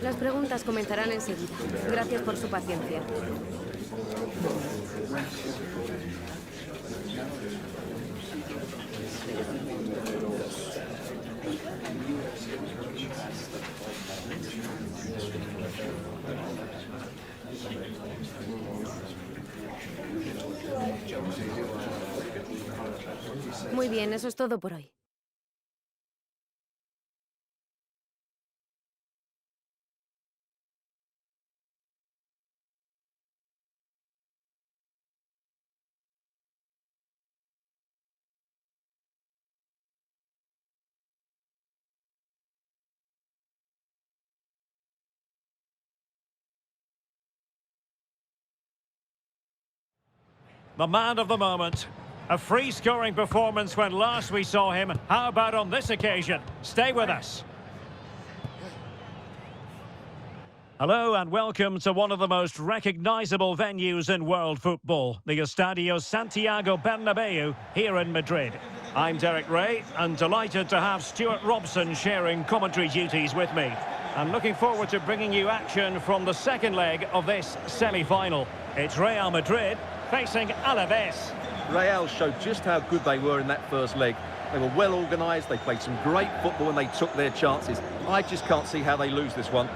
Las preguntas comenzarán enseguida. Gracias por su paciencia. Muy bien, eso es todo por hoy. The man of the moment. A free-scoring performance when last we saw him. How about on this occasion? Stay with us. Hello and welcome to one of the most recognisable venues in world football, the Estadio Santiago Bernabeu here in Madrid. I'm Derek Ray and delighted to have Stuart Robson sharing commentary duties with me. And looking forward to bringing you action from the second leg of this semi-final. It's Real Madrid facing Alaves. Real showed just how good they were in that first leg. They were well organised, they played some great football and they took their chances. I just can't see how they lose this one.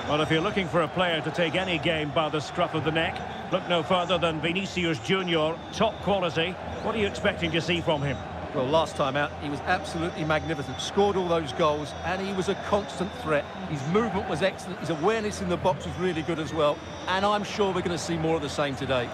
Well, if you're looking for a player to take any game by the scruff of the neck, look no further than Vinicius Junior, top quality. What are you expecting to see from him? Well, last time out, he was absolutely magnificent. Scored all those goals, and he was a constant threat. His movement was excellent. His awareness in the box was really good as well. And I'm sure we're going to see more of the same today.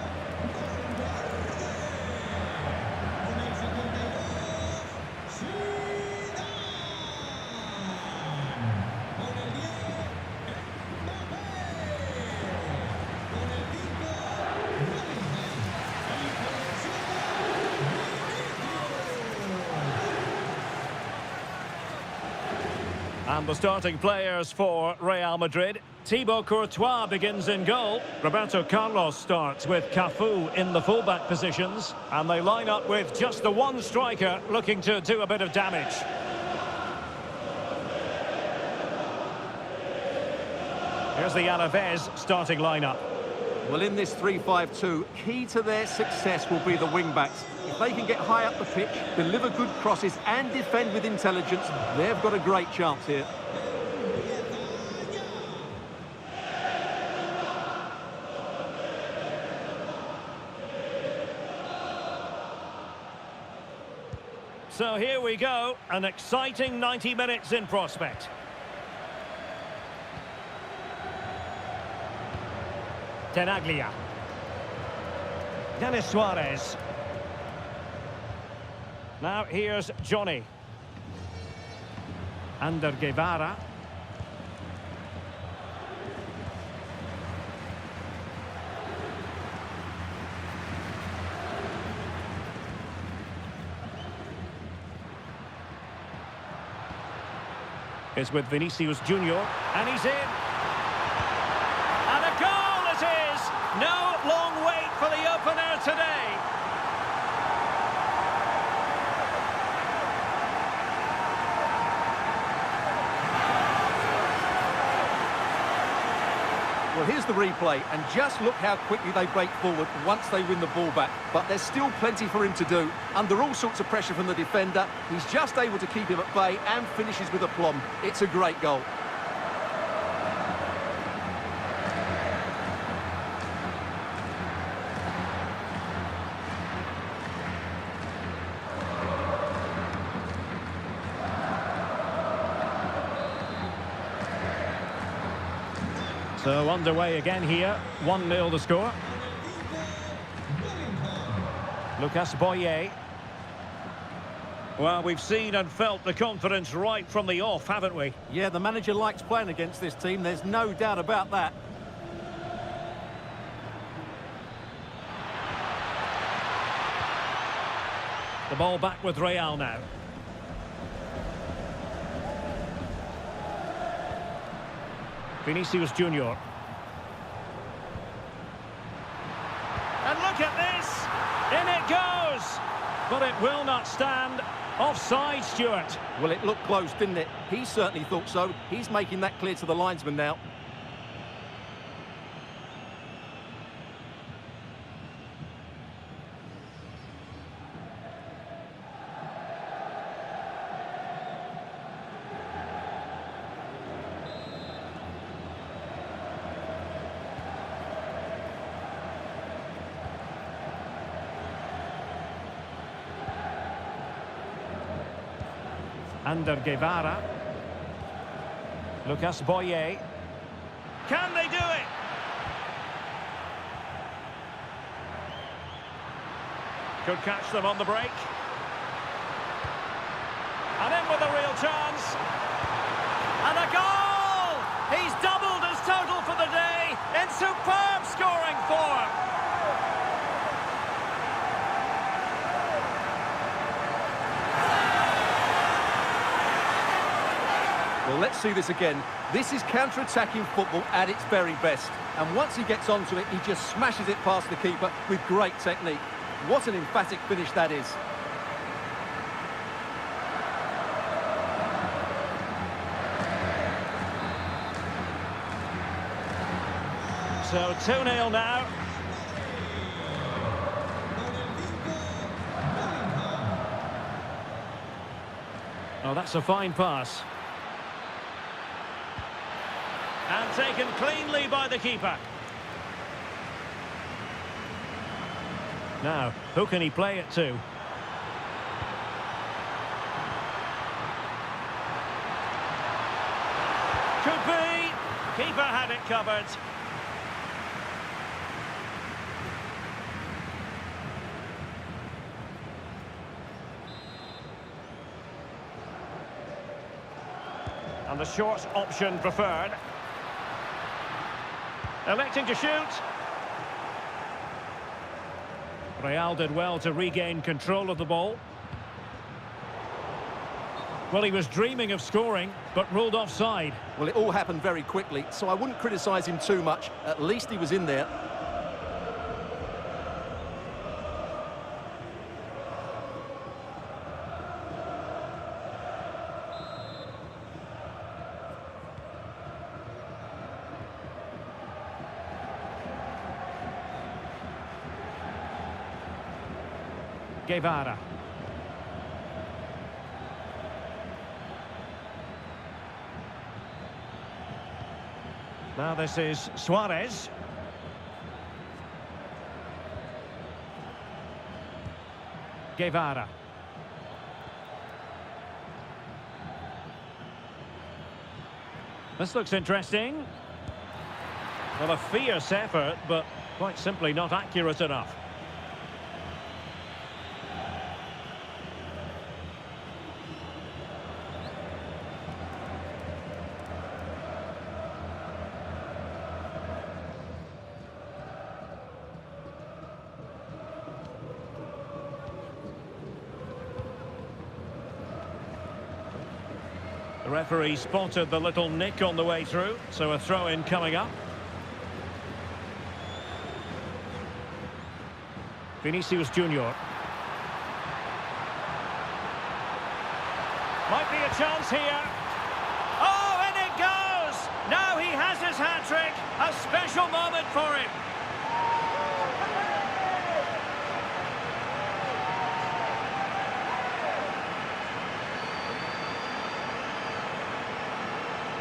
And the starting players for Real Madrid. Thibaut Courtois begins in goal. Roberto Carlos starts with Cafu in the fullback positions. And they line up with just the one striker looking to do a bit of damage. Here's the Alaves starting lineup. Well, in this 3-5-2, key to their success will be the wing-backs. If they can get high up the pitch, deliver good crosses and defend with intelligence, they've got a great chance here. So here we go, an exciting 90 minutes in prospect. Tenaglia. Denis Suarez. Now here's Johnny. Ander Guevara. Is with Vinicius Junior, and he's in. And a goal it is! No long wait for the opener today. Well, here's the replay, and just look how quickly they break forward once they win the ball back. But there's still plenty for him to do. Under all sorts of pressure from the defender, he's just able to keep him at bay and finishes with aplomb. It's a great goal. So underway again here, 1-0 the score. Lucas Boye. Well, we've seen and felt the confidence right from the off, haven't we? Yeah, the manager likes playing against this team, there's no doubt about that. The ball back with Real now. Vinicius Junior. And look at this! In it goes! But it will not stand. Offside, Stuart. Well, it looked close, didn't it? He certainly thought so. He's making that clear to the linesman now. Under Guevara. Lucas Boye. Can they do it? Could catch them on the break. And in with a real chance. And a goal! He's doubled his total for the day in superb scoring form. Well, let's see this again. This is counter-attacking football at its very best. And once he gets onto it, he just smashes it past the keeper with great technique. What an emphatic finish that is. So 2-0 now. Oh, that's a fine pass. And taken cleanly by the keeper. Now, who can he play it to? Could be. Keeper had it covered. And the short option preferred. Electing to shoot. Real did well to regain control of the ball. Well, he was dreaming of scoring, but ruled offside. Well, it all happened very quickly, so I wouldn't criticise him too much. At least he was in there. Guevara. Now this is Suarez. Guevara. This looks interesting. Well, a fierce effort, but quite simply not accurate enough. The referee spotted the little nick on the way through, so a throw-in coming up. Vinicius Junior. Might be a chance here. Oh, and it goes! Now he has his hat-trick. A special moment for him.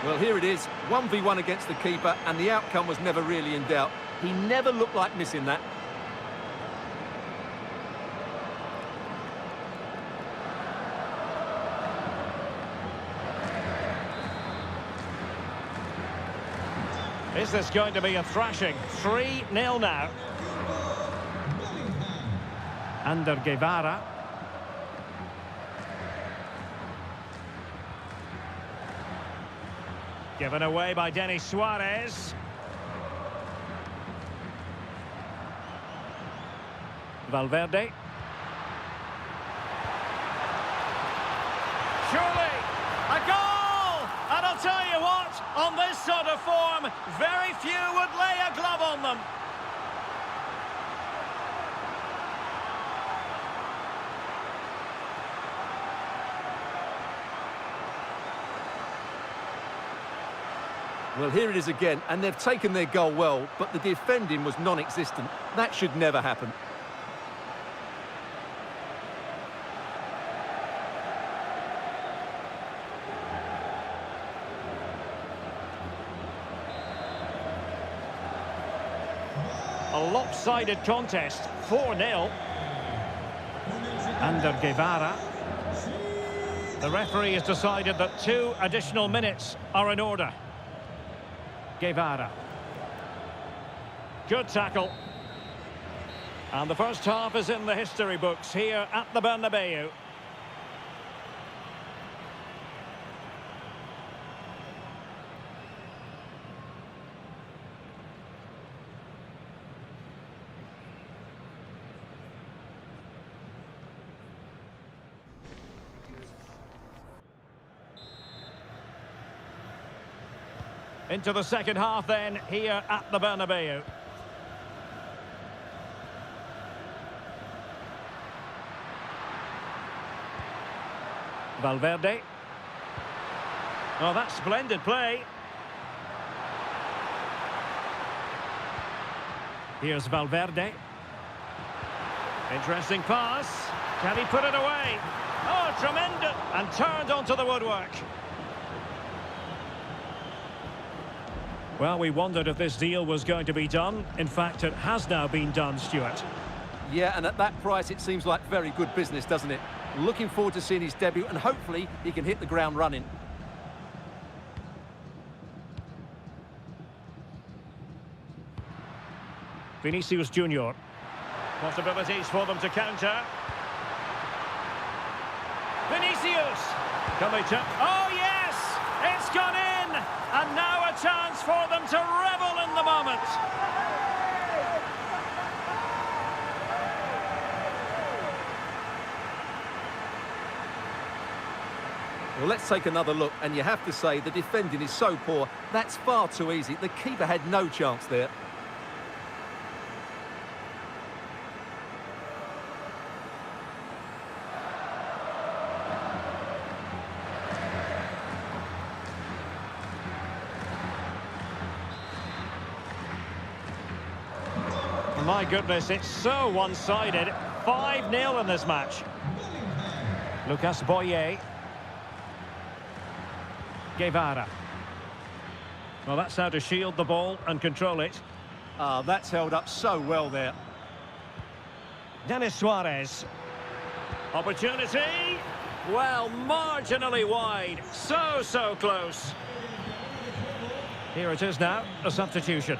Well, here it is, 1v1 against the keeper, and the outcome was never really in doubt. He never looked like missing that. Is this going to be a thrashing? 3-0 now. Under Guevara. Given away by Denis Suarez. Valverde. Surely a goal! And I'll tell you what, on this sort of form, very few would lay a glove on them. Well, here it is again, and they've taken their goal well, but the defending was non-existent. That should never happen. A lopsided contest, 4-0. Under Guevara. The referee has decided that 2 additional minutes are in order. Guevara. Good tackle. And the first half is in the history books here at the Bernabeu. Into the second half then, here at the Bernabeu. Valverde. Oh, that's splendid play. Here's Valverde. Interesting pass. Can he put it away? Oh, tremendous! And turned onto the woodwork. Well, we wondered if this deal was going to be done. In fact, it has now been done, Stuart. Yeah, and at that price, it seems like very good business, doesn't it? Looking forward to seeing his debut, and hopefully he can hit the ground running. Vinicius Junior. Possibilities for them to counter. Vinicius! Can they turn? Oh, yes! It's gone in! And now a chance for them to revel in the moment. Well, let's take another look, and you have to say the defending is so poor. That's far too easy. The keeper had no chance there. My goodness, it's so one-sided. 5-0 in this match. Lucas Boye. Guevara. Well, that's how to shield the ball and control it. Ah, that's held up so well there. Denis Suarez. Opportunity. Well, marginally wide. So close. Here it is now, a substitution.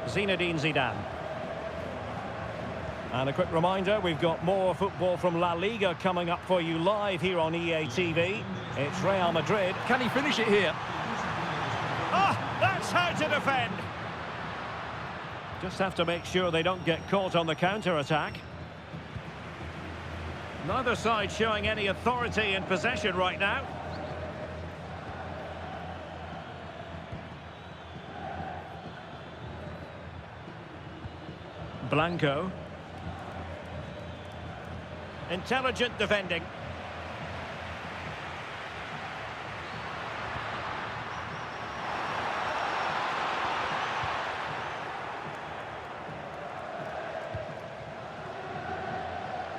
Zinedine Zidane. And a quick reminder, we've got more football from La Liga coming up for you live here on EA TV. It's Real Madrid. Can he finish it here? Ah, that's how to defend. Just have to make sure they don't get caught on the counter-attack. Neither side showing any authority in possession right now. Blanco. Intelligent defending.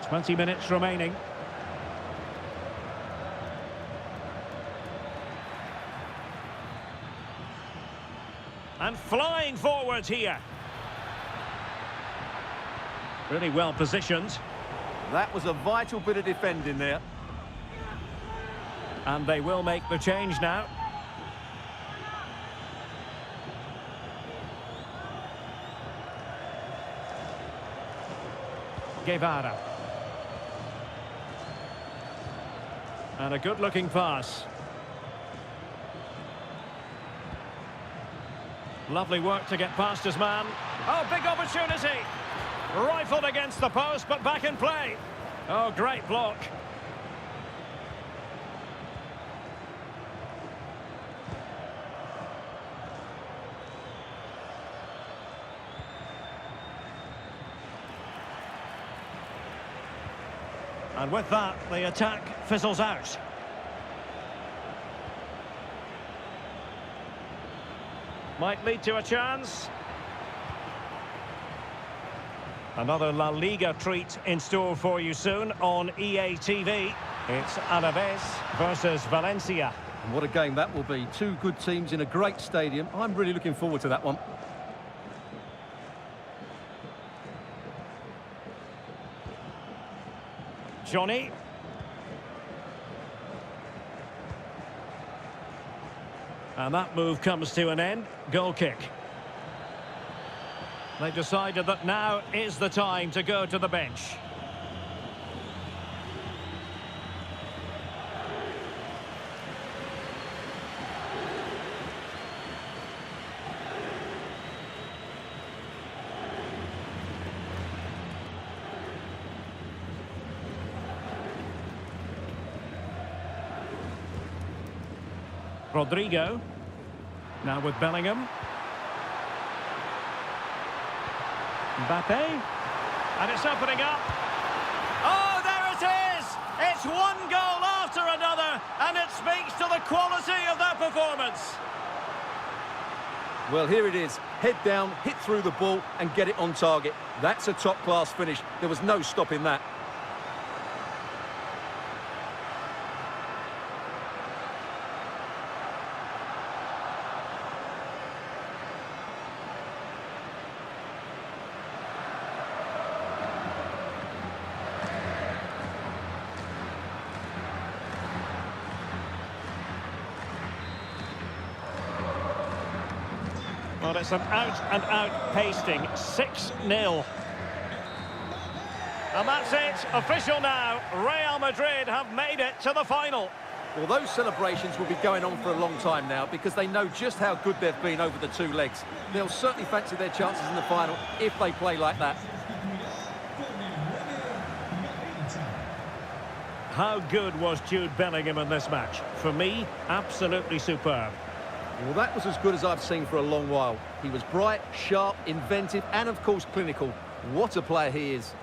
Twenty minutes remaining. And flying forwards here. Really well positioned. That was a vital bit of defending there. And they will make the change now. Guevara. And a good-looking pass. Lovely work to get past his man. Oh, big opportunity. Rifled against the post, but back in play. Oh, great block. And with that, the attack fizzles out. Might lead to a chance. Another La Liga treat in store for you soon on EA TV. It's Alaves versus Valencia. And what a game that will be. Two good teams in a great stadium. I'm really looking forward to that one. Johnny. And that move comes to an end. Goal kick. They've decided that now is the time to go to the bench. Rodrigo. Now with Bellingham. Mbappe. And it's opening up. Oh, there it is! It's one goal after another, and it speaks to the quality of that performance. Well, here it is. Head down, hit through the ball, and get it on target. That's a top-class finish. There was no stopping that. Well, it's an out-and-out pasting, 6-0. And that's it, official now. Real Madrid have made it to the final. Well, those celebrations will be going on for a long time now because they know just how good they've been over the two legs. They'll certainly fancy their chances in the final if they play like that. How good was Jude Bellingham in this match? For me, absolutely superb. Well, that was as good as I've seen for a long while. He was bright, sharp, inventive, and of course clinical. What a player he is.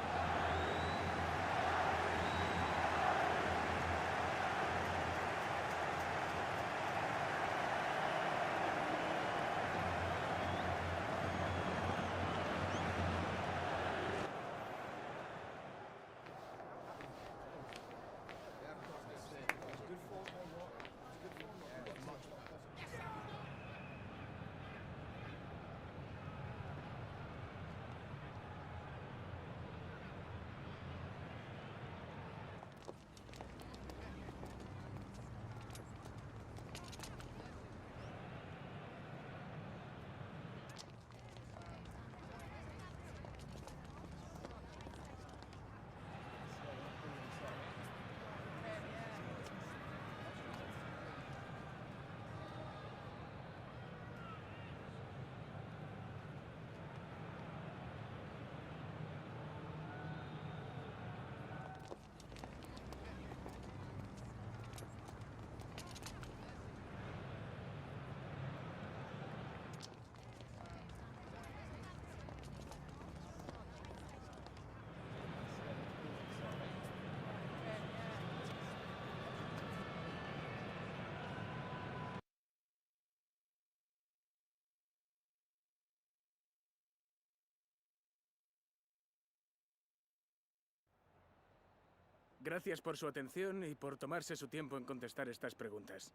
Gracias por su atención y por tomarse su tiempo en contestar estas preguntas.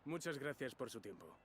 Muchas gracias por su tiempo.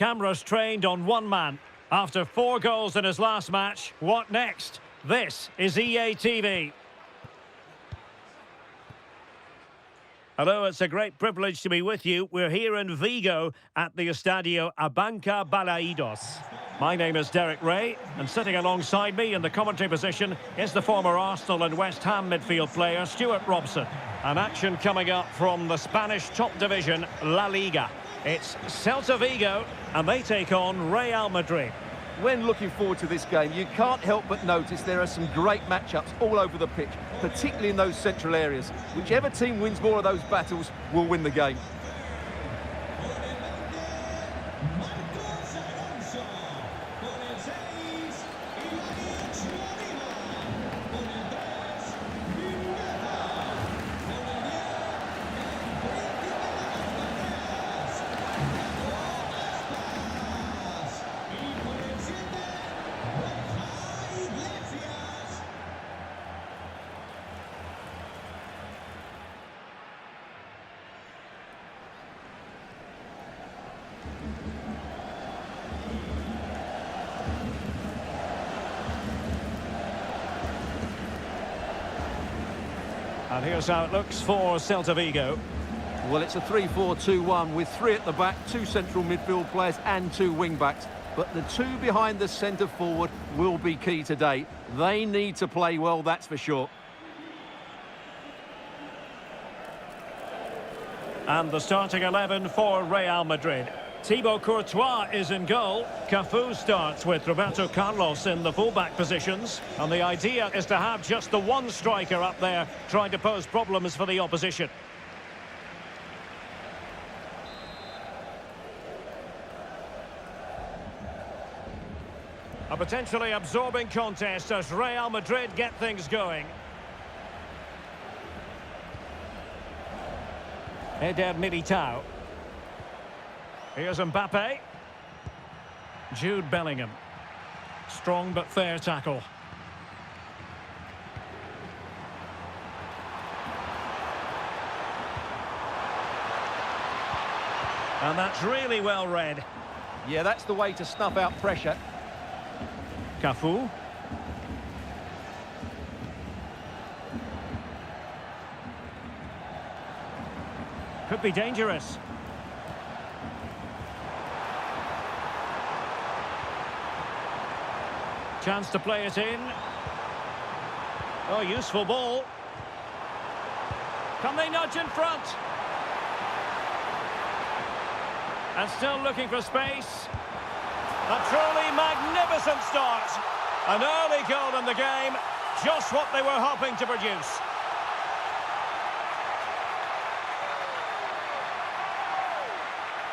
Cameras trained on one man. After 4 goals in his last match, what next? This is EA TV. Hello, it's a great privilege to be with you. We're here in Vigo at the Estadio Abanca Balaidos. My name is Derek Ray, and sitting alongside me in the commentary position is the former Arsenal and West Ham midfield player Stuart Robson. An action coming up from the Spanish top division, La Liga. It's Celta Vigo, and they take on Real Madrid. When looking forward to this game, you can't help but notice there are some great matchups all over the pitch, particularly in those central areas. Whichever team wins more of those battles will win the game. And here's how it looks for Celta Vigo. Well, it's a 3-4-2-1 with 3 at the back, 2 central midfield players and 2 wing-backs. But the 2 behind the centre forward will be key today. They need to play well, that's for sure. And the starting 11 for Real Madrid. Thibaut Courtois is in goal. Cafu starts with Roberto Carlos in the fullback positions. And the idea is to have just the one striker up there trying to pose problems for the opposition. A potentially absorbing contest as Real Madrid get things going. Eder Militao. Here's Mbappe. Jude Bellingham. Strong but fair tackle. And that's really well read. Yeah, that's the way to snuff out pressure. Cafu. Could be dangerous. Chance to play it in. Oh, useful ball. Can they nudge in front? And still looking for space. A truly magnificent start. An early goal in the game. Just what they were hoping to produce.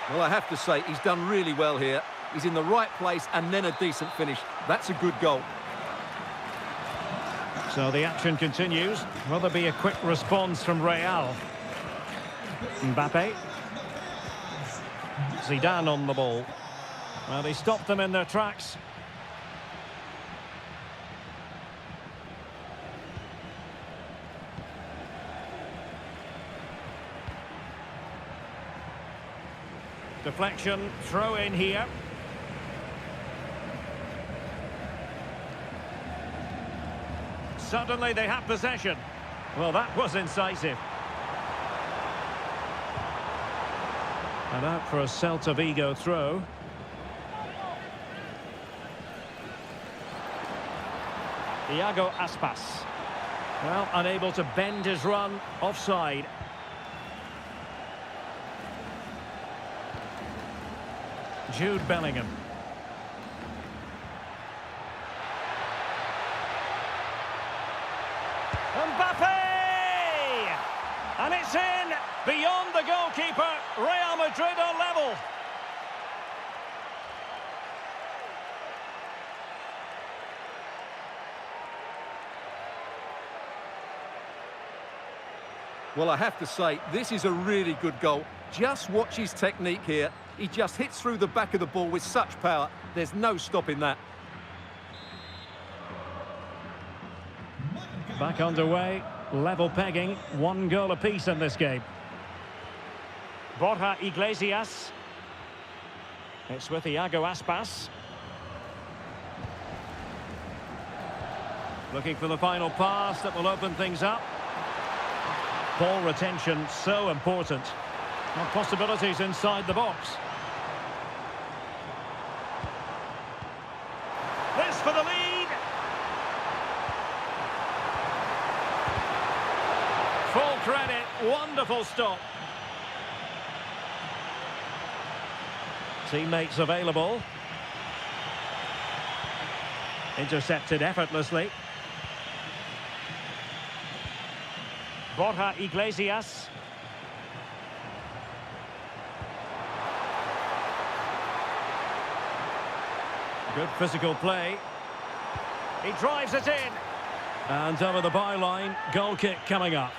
Well, I have to say, he's done really well here. He's in the right place and then a decent finish. That's a good goal. So the action continues. Will there be a quick response from Real? Mbappe. Zidane on the ball. Well, they stopped them in their tracks. Deflection, throw in here. Suddenly they have possession. Well, that was incisive. And out for a Celta Vigo throw. Iago Aspas. Well, unable to bend his run, offside. Jude Bellingham. Mbappe! And it's in! Beyond the goalkeeper, Real Madrid are level. Well, I have to say, this is a really good goal. Just watch his technique here. He just hits through the back of the ball with such power. There's no stopping that. Back underway, level pegging, 1 goal apiece in this game. Borja Iglesias. It's with Iago Aspas. Looking for the final pass that will open things up. Ball retention, so important. And possibilities inside the box. This for the lead. Full credit, wonderful stop. Teammates available. Intercepted effortlessly. Borja Iglesias. Good physical play. He drives it in. And over the byline, goal kick coming up.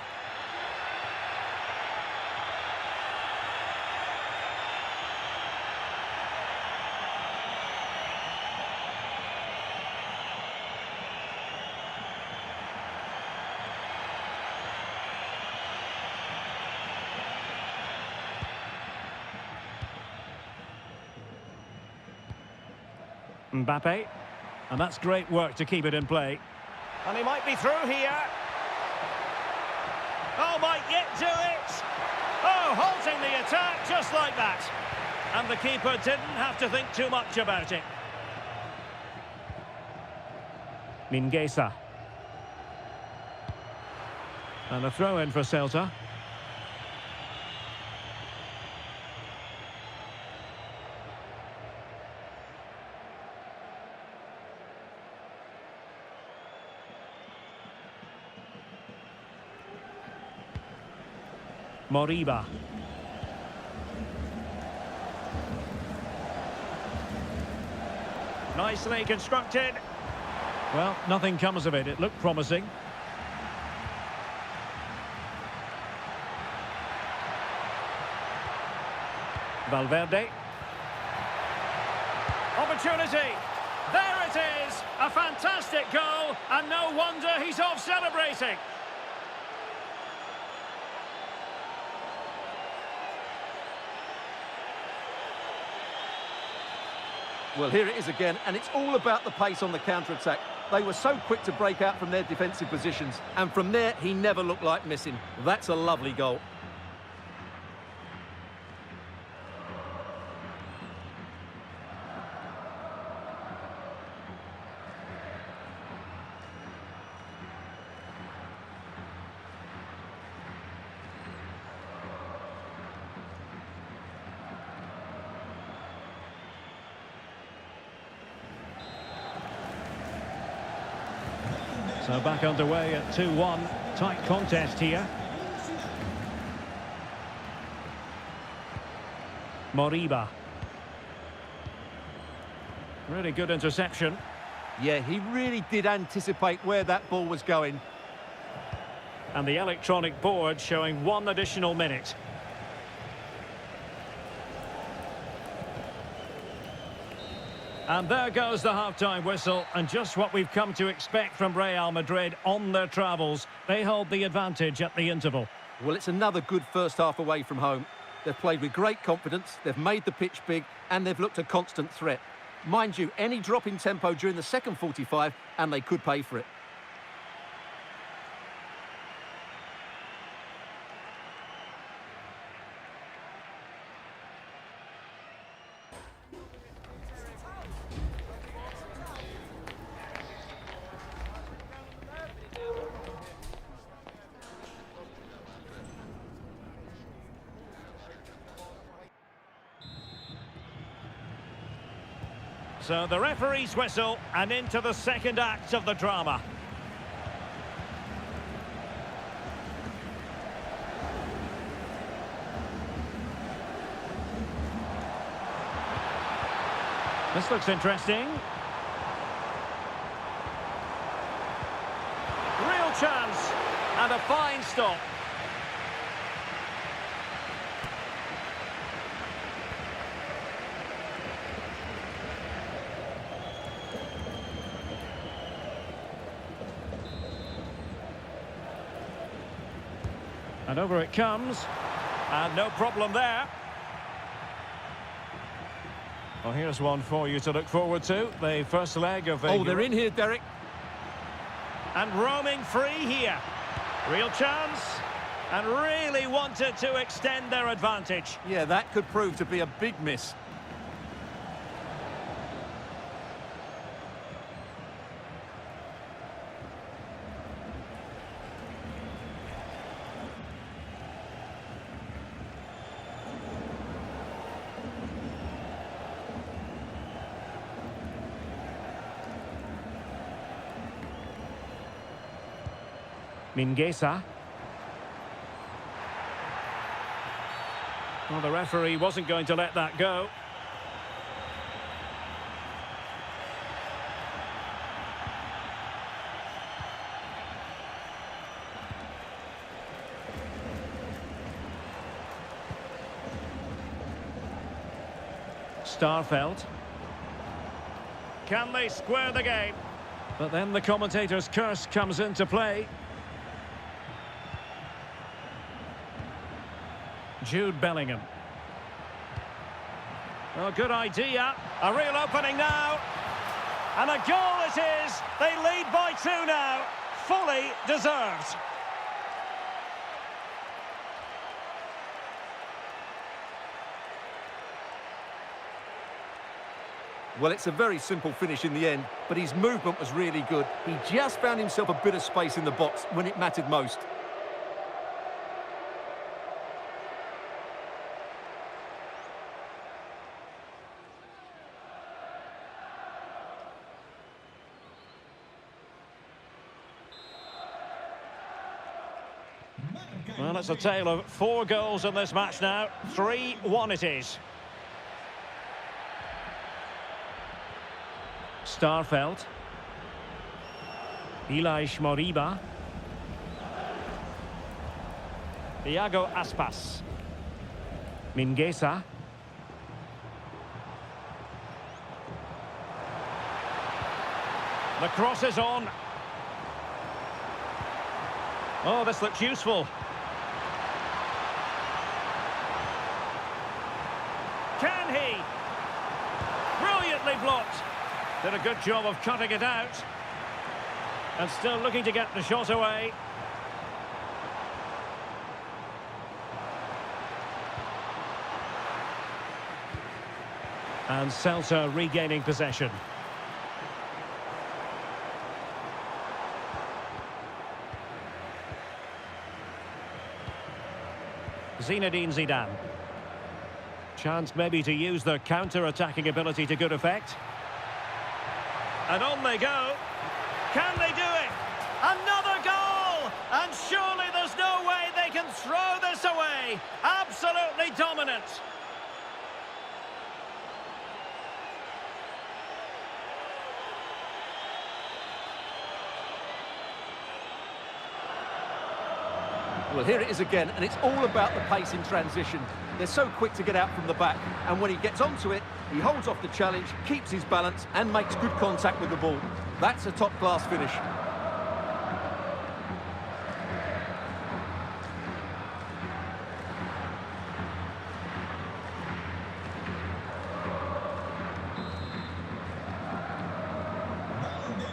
Mbappe, and that's great work to keep it in play. And he might be through here. Oh, might yet do it. Oh, halting the attack just like that. And the keeper didn't have to think too much about it. Mingueza. And a throw in for Celta. Moriba. Nicely constructed. Well, nothing comes of it. It looked promising. Valverde. Opportunity. There it is. A fantastic goal. And no wonder he's off celebrating. Well, here it is again, and it's all about the pace on the counter-attack. They were so quick to break out from their defensive positions, and from there, he never looked like missing. That's a lovely goal. So back underway at 2-1. Tight contest here. Moriba. Really good interception. Yeah, he really did anticipate where that ball was going. And the electronic board showing 1 additional minute. And there goes the half-time whistle, and just what we've come to expect from Real Madrid on their travels. They hold the advantage at the interval. Well, it's another good first half away from home. They've played with great confidence, they've made the pitch big, and they've looked a constant threat. Mind you, any drop in tempo during the second 45, and they could pay for it. So the referee's whistle, and into the second act of the drama. This looks interesting. Real chance, and a fine stop. And over it comes, and no problem there. Well, here's one for you to look forward to. The first leg of the... Oh, they're in here, Derek. And roaming free here. Real chance. And really wanted to extend their advantage. Yeah, that could prove to be a big miss. Mingueza. Well, the referee wasn't going to let that go. Starfelt. Can they square the game? But then the commentator's curse comes into play. Jude Bellingham. Oh, good idea. A real opening now. And a goal it is. They lead by 2 now. Fully deserved. Well, it's a very simple finish in the end, but his movement was really good. He just found himself a bit of space in the box when it mattered most. Well, it's a tale of 4 goals in this match now. 3-1 it is. Starfelt. Ilaix Moriba. Iago Aspas. Mingueza. The cross is on. Oh, this looks useful. Can he? Brilliantly blocked. Did a good job of cutting it out. And still looking to get the shot away. And Celta regaining possession. Zinedine Zidane. Chance maybe to use their counter-attacking ability to good effect. And on they go. Can they do it? Another goal! And surely there's no way they can throw this away. Absolutely dominant. Well, here it is again, and it's all about the pace in transition. They're so quick to get out from the back, and when he gets onto it, he holds off the challenge, keeps his balance, and makes good contact with the ball. That's a top-class finish.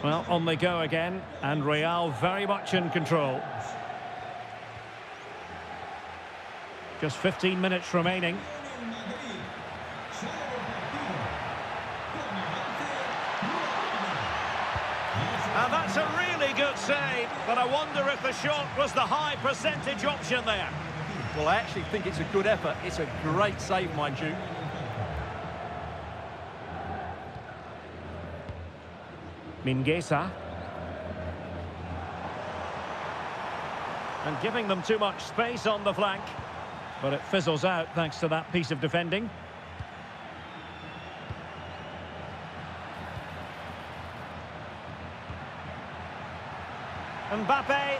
Well, on they go again, and Real very much in control. Just 15 minutes remaining. And that's a really good save, but I wonder if the shot was the high percentage option there. Well, I actually think it's a good effort. It's a great save, mind you. Mingueza. And giving them too much space on the flank. But it fizzles out thanks to that piece of defending. Mbappe.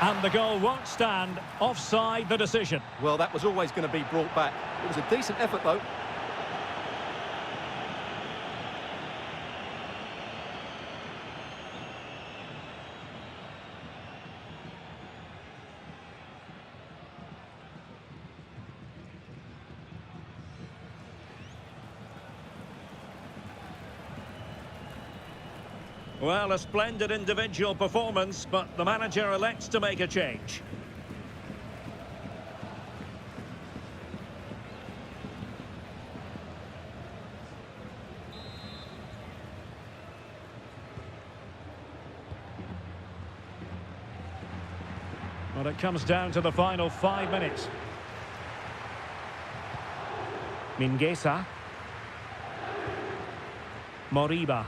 And the goal won't stand. Offside the decision. Well, that was always going to be brought back. It was a decent effort, though. Well, a splendid individual performance, but the manager elects to make a change. Well, it comes down to the final 5 minutes. Mingueza. Moriba.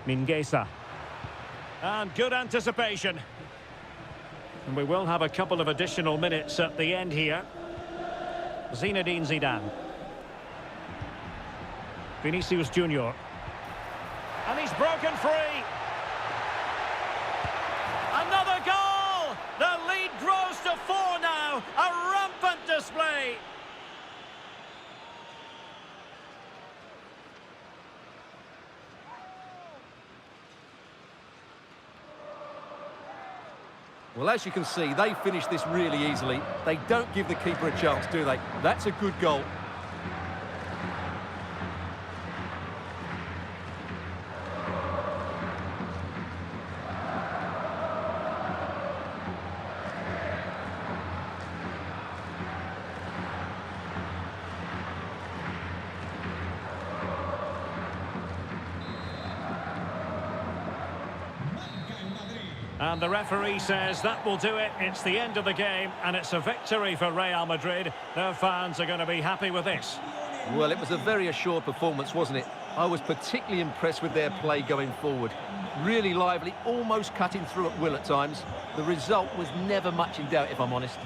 Mingueza. And good anticipation. And we will have a couple of additional minutes at the end here. Zinedine Zidane. Vinicius Junior. And he's broken free. Another goal! The lead grows to 4 now. A rampant display. Well, as you can see, they finish this really easily. They don't give the keeper a chance, do they? That's a good goal. And the referee says that will do it. It's the end of the game, and it's a victory for Real Madrid. Their fans are going to be happy with this. Well, it was a very assured performance, wasn't it? I was particularly impressed with their play going forward. Really lively, almost cutting through at will at times. The result was never much in doubt, if I'm honest.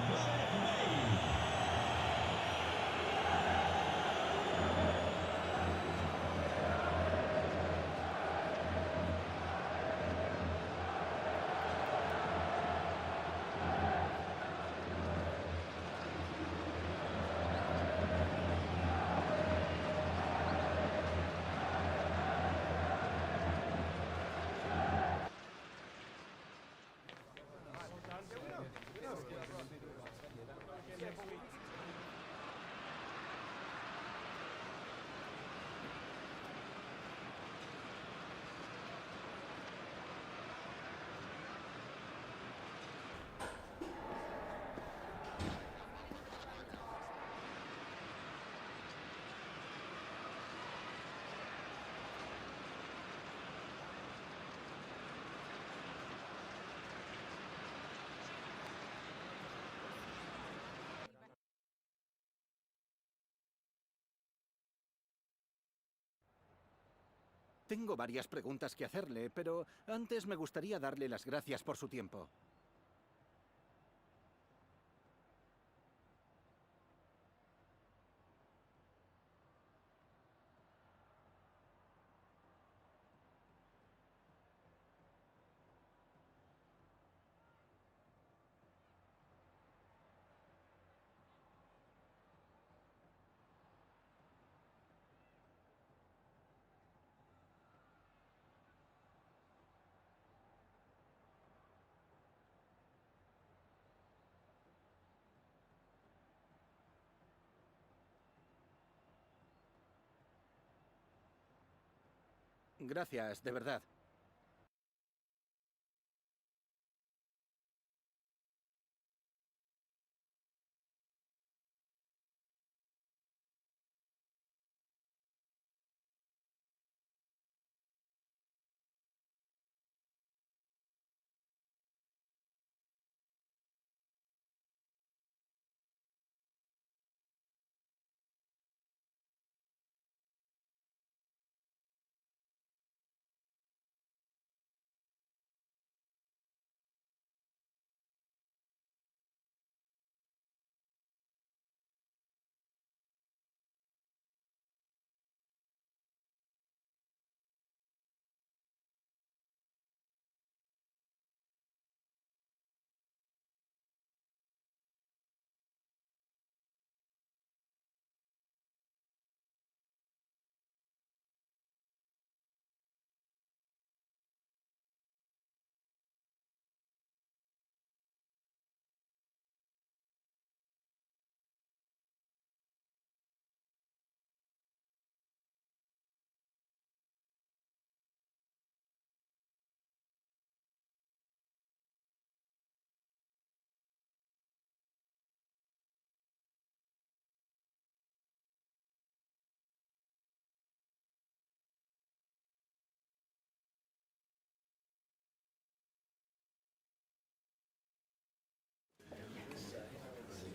Tengo varias preguntas que hacerle, pero antes me gustaría darle las gracias por su tiempo. Gracias, de verdad.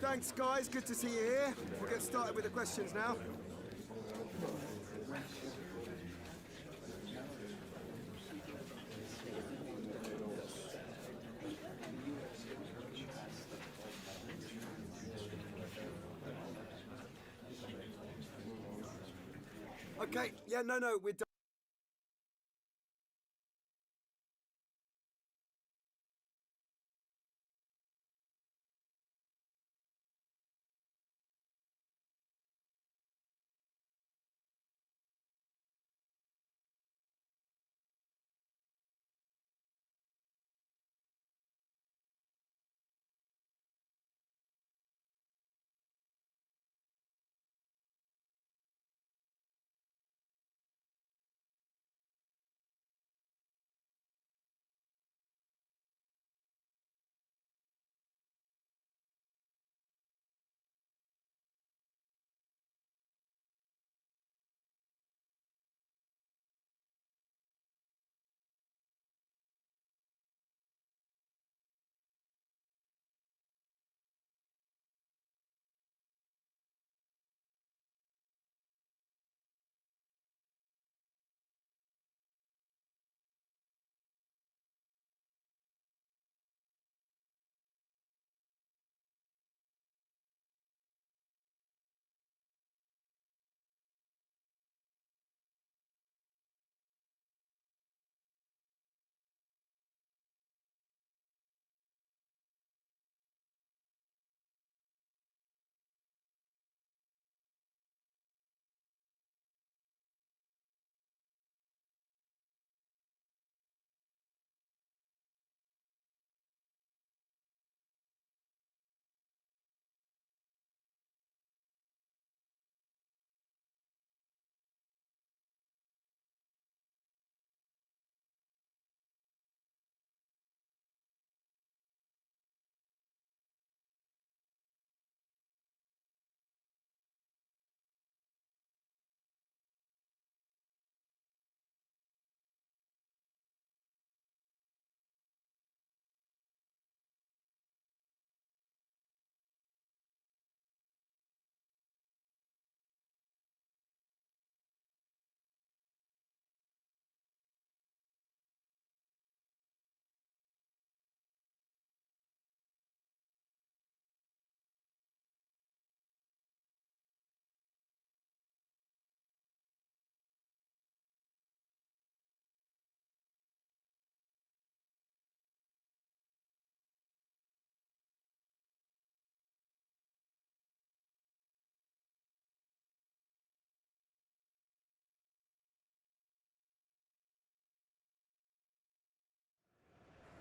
Thanks, guys. Good to see you here. We'll get started with the questions now. Okay, yeah, no, we're done.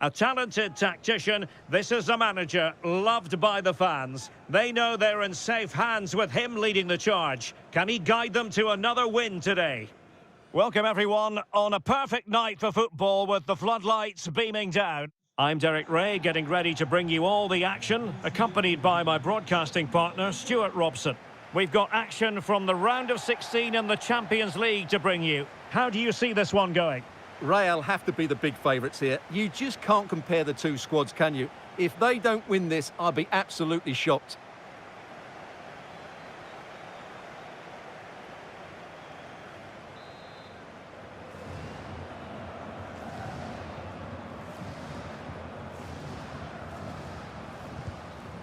A talented tactician, this is a manager loved by the fans. They know they're in safe hands with him leading the charge. Can he guide them to another win today? Welcome everyone on a perfect night for football with the floodlights beaming down. I'm Derek Ray, getting ready to bring you all the action, accompanied by my broadcasting partner, Stuart Robson. We've got action from the round of 16 in the Champions League to bring you. How do you see this one going? Real have to be the big favourites here. You just can't compare the two squads, can you? If they don't win this, I'd be absolutely shocked.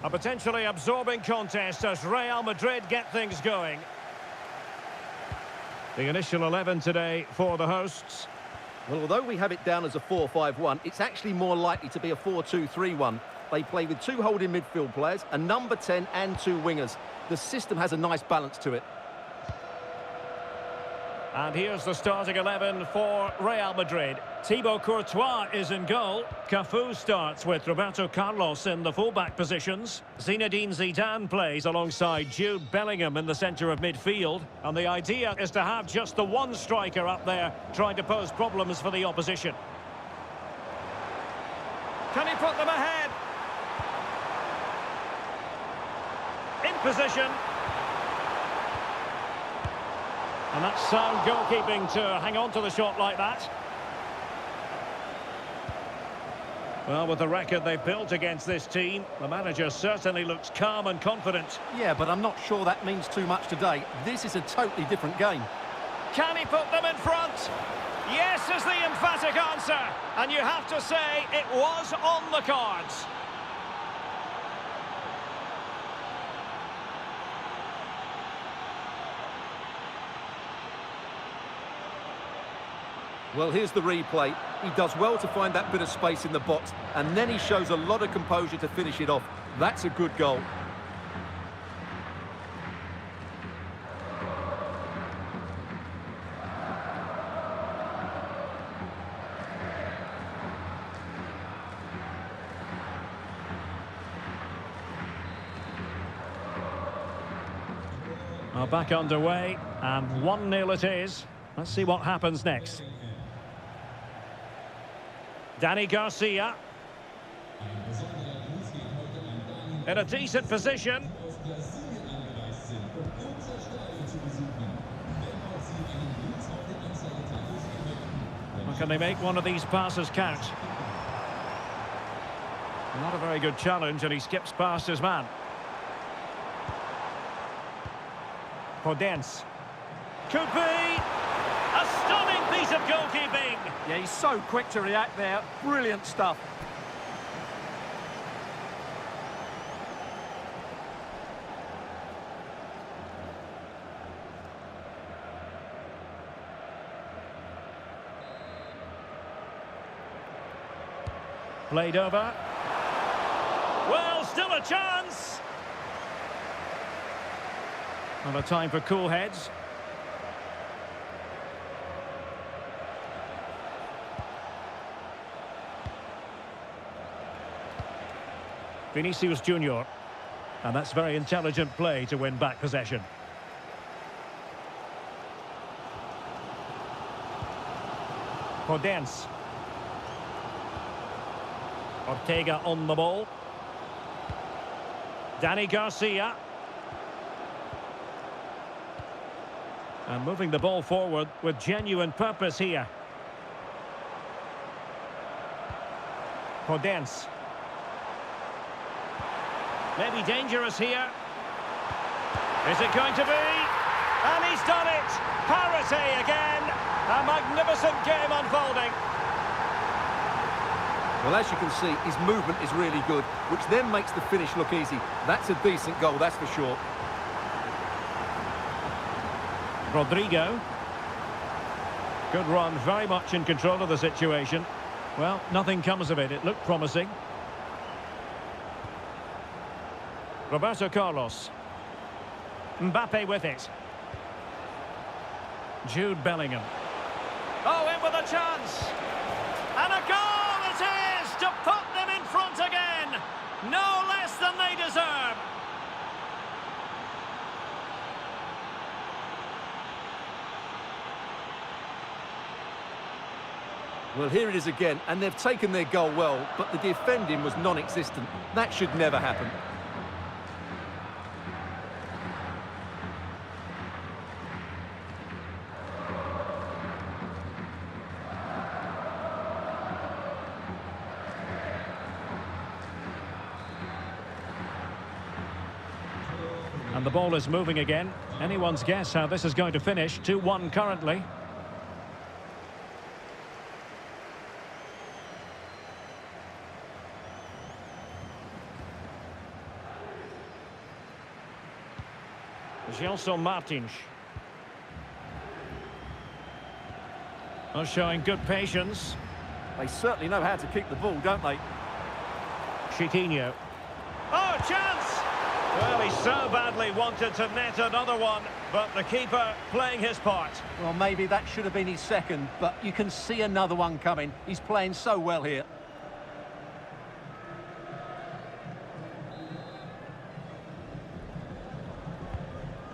A potentially absorbing contest as Real Madrid get things going. The initial 11 today for the hosts. Well, although we have it down as a 4-5-1, it's actually more likely to be a 4-2-3-1. They play with two holding midfield players, a number 10 and two wingers. The system has a nice balance to it. And here's the starting 11 for Real Madrid. Thibaut Courtois is in goal. Cafu starts with Roberto Carlos in the fullback positions. Zinedine Zidane plays alongside Jude Bellingham in the centre of midfield. And the idea is to have just the one striker up there trying to pose problems for the opposition. Can he put them ahead? In position. And that's sound goalkeeping to hang on to the shot like that. Well, with the record they've built against this team, the manager certainly looks calm and confident. Yeah, but I'm not sure that means too much today. This is a totally different game. Can he put them in front? Yes is the emphatic answer. And you have to say it was on the cards. Well, here's the replay. He does well to find that bit of space in the box, and then he shows a lot of composure to finish it off. That's a good goal. Well, back underway, and 1-0 it is. Let's see what happens next. Dani Garcia. In a decent position. Well, can they make one of these passes count? Not a very good challenge, and he skips past his man. Podence. Could be a stunning piece of goalkeeping. Yeah, he's so quick to react there. Brilliant stuff. Played over. Well, still a chance. And a time for cool heads. Vinicius Junior. And that's very intelligent play to win back possession. Podence. Ortega on the ball. Dani Garcia. And moving the ball forward with genuine purpose here. Podence. Maybe dangerous here. Is it going to be? And he's done it! Parity again! A magnificent game unfolding. Well, as you can see, his movement is really good, which then makes the finish look easy. That's a decent goal, that's for sure. Rodrigo. Good run, very much in control of the situation. Well, nothing comes of it. It looked promising. Roberto Carlos. Mbappe with it. Jude Bellingham. Oh, in with a chance. And a goal it is to put them in front again. No less than they deserve. Well, here it is again, and they've taken their goal well, but the defending was non-existent. That should never happen. And the ball is moving again. Anyone's guess how this is going to finish. 2-1 currently. Gelson Martins. Oh, showing good patience. They certainly know how to keep the ball, don't they? Chiquinho. Oh, chance! Well, he so badly wanted to net another one, but the keeper playing his part. Well, maybe that should have been his second, but you can see another one coming. He's playing so well here.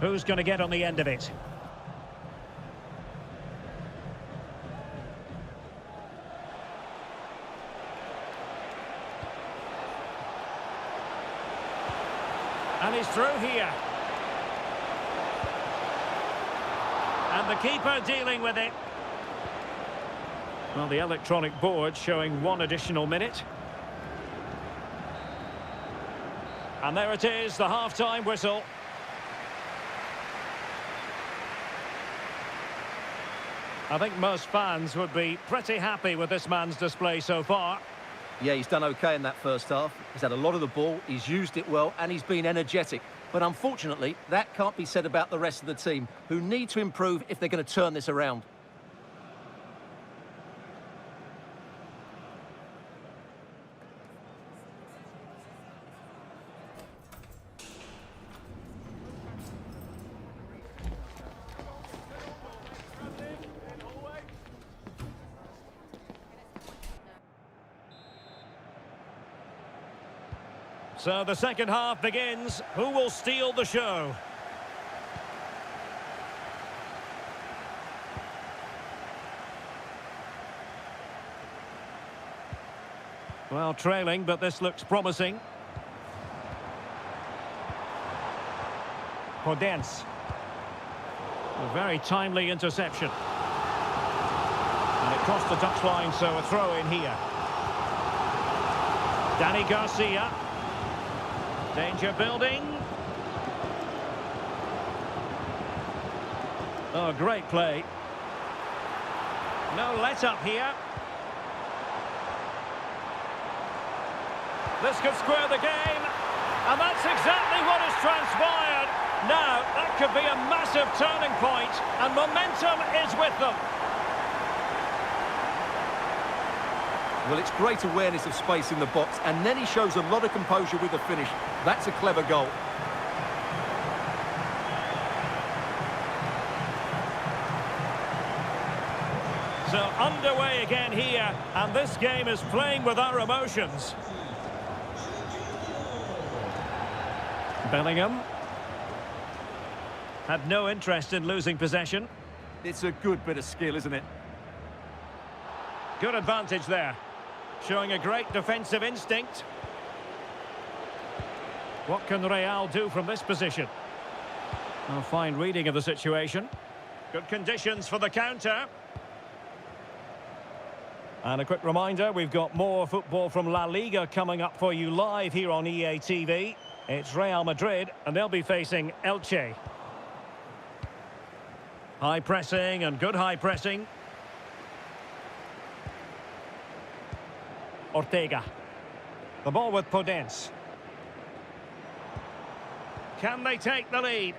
Who's going to get on the end of it? And he's through here. And the keeper dealing with it. Well, the electronic board showing one additional minute. And there it is, the half-time whistle. I think most fans would be pretty happy with this man's display so far. Yeah, he's done okay in that first half. He's had a lot of the ball, he's used it well, and he's been energetic. But unfortunately, that can't be said about the rest of the team, who need to improve if they're going to turn this around. So the second half begins. Who will steal the show? Well, trailing, but this looks promising. Podence. A very timely interception. And it crossed the touchline, so a throw in here. Danny Garcia. Danger building. Oh, great play. No let-up here. This could square the game. And that's exactly what has transpired. Now, that could be a massive turning point, and momentum is with them. Well, it's great awareness of space in the box, and then he shows a lot of composure with the finish. That's a clever goal. So underway again here, and this game is playing with our emotions. Bellingham had no interest in losing possession. It's a good bit of skill, isn't it? Good advantage there. Showing a great defensive instinct. What can Real do from this position? A fine reading of the situation. Good conditions for the counter. And a quick reminder, we've got more football from La Liga coming up for you live here on EA TV. It's Real Madrid, and they'll be facing Elche. High pressing and good high pressing. Ortega. The ball with Podence. Can they take the lead?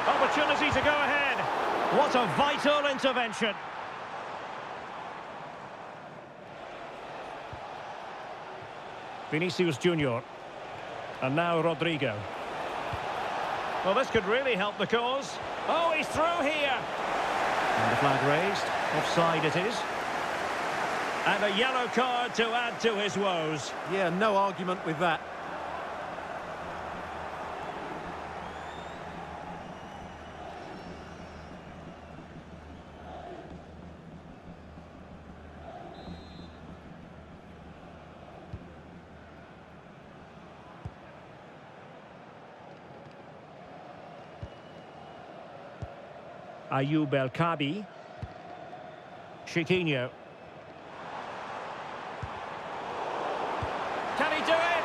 Opportunity to go ahead. What a vital intervention. Vinicius Junior. And now Rodrigo. Well, this could really help the cause. Oh, he's through here. And the flag raised. Offside it is. And a yellow card to add to his woes. Yeah, no argument with that. Ayoub El-Kabi. Chiquinho. Can he do it?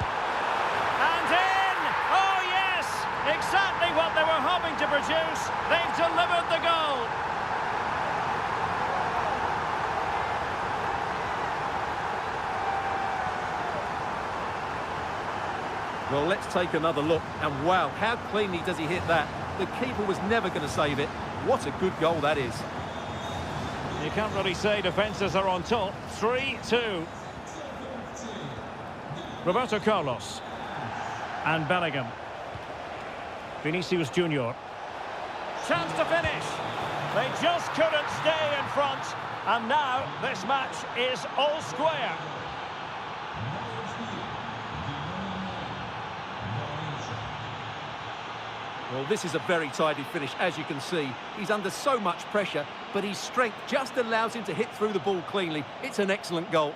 And in! Oh, yes! Exactly what they were hoping to produce. They've delivered the goal. Well, let's take another look. And wow, how cleanly does he hit that? The keeper was never going to save it. What a good goal that is. You can't really say defences are on top. 3-2. Roberto Carlos. And Bellingham. Vinicius Junior. Chance to finish. They just couldn't stay in front. And now this match is all square. Well, this is a very tidy finish, as you can see. He's under so much pressure, but his strength just allows him to hit through the ball cleanly. It's an excellent goal.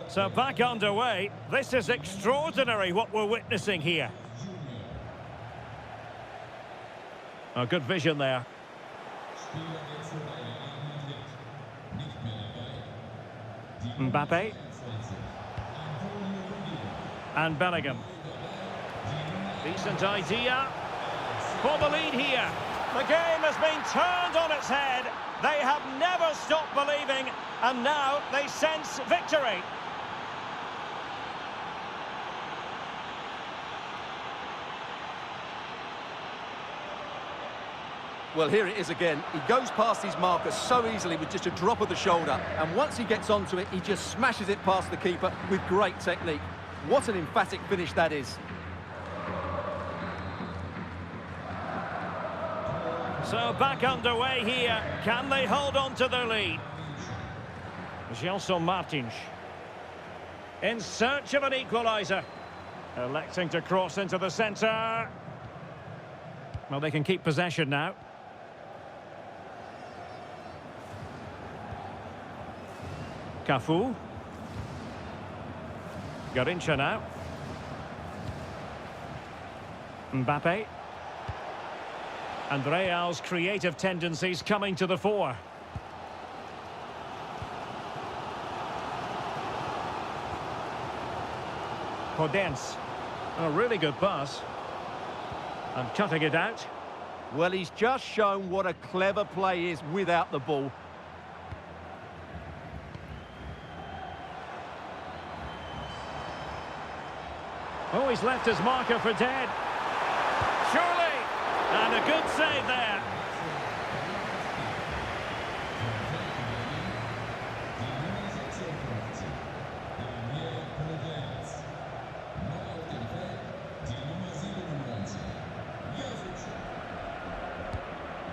So back underway. This is extraordinary what we're witnessing here. Oh, good vision there. Mbappe. And Bellingham. Decent idea for the lead here. The game has been turned on its head. They have never stopped believing, and now they sense victory. Well, here it is again. He goes past his marker so easily with just a drop of the shoulder. And once he gets onto it, he just smashes it past the keeper with great technique. What an emphatic finish that is. So back underway here. Can they hold on to their lead? Gelson Martins. In search of an equaliser. Electing to cross into the centre. Well, they can keep possession now. Cafu. Garincha now. Mbappe. And Real's creative tendencies coming to the fore. Podence. A really good pass. And cutting it out. Well, he's just shown what a clever play is without the ball. Oh, he's left his marker for dead. Surely! And a good save there.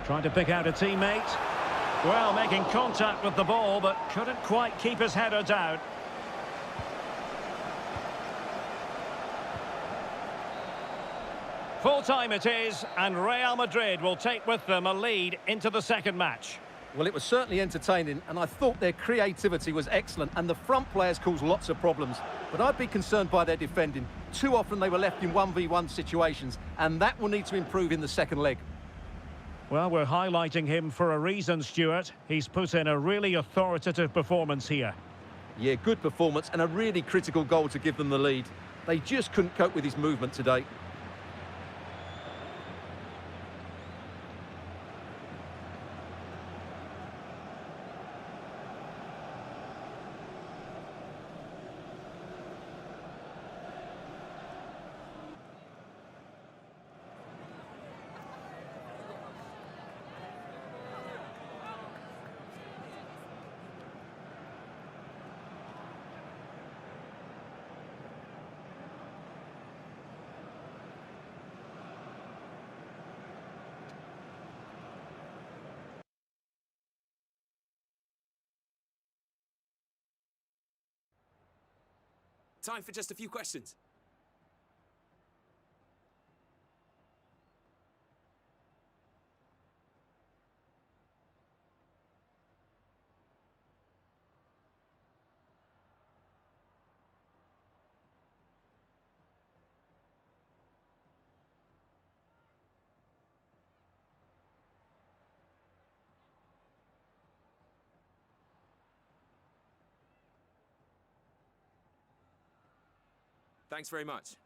Trying to pick out a teammate. Well, making contact with the ball, but couldn't quite keep his header down. Full time it is, and Real Madrid will take with them a lead into the second match. Well, it was certainly entertaining, and I thought their creativity was excellent, and the front players caused lots of problems. But I'd be concerned by their defending. Too often they were left in 1v1 situations, and that will need to improve in the second leg. Well, we're highlighting him for a reason, Stuart. He's put in a really authoritative performance here. Yeah, good performance and a really critical goal to give them the lead. They just couldn't cope with his movement today. Time for just a few questions. Thanks very much.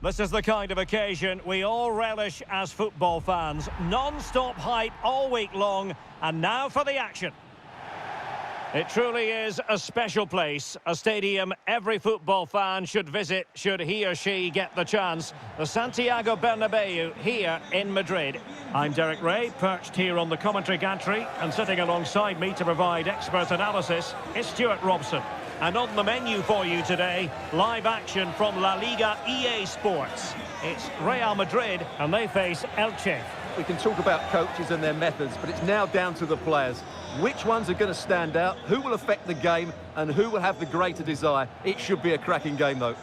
This is the kind of occasion we all relish as football fans. Non-stop hype all week long, and now for the action. It truly is a special place, a stadium every football fan should visit should he or she get the chance. The Santiago Bernabeu here in Madrid. I'm Derek Ray, perched here on the commentary gantry, and sitting alongside me to provide expert analysis is Stuart Robson. And on the menu for you today, live action from La Liga EA Sports. It's Real Madrid and they face Elche. We can talk about coaches and their methods, but it's now down to the players. Which ones are going to stand out, who will affect the game, and who will have the greater desire? It should be a cracking game, though.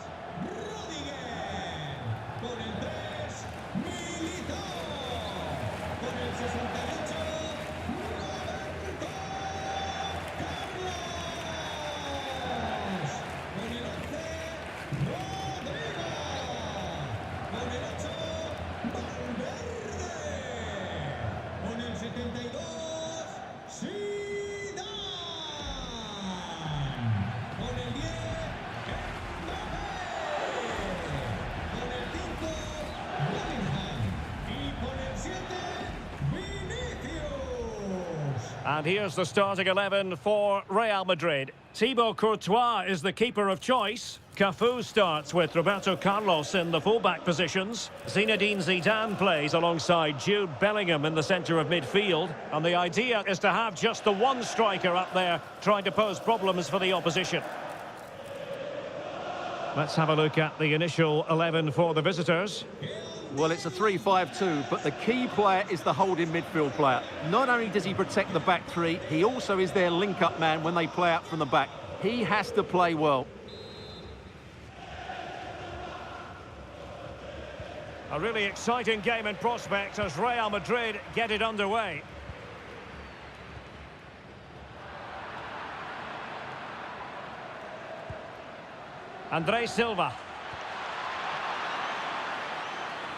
And here's the starting 11 for Real Madrid. Thibaut Courtois is the keeper of choice. Cafu starts with Roberto Carlos in the fullback positions. Zinedine Zidane plays alongside Jude Bellingham in the centre of midfield. And the idea is to have just the one striker up there trying to pose problems for the opposition. Let's have a look at the initial 11 for the visitors. Well, it's a 3-5-2, but the key player is the holding midfield player. Not only does he protect the back three, he also is their link-up man when they play out from the back. He has to play well. A really exciting game in prospect as Real Madrid get it underway. Andre Silva.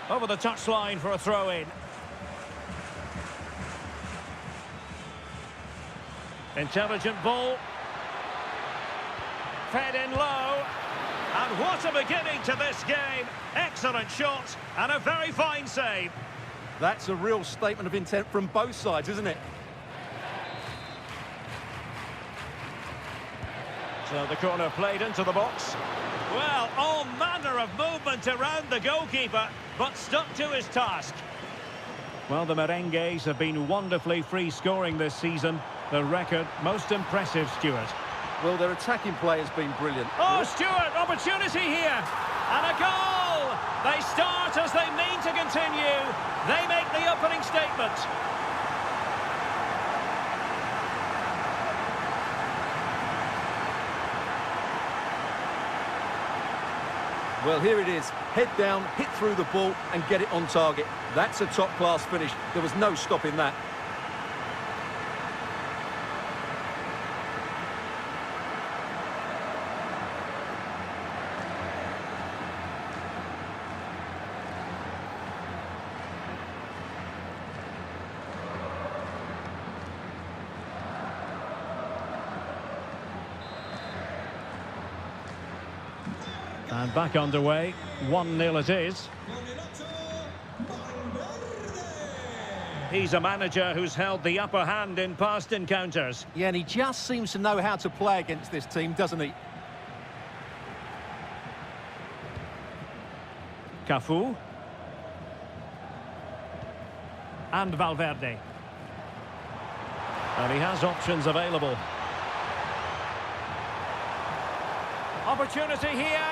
Over the touchline for a throw-in. Intelligent ball. Fed in low. And what a beginning to this game. Excellent shot and a very fine save. That's a real statement of intent from both sides, isn't it? So the corner played into the box. Well, all manner of movement around the goalkeeper, but stuck to his task. Well, the Merengues have been wonderfully free-scoring this season. The record most impressive, Stuart. Well, their attacking play has been brilliant. Oh, Stuart, opportunity here. And a goal! They start as they mean to continue. They make the opening statement. Well, here it is. Head down, hit through the ball and get it on target. That's a top-class finish. There was no stopping that. And back underway, 1-0 it is. He's a manager who's held the upper hand in past encounters. Yeah, and he just seems to know how to play against this team, doesn't he? Cafu. And Valverde. And he has options available. Opportunity here.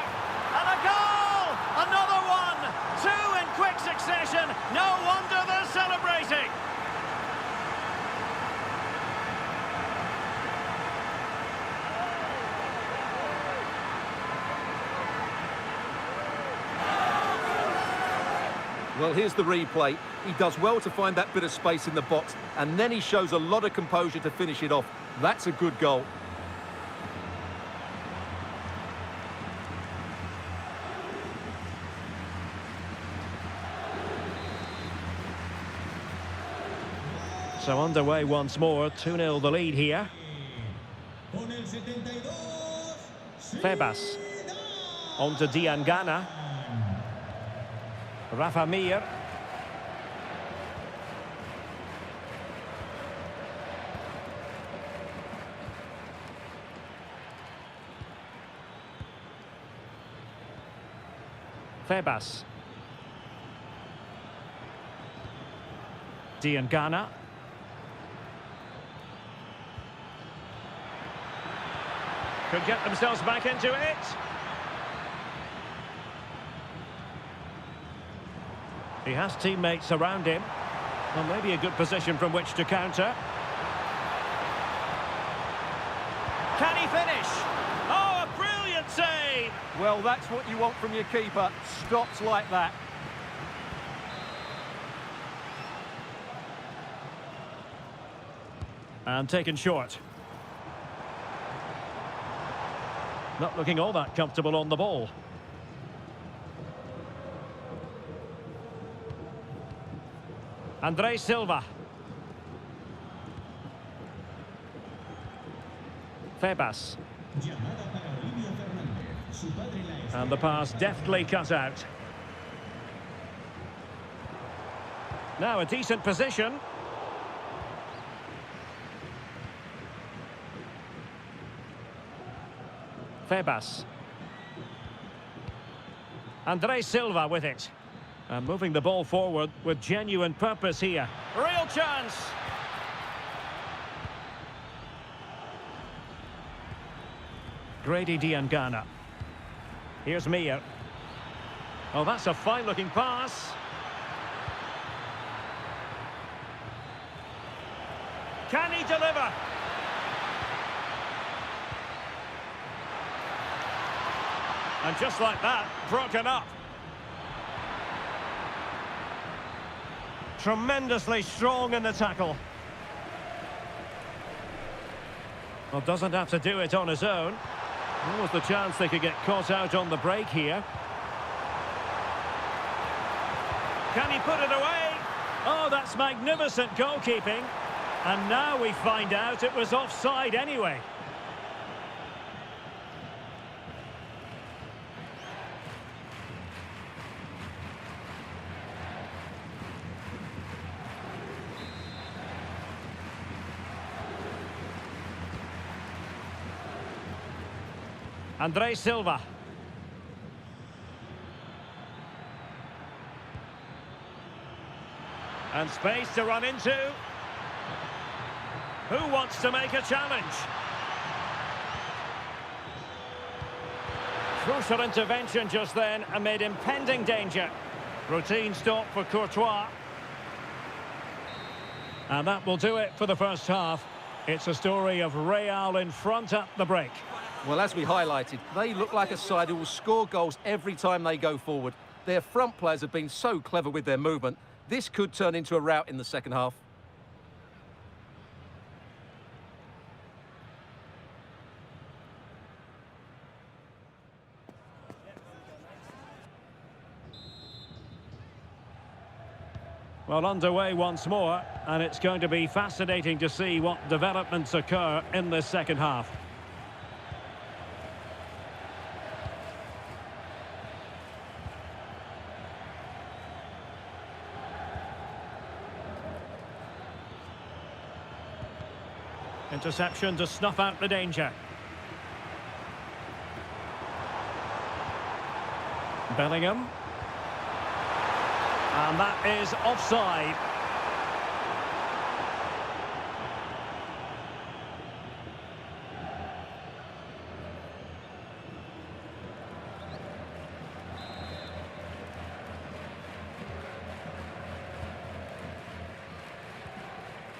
And a goal! Another one! Two in quick succession. No wonder they're celebrating. Well, here's the replay. He does well to find that bit of space in the box, and then he shows a lot of composure to finish it off. That's a good goal. So underway once more, 2-0 the lead here. Febas. On to Diangana. Rafa Mir. Febas. Diangana. Could get themselves back into it. He has teammates around him. Well, maybe a good position from which to counter. Can he finish? Oh, a brilliant save! Well, that's what you want from your keeper. Stops like that. And taken short. Not looking all that comfortable on the ball. Andre Silva. Febas. And the pass deftly cut out. Now a decent position. Febas. Andre Silva with it. And moving the ball forward with genuine purpose here. Real chance! Grady Diangana. Here's Mir. Oh, that's a fine-looking pass. Can he deliver? And just like that, broken up. Tremendously strong in the tackle. Well, doesn't have to do it on his own. There was the chance they could get caught out on the break here. Can he put it away? Oh, that's magnificent goalkeeping. And now we find out it was offside anyway. Andre Silva. And space to run into. Who wants to make a challenge? Crucial intervention just then amid impending danger. Routine stop for Courtois. And that will do it for the first half. It's a story of Real in front at the break. Well, as we highlighted, they look like a side who will score goals every time they go forward. Their front players have been so clever with their movement. This could turn into a rout in the second half. Well, underway once more, and it's going to be fascinating to see what developments occur in this second half. Interception to snuff out the danger. Bellingham. And that is offside.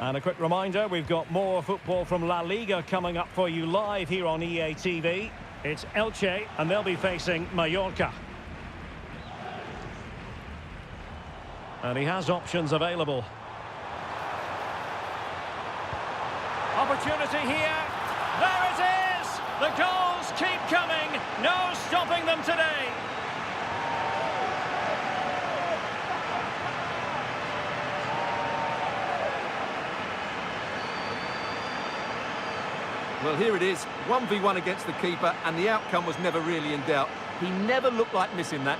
And a quick reminder, we've got more football from La Liga coming up for you live here on EA TV. It's Elche, and they'll be facing Mallorca. And he has options available. Opportunity here. There it is! The goals keep coming. No stopping them today. Well, here it is, 1v1 against the keeper, and the outcome was never really in doubt. He never looked like missing that.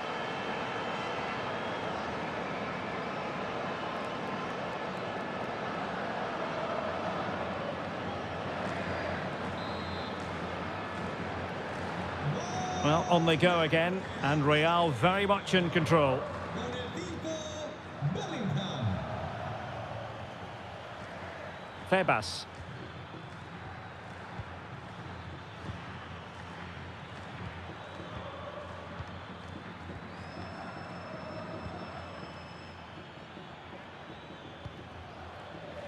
Well, on they go again, and Real very much in control. Febas.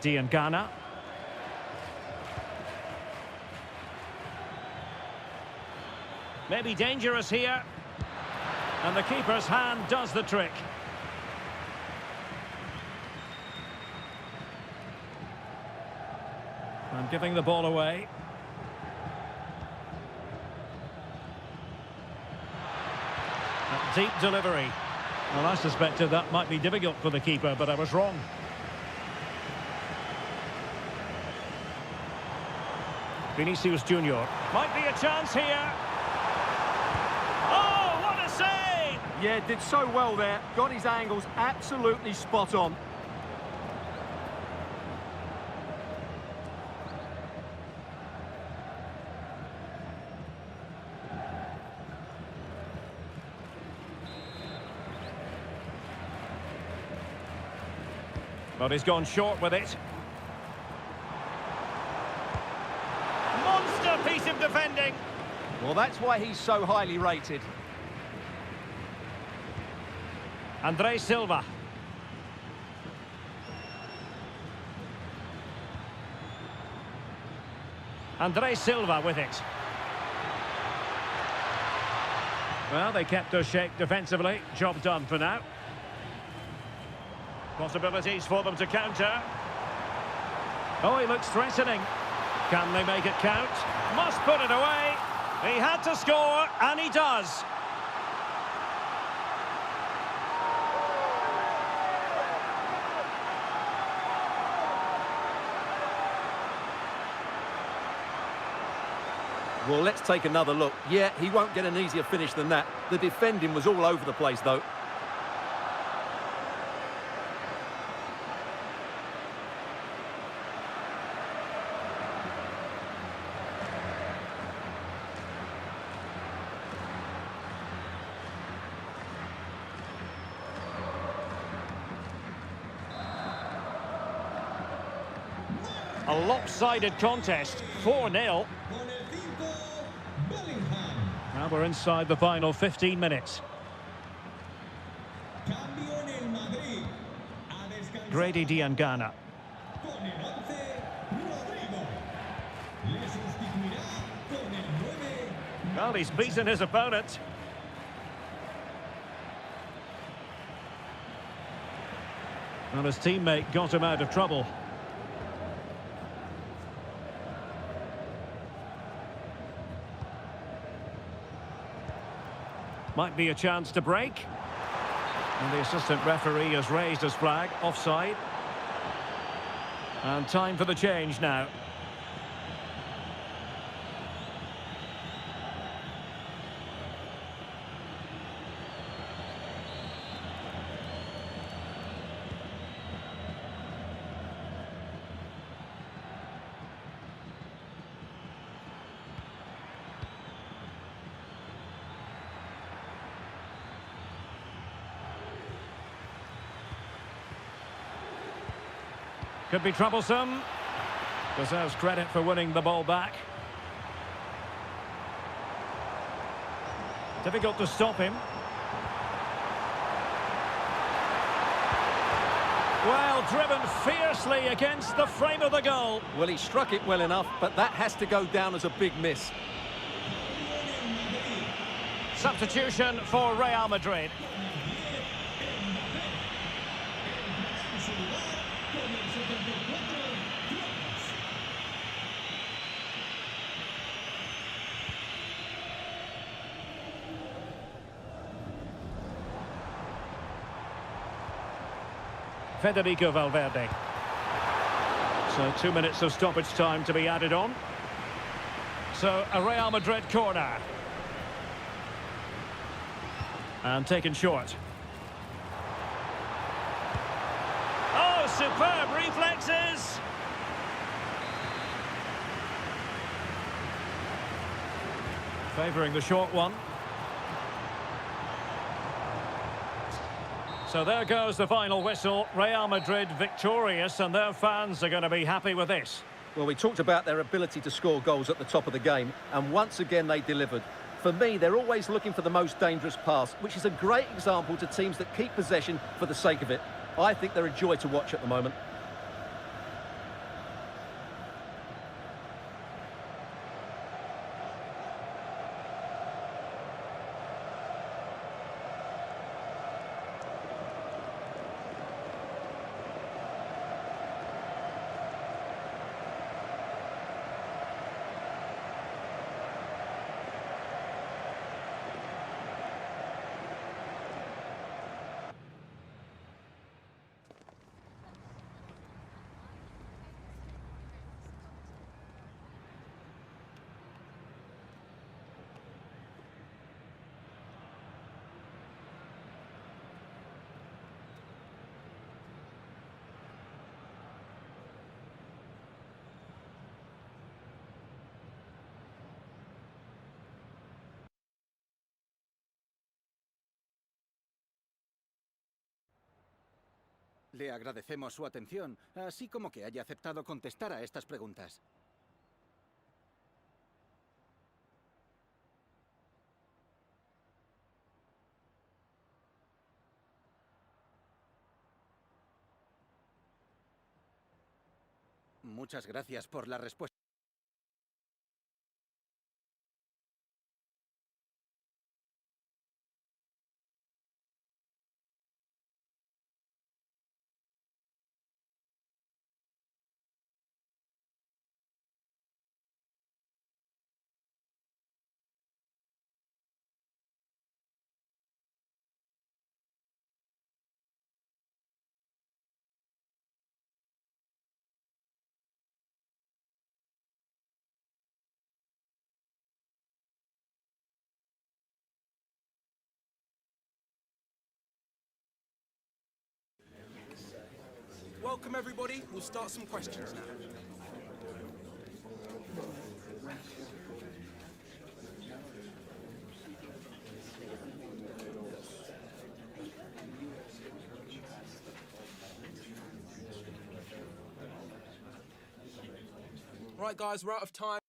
Diangana. Maybe dangerous here. And the keeper's hand does the trick. And giving the ball away. A deep delivery. Well, I suspected that might be difficult for the keeper, but I was wrong. Vinicius Junior. Might be a chance here. Oh, what a save! Yeah, did so well there. Got his angles absolutely spot on. But he's gone short with it. Monster piece of defending. Well, that's why he's so highly rated. Andre Silva. Andre Silva with it. Well, they kept their shape defensively. Job done for now. Possibilities for them to counter. Oh, he looks threatening. Can they make it count? Must put it away. He had to score, and he does. Well, let's take another look. Yeah, he won't get an easier finish than that. The defending was all over the place, though. A lopsided contest, 4-0. Now we're inside the final 15 minutes. Grady Diangana. Well, he's beaten his opponent. Well, his teammate got him out of trouble. Might be a chance to break. And the assistant referee has raised his flag, offside. And time for the change now. Could be troublesome. Deserves credit for winning the ball back. Difficult to stop him. Well, driven fiercely against the frame of the goal. Well, he struck it well enough, but that has to go down as a big miss. Substitution for Real Madrid. Federico Valverde. So 2 minutes of stoppage time to be added on. So a Real Madrid corner. And taken short. Oh, superb reflexes! Favouring the short one. So there goes the final whistle. Real Madrid victorious, and their fans are going to be happy with this. Well, we talked about their ability to score goals at the top of the game, and once again they delivered. For me, they're always looking for the most dangerous pass, which is a great example to teams that keep possession for the sake of it. I think they're a joy to watch at the moment. Le agradecemos su atención, así como que haya aceptado contestar a estas preguntas. Muchas gracias por la respuesta. Welcome everybody, we'll start some questions now. Right guys, we're out of time.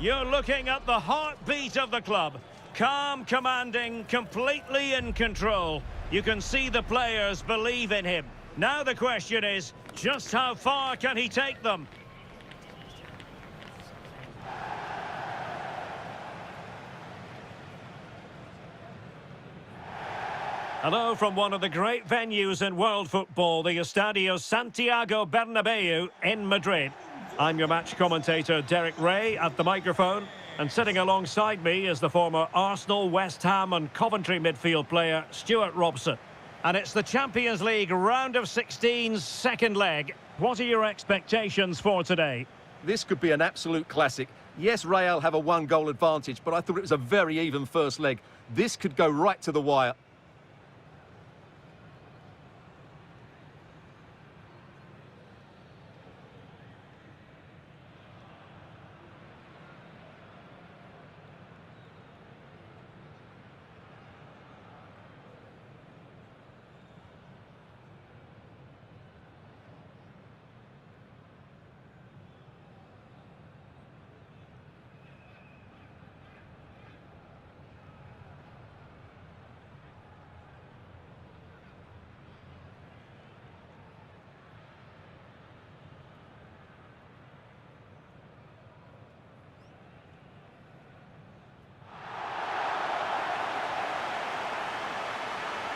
You're looking at the heartbeat of the club. Calm, commanding, completely in control. You can see the players believe in him. Now the question is, just how far can he take them? Hello from one of the great venues in world football, the Estadio Santiago Bernabeu in Madrid. I'm your match commentator, Derek Ray, at the microphone. And sitting alongside me is the former Arsenal, West Ham and Coventry midfield player, Stuart Robson. And it's the Champions League round of 16's second leg. What are your expectations for today? This could be an absolute classic. Yes, Real have a one-goal advantage, but I thought it was a very even first leg. This could go right to the wire.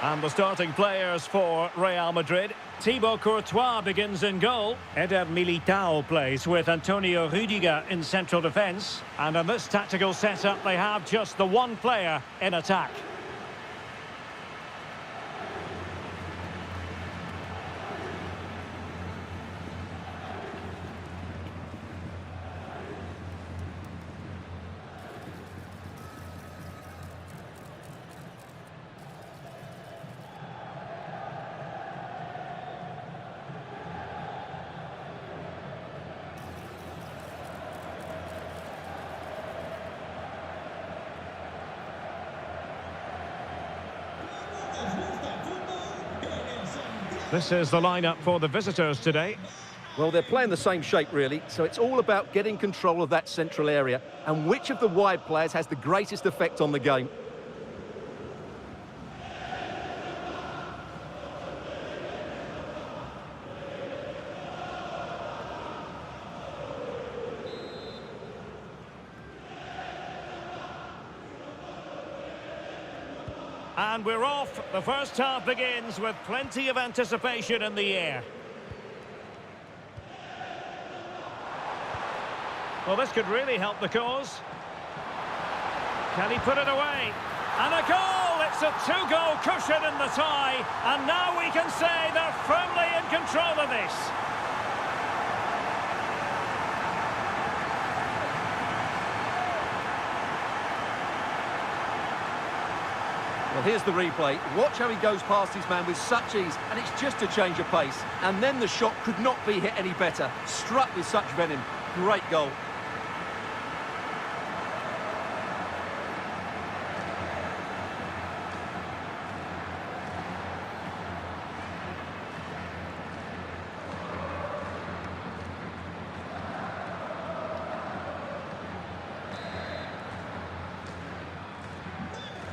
And the starting players for Real Madrid. Thibaut Courtois begins in goal. Eder Militao plays with Antonio Rudiger in central defence. And in this tactical setup, they have just the one player in attack. This is the lineup for the visitors today. Well, they're playing the same shape, really, so it's all about getting control of that central area and which of the wide players has the greatest effect on the game. And we're off. The first half begins with plenty of anticipation in the air. Well, this could really help the cause. Can he put it away? And a goal! It's a two-goal cushion in the tie. And now we can say they're firmly in control of this. Well, here's the replay. Watch how he goes past his man with such ease, and it's just a change of pace. And then the shot could not be hit any better. Struck with such venom. Great goal.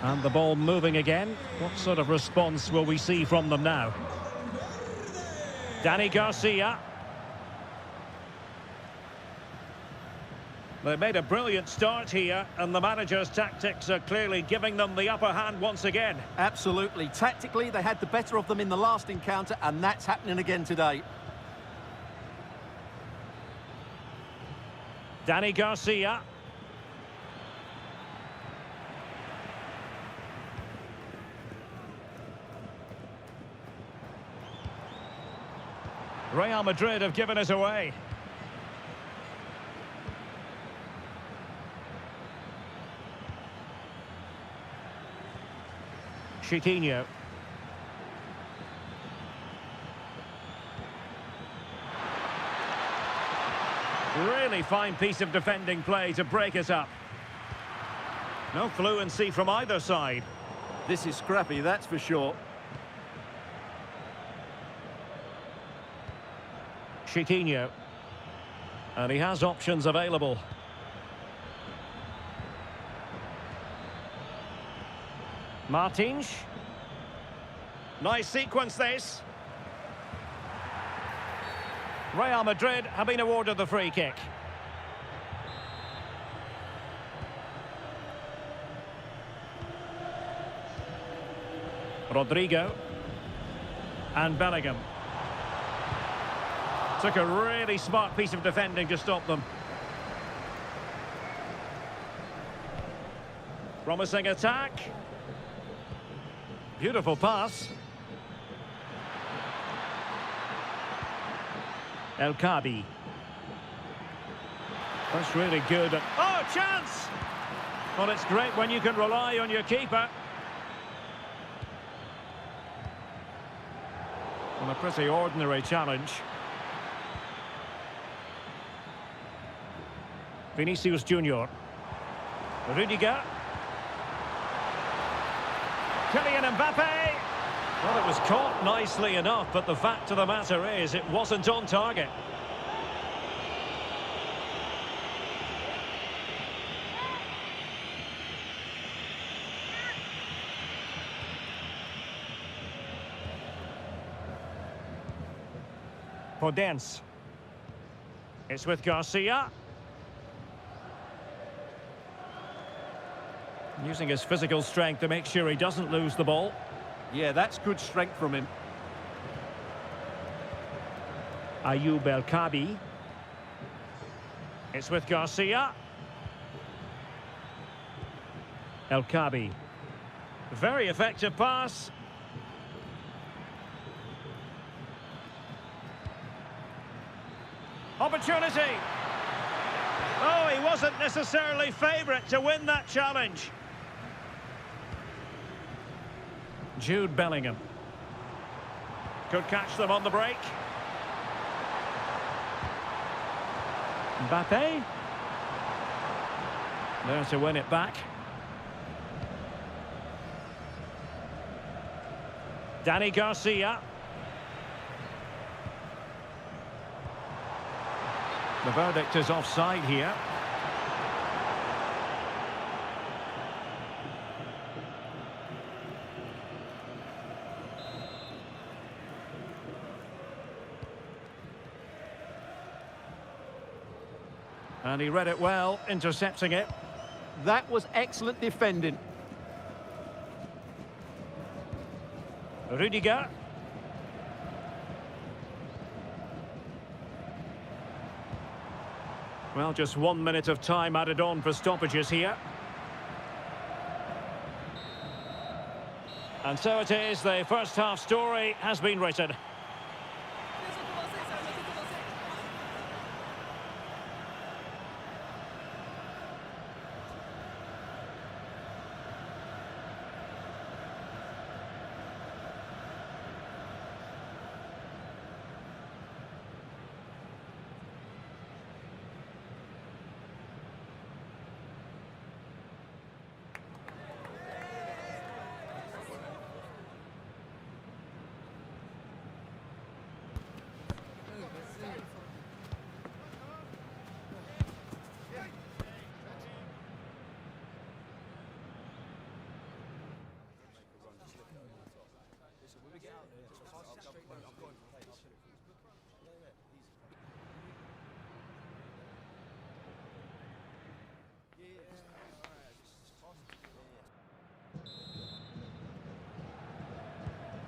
And the ball moving again. What sort of response will we see from them now? Dani Garcia. They made a brilliant start here, and the manager's tactics are clearly giving them the upper hand once again. Absolutely. Tactically, they had the better of them in the last encounter, and that's happening again today. Dani Garcia. Real Madrid have given it away. Chiquinho. Really fine piece of defending play to break it up. No fluency from either side. This is scrappy, that's for sure. Chiquinho. And he has options available. Martins. Nice sequence this. Real Madrid have been awarded the free kick. Rodrigo. And Bellingham. Took a really smart piece of defending to stop them. Promising attack. Beautiful pass. El Kabi. That's really good. Oh, chance! Well, it's great when you can rely on your keeper. Well, a pretty ordinary challenge. Vinicius Junior. Rudiger. Kylian Mbappe. Well, it was caught nicely enough, but the fact of the matter is it wasn't on target. Podence. It's with Garcia. Using his physical strength to make sure he doesn't lose the ball. Yeah, that's good strength from him. Ayoub El Kabi. It's with Garcia. El Kabi. Very effective pass. Opportunity. Oh, he wasn't necessarily favourite to win that challenge. Jude Bellingham. Could catch them on the break. Mbappe. There to win it back. Danny Garcia. The verdict is offside here. And he read it well, intercepting it. That was excellent defending. Rudiger. Well, just 1 minute of time added on for stoppages here. And so it is, the first half story has been written.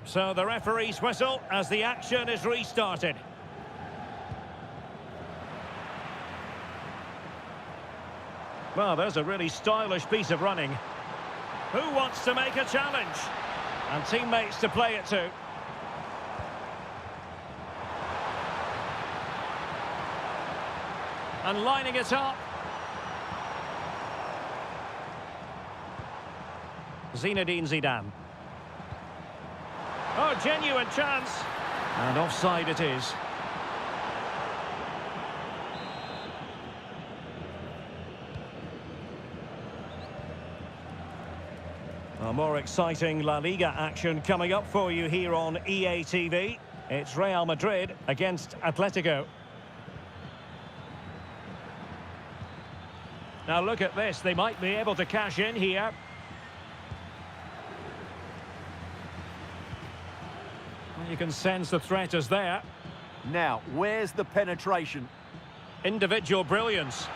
So the referee's whistle as the action is restarted. Well, there's a really stylish piece of running. Who wants to make a challenge? And teammates to play it to. And lining it up. Zinedine Zidane. Oh, genuine chance. And offside it is. More exciting La Liga action coming up for you here on EA TV. It's Real Madrid against Atletico. Now look at this, they might be able to cash in here. You can sense the threat is there. Now, where's the penetration? Individual brilliance.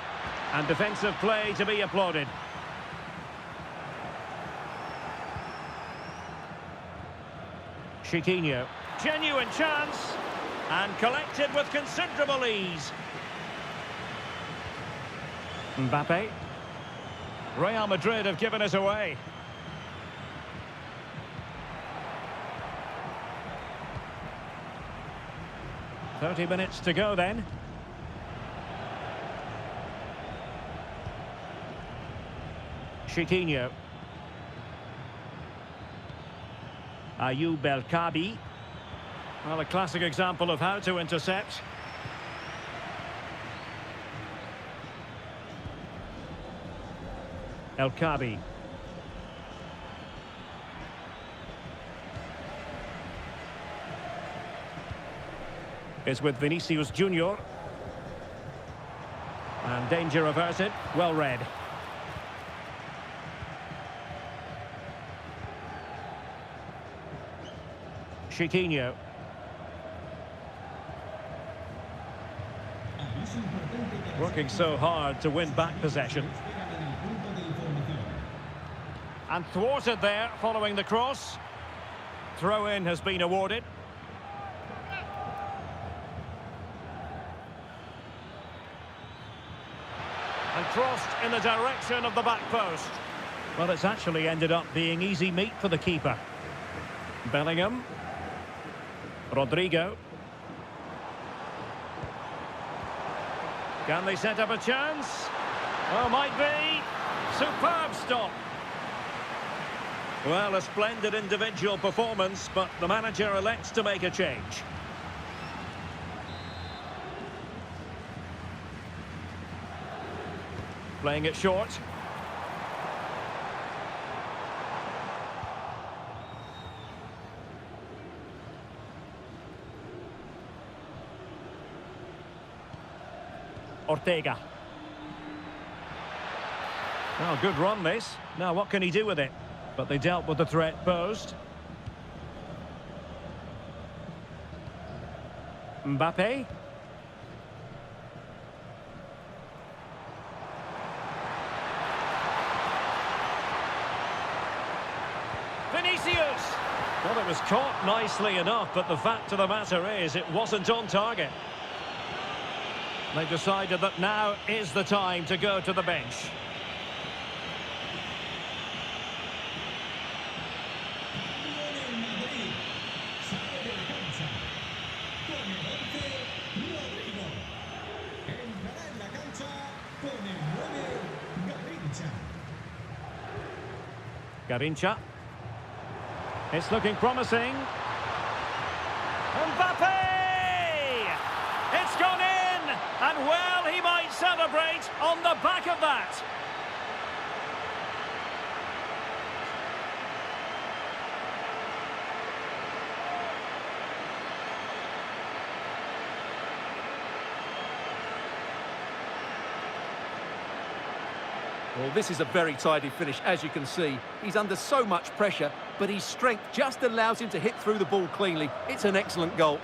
And defensive play to be applauded. Chiquinho. Genuine chance. And collected with considerable ease. Mbappe. Real Madrid have given it away. "30 minutes to go then. Chiquinho. Ayoub El Kabi. Well, a classic example of how to intercept. El Kabi. Is with Vinicius Junior. And danger averted. Well read. Chiquinho. Working so hard to win back possession. And thwarted there following the cross. Throw-in has been awarded. And crossed in the direction of the back post. Well, it's actually ended up being easy meat for the keeper. Bellingham. Rodrigo. Can they set up a chance? Oh, might be. Superb stop. Well, a splendid individual performance, but the manager elects to make a change. Playing it short. Ortega. Well, good run this. Now, what can he do with it? But they dealt with the threat posed. Mbappe. Vinicius! Well, it was caught nicely enough, but the fact of the matter is it wasn't on target. They've decided that now is the time to go to the bench. Garincha. It's looking promising. Mbappe! It's gone in! And well, he might celebrate on the back of that. Well, this is a very tidy finish, as you can see. He's under so much pressure, but his strength just allows him to hit through the ball cleanly. It's an excellent goal.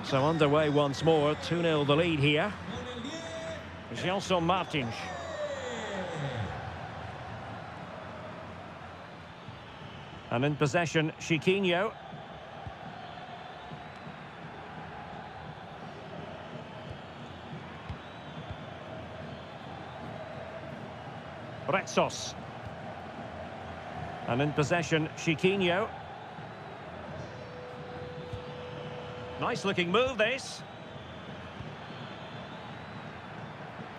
So underway once more, 2-0 the lead here. Gelson Martins. And in possession, Chiquinho. Retsos. And in possession, Chiquinho. Nice looking move, this.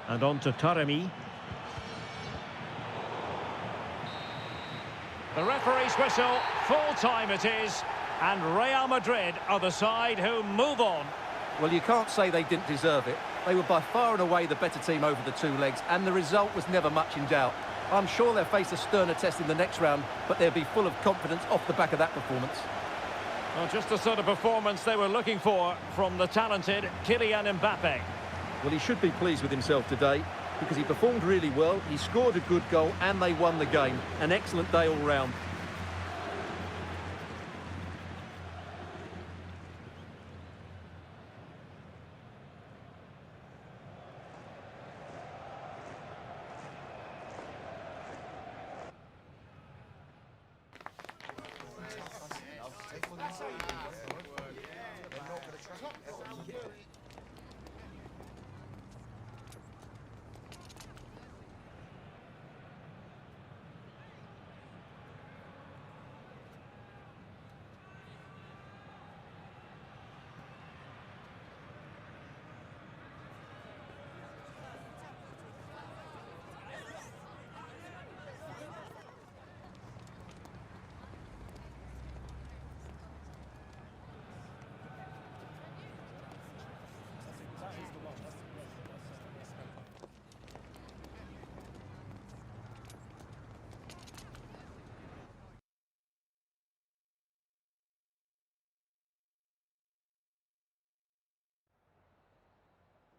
And on to Taremi. The referee's whistle, full time it is, and Real Madrid are the side who move on. Well, you can't say they didn't deserve it. They were by far and away the better team over the two legs, and the result was never much in doubt. I'm sure they'll face a sterner test in the next round, but they'll be full of confidence off the back of that performance. Well, just the sort of performance they were looking for from the talented Kylian Mbappe. Well, he should be pleased with himself today because he performed really well, he scored a good goal and they won the game. An excellent day all round.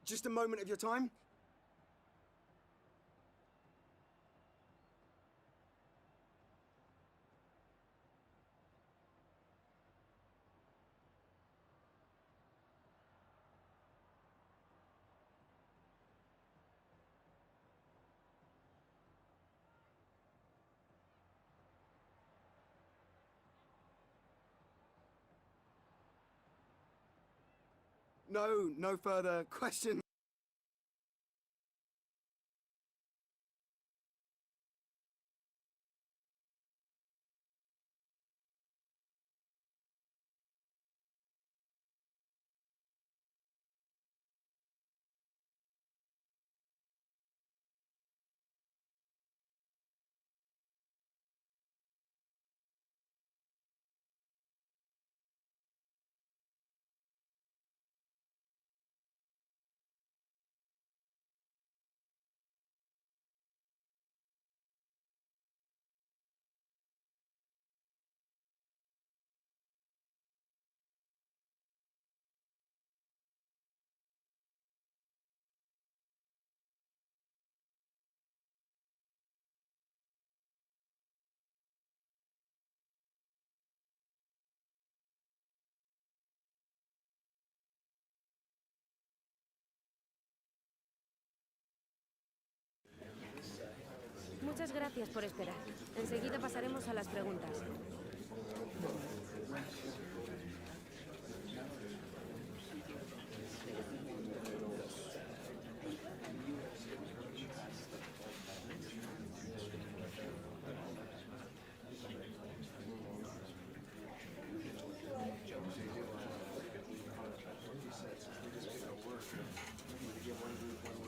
Just a moment of your time. No further questions. Muchas gracias por esperar. Enseguida pasaremos a las preguntas.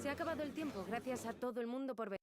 Se ha acabado el tiempo. Gracias a todo el mundo por venir.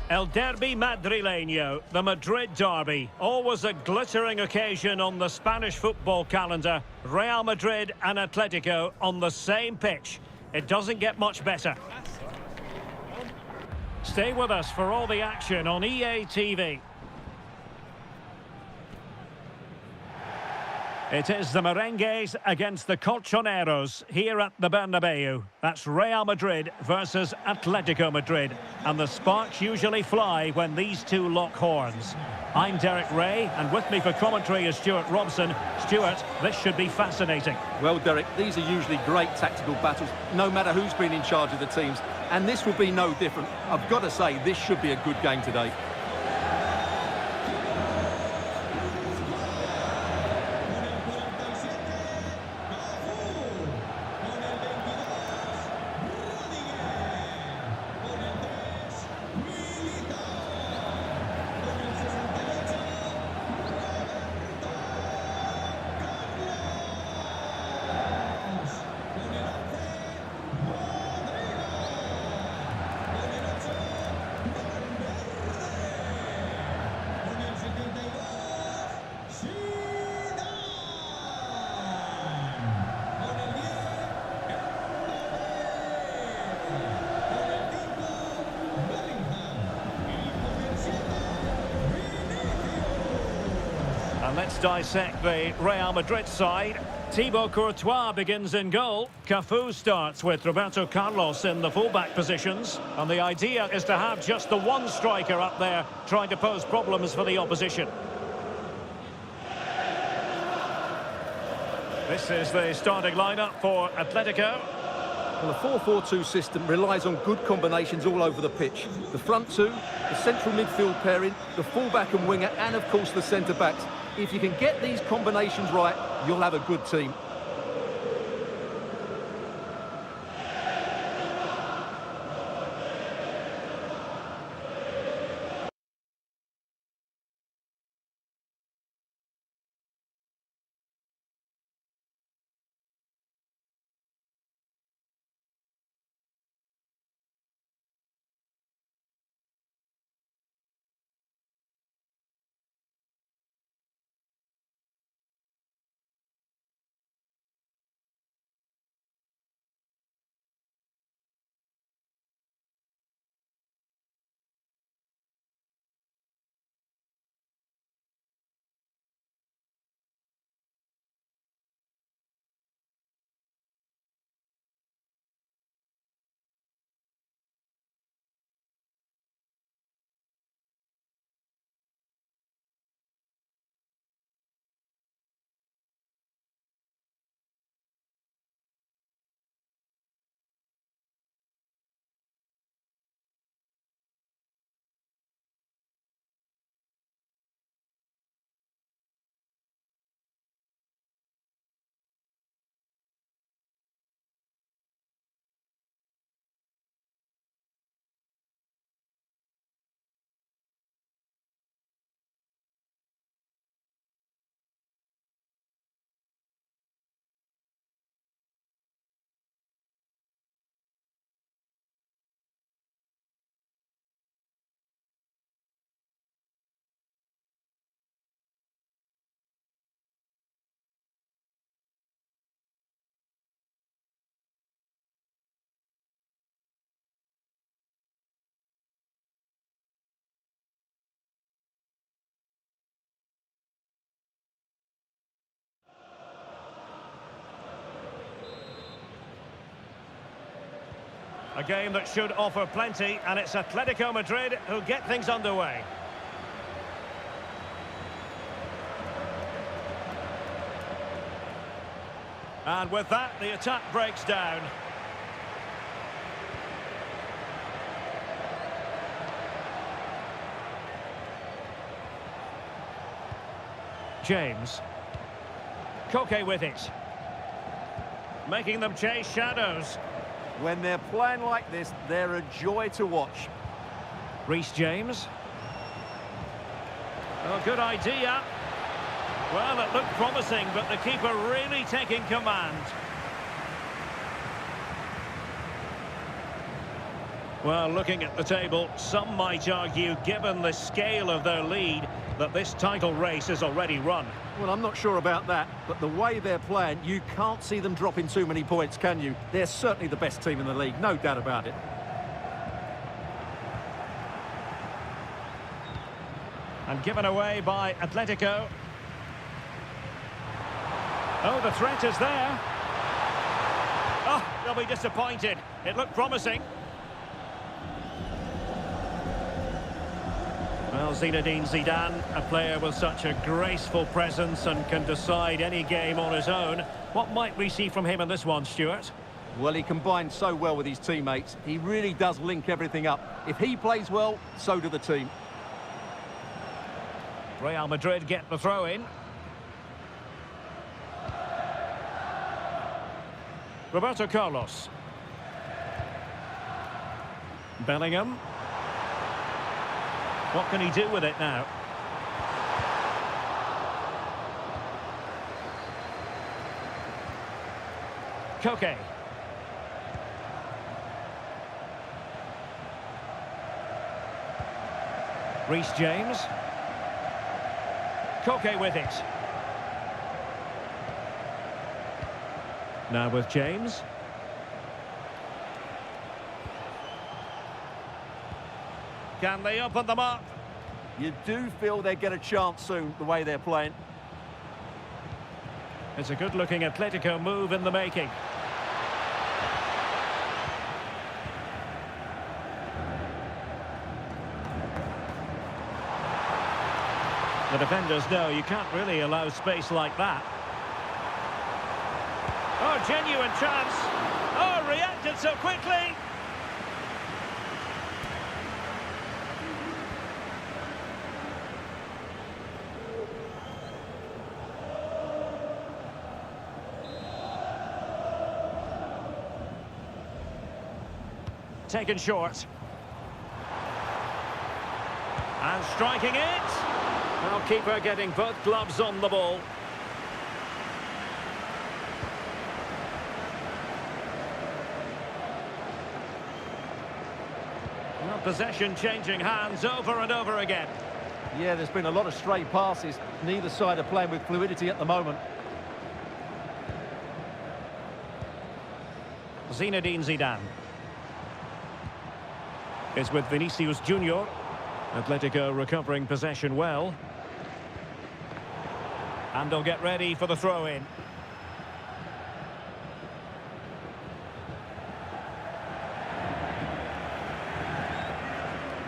El Derbi Madrileño, the Madrid derby. Always a glittering occasion on the Spanish football calendar. Real Madrid and Atletico on the same pitch. It doesn't get much better. Stay with us for all the action on EA TV. It is the Merengues against the Colchoneros here at the Bernabeu. That's Real Madrid versus Atletico Madrid. And the sparks usually fly when these two lock horns. I'm Derek Ray, and with me for commentary is Stuart Robson. Stuart, this should be fascinating. Well, Derek, these are usually great tactical battles, no matter who's been in charge of the teams. And this will be no different. I've got to say, this should be a good game today. And let's dissect the Real Madrid side. Thibaut Courtois begins in goal. Cafu starts with Roberto Carlos in the fullback positions. And the idea is to have just the one striker up there trying to pose problems for the opposition. This is the starting lineup for Atletico. Well, the 4-4-2 system relies on good combinations all over the pitch. The front two, the central midfield pairing, the fullback and winger, and of course the centre-backs. If you can get these combinations right, you'll have a good team. A game that should offer plenty, and it's Atletico Madrid who get things underway. And with that, the attack breaks down. James. Koke with it. Making them chase shadows. When they're playing like this, they're a joy to watch. Reece James. Oh, good idea. Well, it looked promising, but the keeper really taking command. Well, looking at the table, some might argue, given the scale of their lead, that this title race is already run. Well, I'm not sure about that, but the way they're playing, you can't see them dropping too many points, can you? They're certainly the best team in the league, no doubt about it. And given away by Atletico. Oh, the threat is there. Oh, they'll be disappointed. It looked promising. Well, Zinedine Zidane, a player with such a graceful presence and can decide any game on his own. What might we see from him in this one, Stuart? Well, he combines so well with his teammates. He really does link everything up. If he plays well, so do the team. Real Madrid get the throw in. Roberto Carlos. Bellingham. What can he do with it now? Koke. Reece James. Koke with it. Now with James. Can they open them up? You do feel they get a chance soon, the way they're playing. It's a good-looking Atletico move in the making. The defenders know you can't really allow space like that. Oh, genuine chance. Oh, reacted so quickly. Taken short. And striking it. Well, keeper getting both gloves on the ball. Well, possession changing hands over and over again. Yeah, there's been a lot of stray passes. Neither side are playing with fluidity at the moment. Zinedine Zidane is with Vinicius Junior. Atletico recovering possession well. And they'll get ready for the throw-in.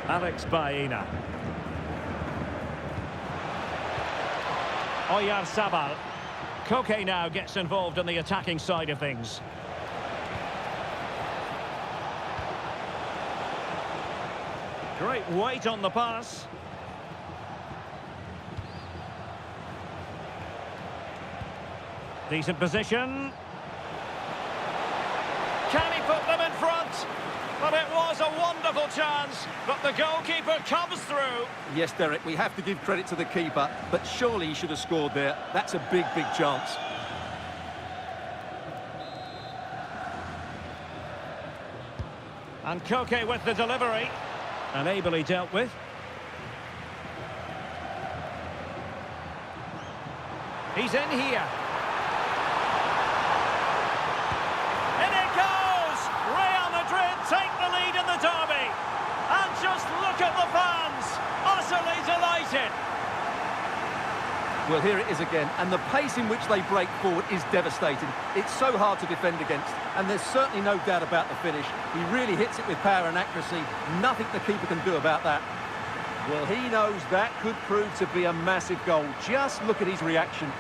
Alex Baena. Oyarzabal. Koke now gets involved in the attacking side of things. Great weight on the pass. Decent position. Can he put them in front? Well, it was a wonderful chance, but the goalkeeper comes through. Yes, Derek, we have to give credit to the keeper, but surely he should have scored there. That's a big, big chance. And Koke with the delivery. And ably dealt with. He's in here. In it goes! Real Madrid take the lead in the derby. And just look at the fans. Utterly delighted. Well, here it is again, and the pace in which they break forward is devastating. It's so hard to defend against, and there's certainly no doubt about the finish. He really hits it with power and accuracy. Nothing the keeper can do about that. Well, he knows that could prove to be a massive goal. Just look at his reaction.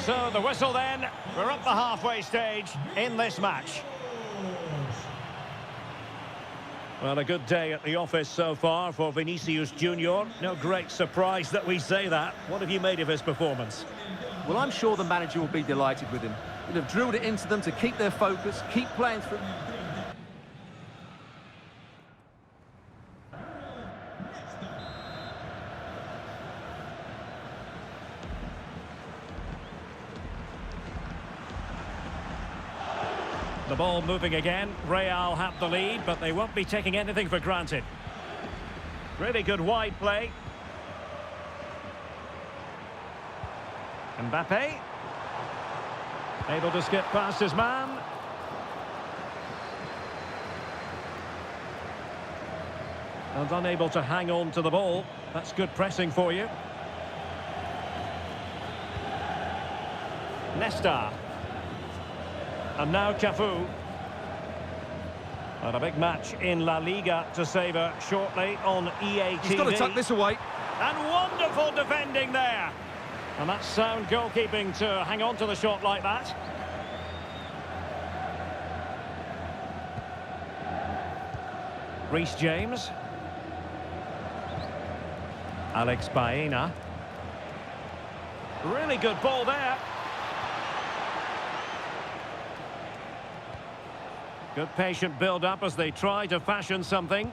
So the whistle then, we're up the halfway stage in this match. Well, a good day at the office so far for Vinicius Junior. No great surprise that we say that. What have you made of his performance? Well, I'm sure the manager will be delighted with him. He'll have drilled it into them to keep their focus, keep playing through. The ball moving again. Real have the lead, but they won't be taking anything for granted. Really good wide play. Mbappe. Able to skip past his man. And unable to hang on to the ball. That's good pressing for you. Nesta. And now Cafu. And a big match in La Liga to savour shortly on EATV. He's got to tuck this away. And wonderful defending there. And that's sound goalkeeping to hang on to the shot like that. Reece James. Alex Baena. Really good ball there. Good patient build-up as they try to fashion something.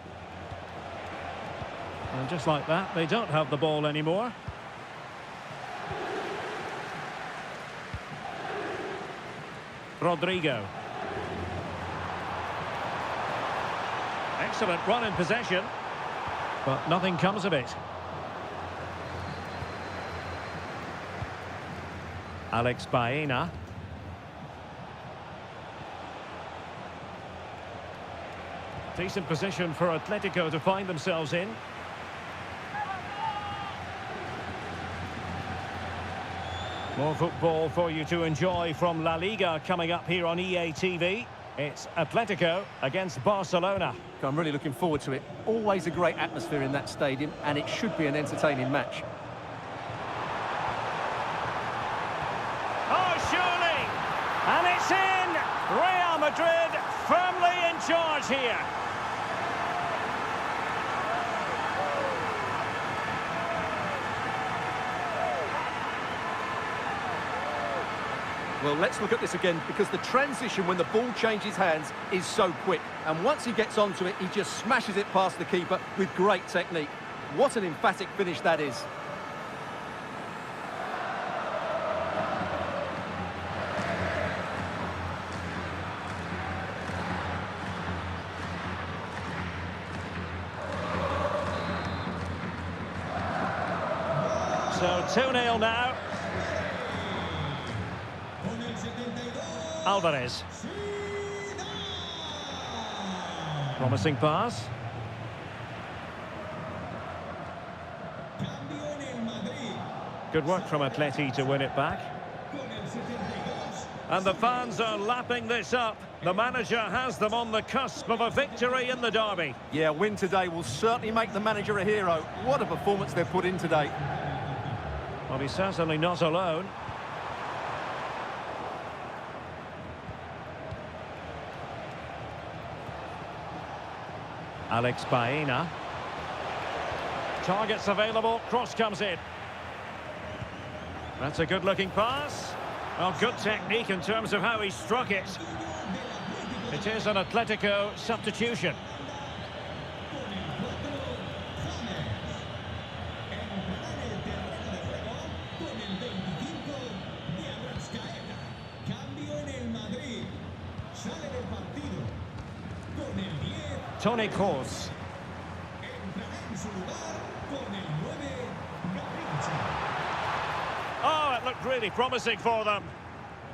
And just like that, they don't have the ball anymore. Rodrigo. Excellent run in possession, but nothing comes of it. Alex Baena. Decent position for Atletico to find themselves in. More football for you to enjoy from La Liga coming up here on EATV. It's Atletico against Barcelona. I'm really looking forward to it. Always a great atmosphere in that stadium, and it should be an entertaining match. Oh, surely! And it's in! Real Madrid firmly in charge here. Well, let's look at this again, because the transition when the ball changes hands is so quick. And once he gets onto it, he just smashes it past the keeper with great technique. What an emphatic finish that is. So 2-0 now. Alvarez. Promising pass. Good work from Atleti to win it back. And the fans are lapping this up. The manager has them on the cusp of a victory in the derby. Yeah, a win today will certainly make the manager a hero. What a performance they've put in today. Well, he's certainly not alone. Alex Baena. Targets available, cross comes in. That's a good-looking pass. Well, good technique in terms of how he struck it. It is an Atletico substitution. Toni Kroos. Oh, it looked really promising for them.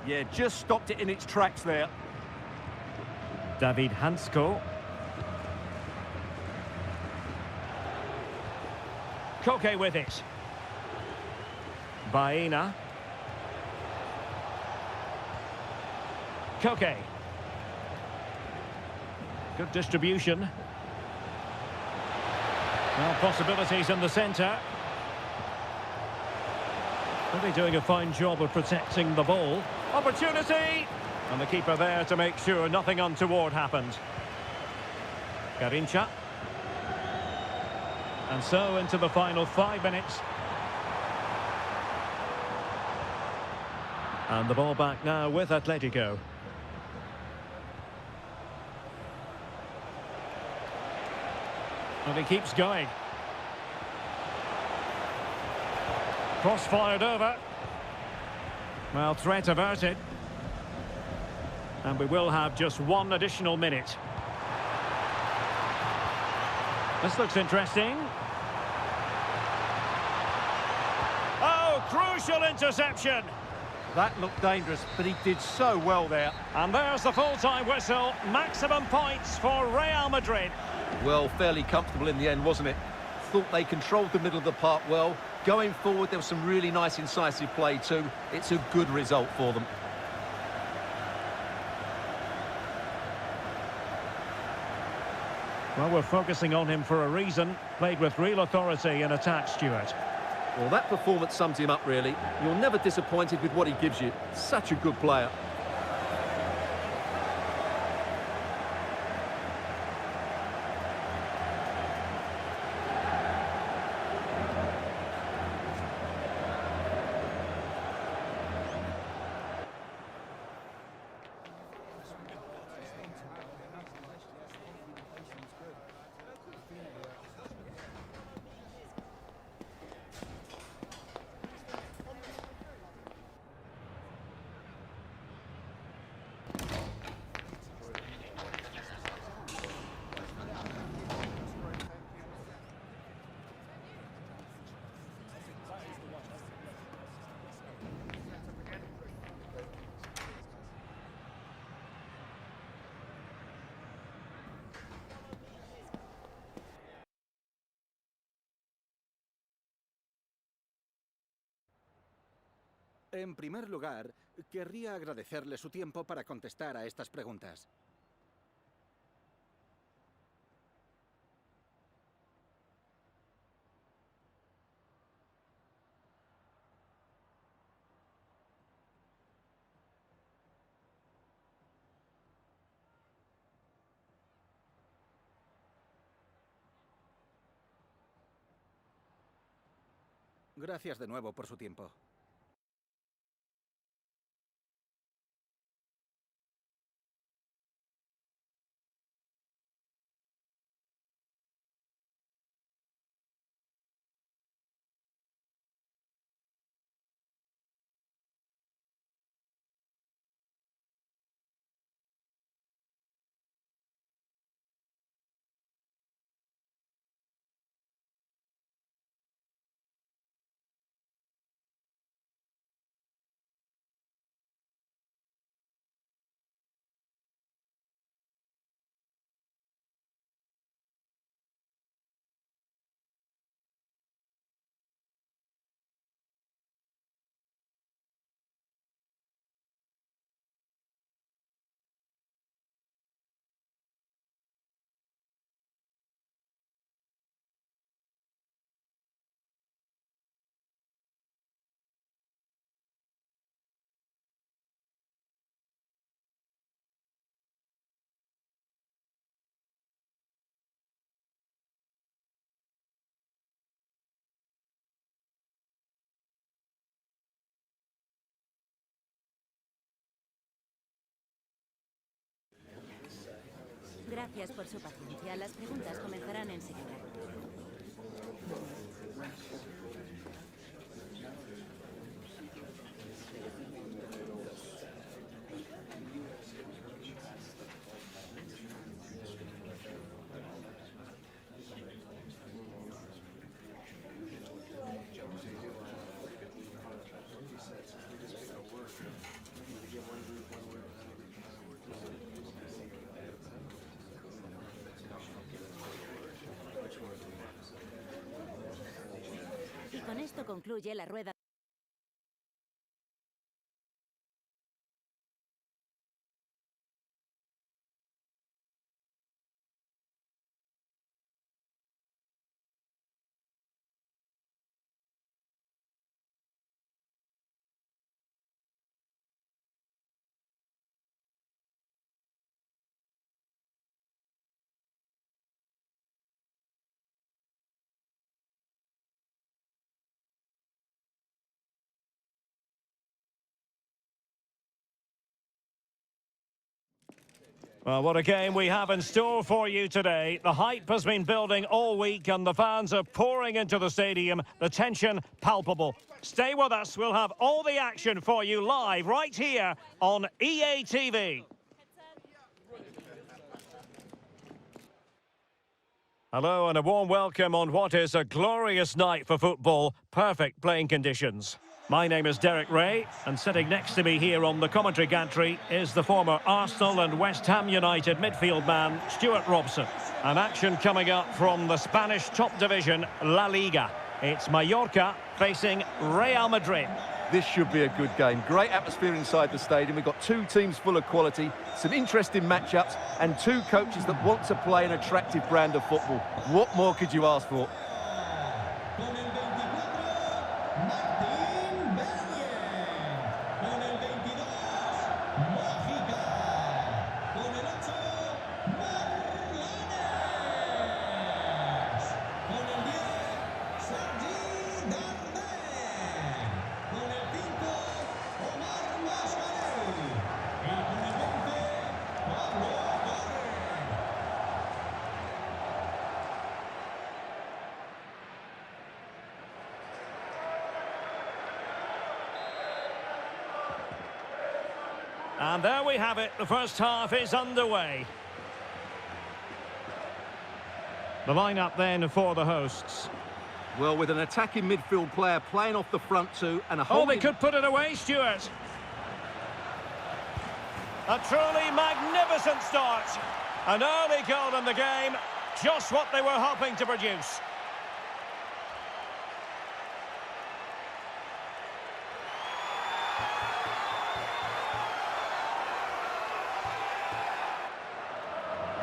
Yeah, just stopped it in its tracks there. David Hansko. Koke with it. Baena. Koke. Good distribution. Well, possibilities in the centre. Really doing a fine job of protecting the ball. Opportunity! And the keeper there to make sure nothing untoward happened. Garincha. And so into the final 5 minutes. And the ball back now with Atletico. And he keeps going. Cross fired over. Well, threat averted. And we will have just one additional minute. This looks interesting. Oh, crucial interception. That looked dangerous, but he did so well there. And there's the full-time whistle. Maximum points for Real Madrid. Well, fairly comfortable in the end, wasn't it? Thought they controlled the middle of the park well. Going forward, there was some really nice incisive play too. It's a good result for them. Well, we're focusing on him for a reason. Played with real authority and attack, Stuart. Well, that performance sums him up, really. You're never disappointed with what he gives you. Such a good player. En primer lugar, querría agradecerle su tiempo para contestar a estas preguntas. Gracias de nuevo por su tiempo. Gracias por su paciencia. Las preguntas comenzarán enseguida. Y con esto concluye la rueda. Well, what a game we have in store for you today. The hype has been building all week and the fans are pouring into the stadium. The tension palpable. Stay with us. We'll have all the action for you live right here on EA TV. Hello and a warm welcome on what is a glorious night for football. Perfect playing conditions. My name is Derek Ray, and sitting next to me here on the commentary gantry is the former Arsenal and West Ham United midfield man, Stuart Robson. An action coming up from the Spanish top division, La Liga. It's Mallorca facing Real Madrid. This should be a good game. Great atmosphere inside the stadium. We've got two teams full of quality, some interesting matchups, and two coaches that want to play an attractive brand of football. What more could you ask for? And there we have it. The first half is underway. The lineup then for the hosts. Well, with an attacking midfield player playing off the front two and a Oh, holding... they could put it away, Stuart. A truly magnificent start. An early goal in the game. Just what they were hoping to produce.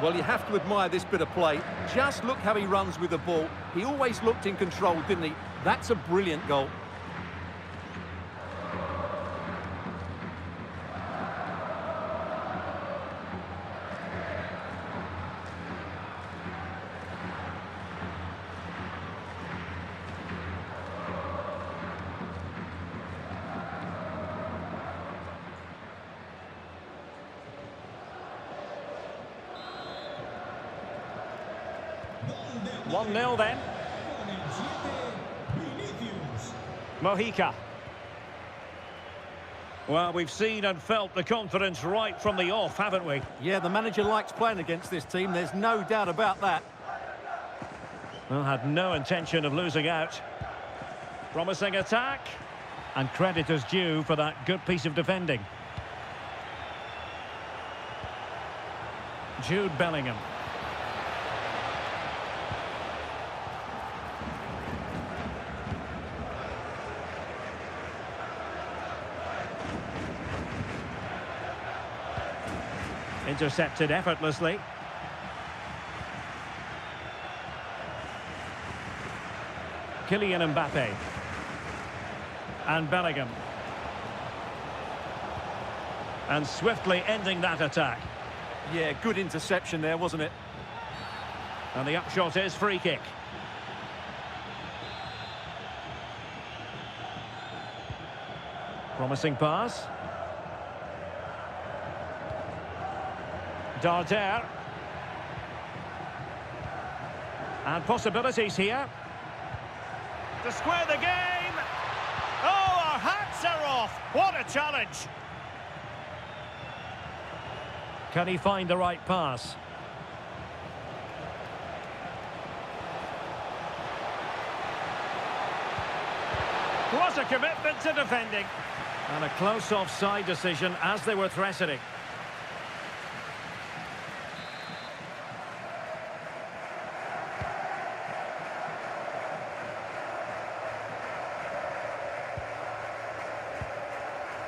Well, you have to admire this bit of play. Just look how he runs with the ball. He always looked in control, didn't he? That's a brilliant goal. One 0 then. Mojica. Well, we've seen and felt the confidence right from the off, haven't we? Yeah, the manager likes playing against this team. There's no doubt about that. Well, had no intention of losing out. Promising attack. And credit is due for that good piece of defending. Jude Bellingham. Intercepted effortlessly. Kylian Mbappe. And Bellingham. And swiftly ending that attack. Yeah, good interception there, wasn't it? And the upshot is free kick. Promising pass. Darder. And possibilities here. To square the game. Oh, our hats are off. What a challenge. Can he find the right pass? What a commitment to defending. And a close offside decision as they were threatening.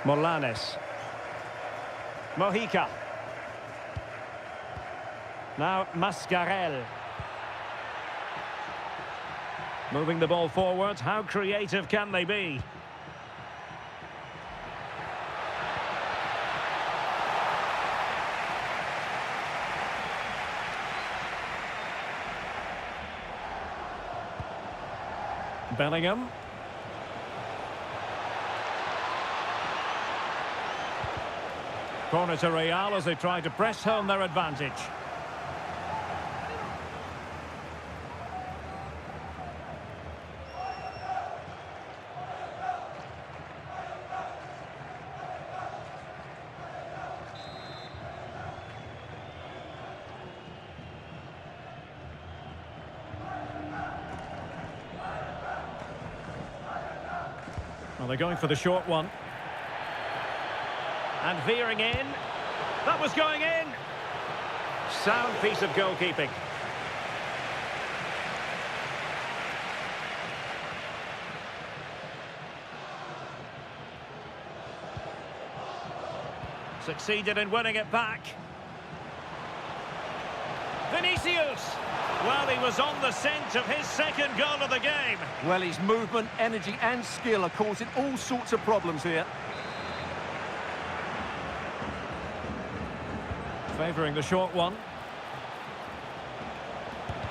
Morlanes. Mojica. Now Mascarell. Moving the ball forward. How creative can they be? Bellingham. Corner to Real as they try to press home their advantage. Well, they're going for the short one. And veering in. That was going in. Sound piece of goalkeeping. Succeeded in winning it back. Vinicius. Well, he was on the scent of his second goal of the game. Well, his movement, energy and skill are causing all sorts of problems here. Favouring the short one.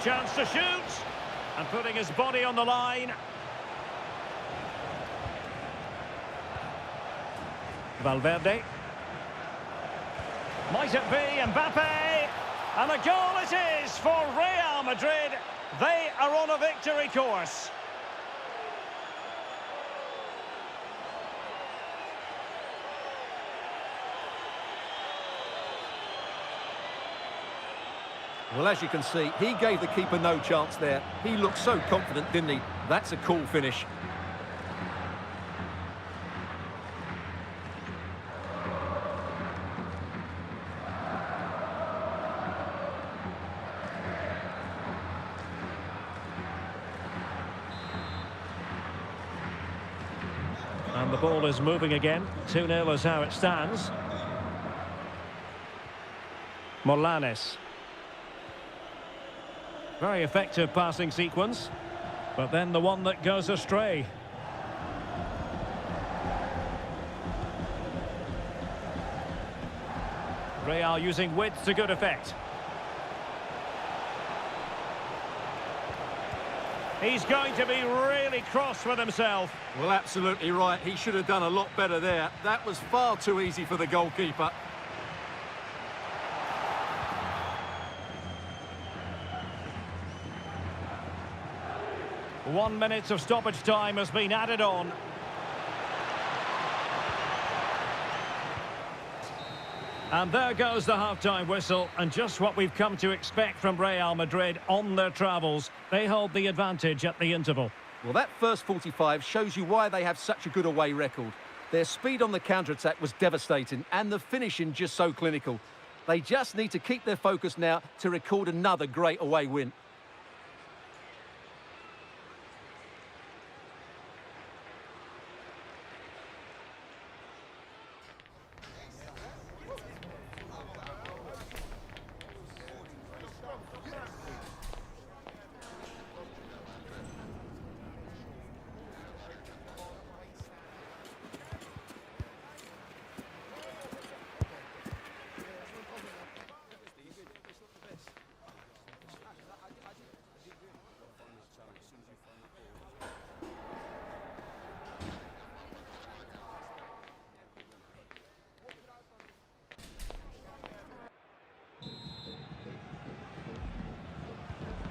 Chance to shoot. And putting his body on the line. Valverde. Might it be Mbappe? And a goal it is for Real Madrid. They are on a victory course. Well, as you can see, he gave the keeper no chance there. He looked so confident, didn't he? That's a cool finish. And the ball is moving again. 2-0 is how it stands. Morlanes. Very effective passing sequence. But then the one that goes astray. Real using width to good effect. He's going to be really cross with himself. Well, absolutely right. He should have done a lot better there. That was far too easy for the goalkeeper. One minute of stoppage time has been added on. And there goes the half-time whistle, and just what we've come to expect from Real Madrid on their travels. They hold the advantage at the interval. Well, that first 45 shows you why they have such a good away record. Their speed on the counter-attack was devastating, and the finishing just so clinical. They just need to keep their focus now to record another great away win.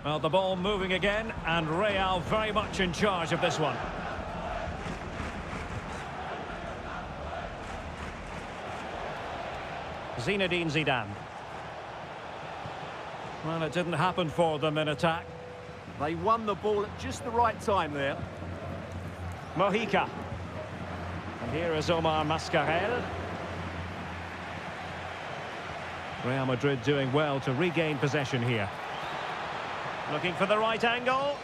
Well, the ball moving again, and Real very much in charge of this one. Zinedine Zidane. Well, it didn't happen for them in attack. They won the ball at just the right time there. Mojica. And here is Omar Mascarell. Real Madrid doing well to regain possession here. Looking for the right angle.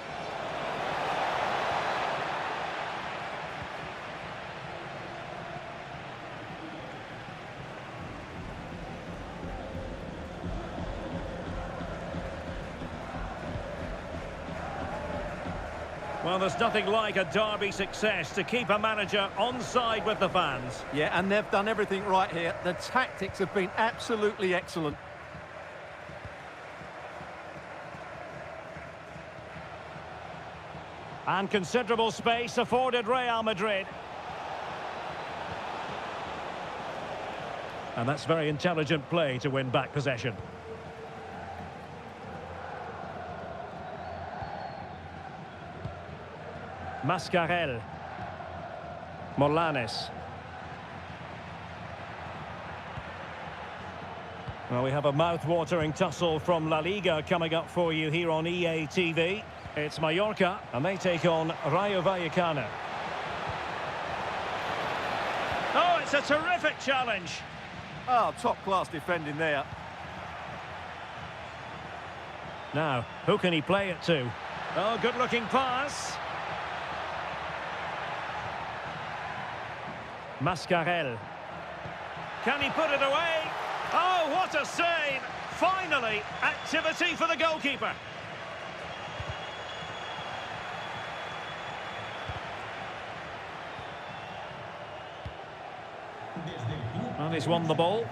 Well, there's nothing like a derby success to keep a manager on side with the fans. Yeah, and they've done everything right here. The tactics have been absolutely excellent. And considerable space afforded Real Madrid. And that's very intelligent play to win back possession. Mascarell. Molanes. Well, we have a mouth-watering tussle from La Liga coming up for you here on EA TV. It's Mallorca, and they take on Rayo Vallecano. Oh, it's a terrific challenge. Oh, top-class defending there. Now, who can he play it to? Oh, good-looking pass. Mascarell. Can he put it away? Oh, what a save! Finally, activity for the goalkeeper. And he's won the ball.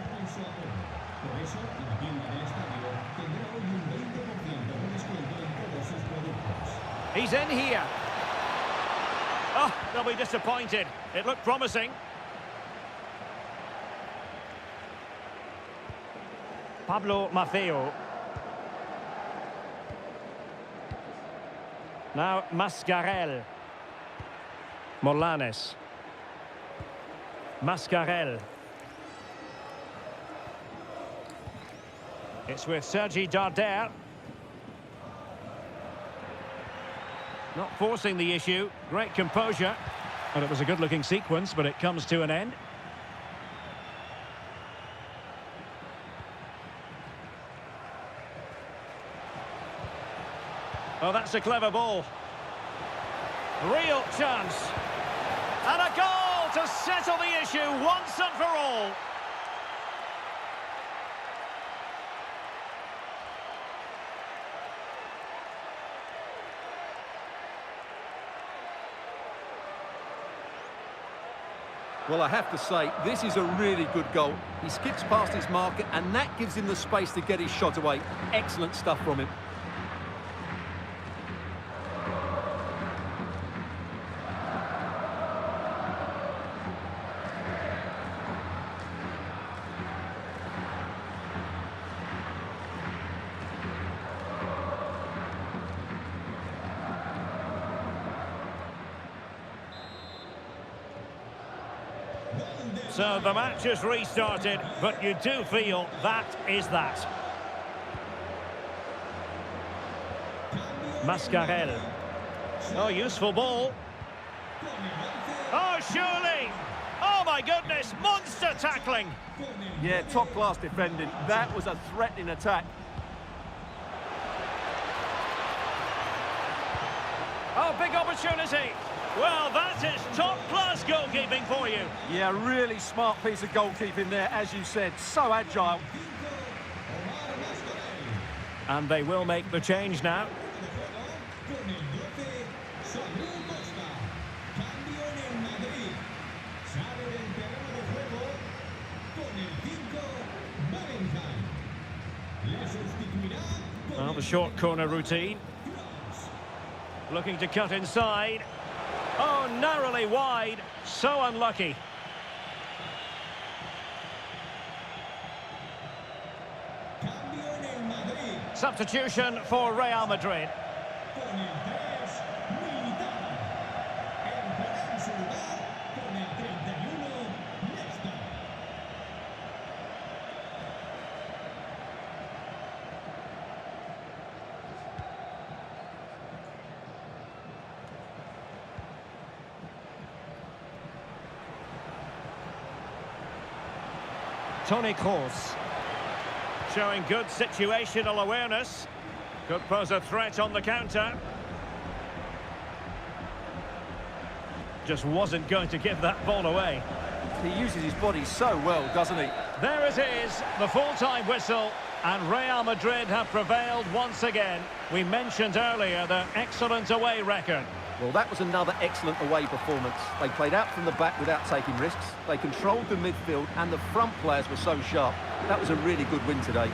He's in here. Oh, they'll be disappointed. It looked promising. Pablo Maffeo. Now Mascarell. Molanes. Mascarell. It's with Sergi Darder. Not forcing the issue. Great composure. And it was a good-looking sequence, but it comes to an end. Oh, that's a clever ball. Real chance. And a goal to settle the issue once and for all. Well, I have to say, this is a really good goal. He skips past his marker, and that gives him the space to get his shot away. Excellent stuff from him. So the match has restarted, but you do feel that is that. Mascarell. Oh, useful ball. Oh, surely. Oh, my goodness, monster tackling. Yeah, top-class defending. That was a threatening attack. Oh, big opportunity. Well, that is top-class goalkeeping for you. Yeah, really smart piece of goalkeeping there, as you said. So agile. And they will make the change now. Well, the short corner routine. Looking to cut inside. Oh, narrowly wide. So unlucky. Substitution for Real Madrid. Toni Kroos. Showing good situational awareness. Could pose a threat on the counter. Just wasn't going to give that ball away. He uses his body so well, doesn't he? There it is, the full-time whistle, and Real Madrid have prevailed once again. We mentioned earlier their excellent away record. Well, that was another excellent away performance. They played out from the back without taking risks. They controlled the midfield, and the front players were so sharp. That was a really good win today.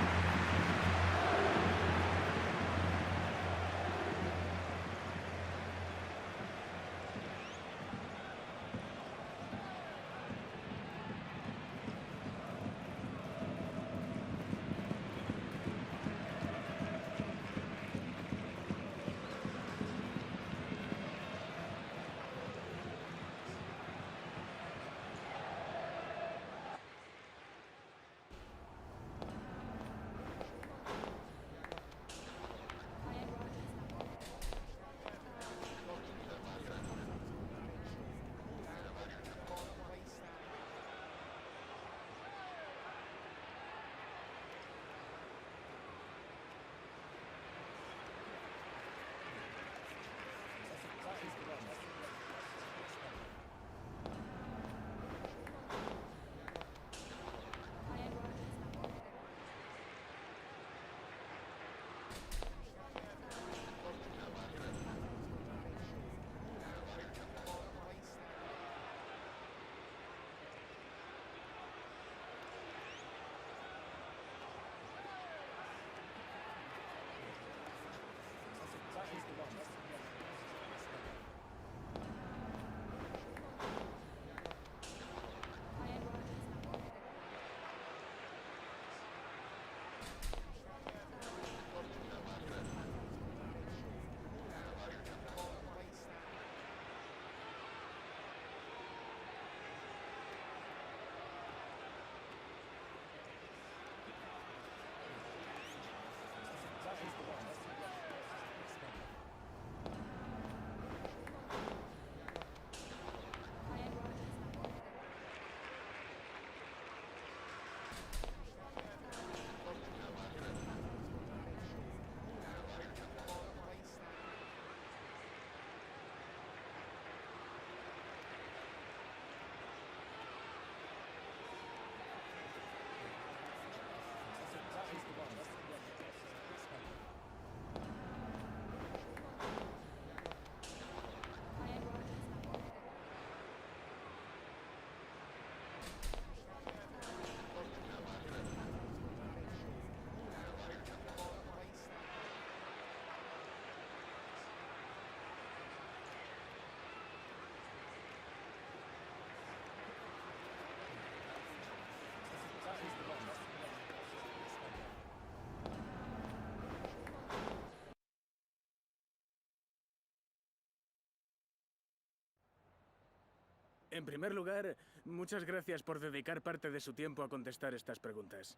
En primer lugar, muchas gracias por dedicar parte de su tiempo a contestar estas preguntas.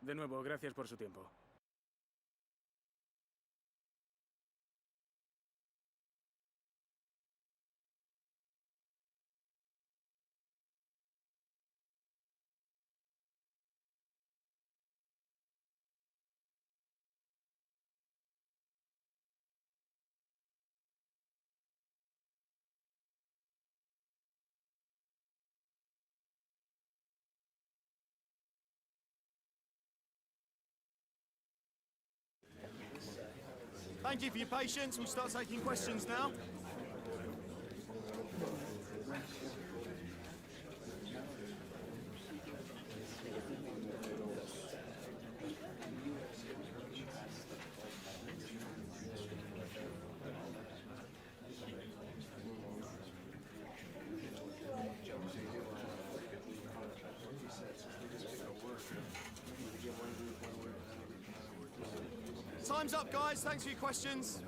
De nuevo, gracias por su tiempo. Thank you for your patience. We'll start taking questions now. Time's up, guys. Thanks for your questions.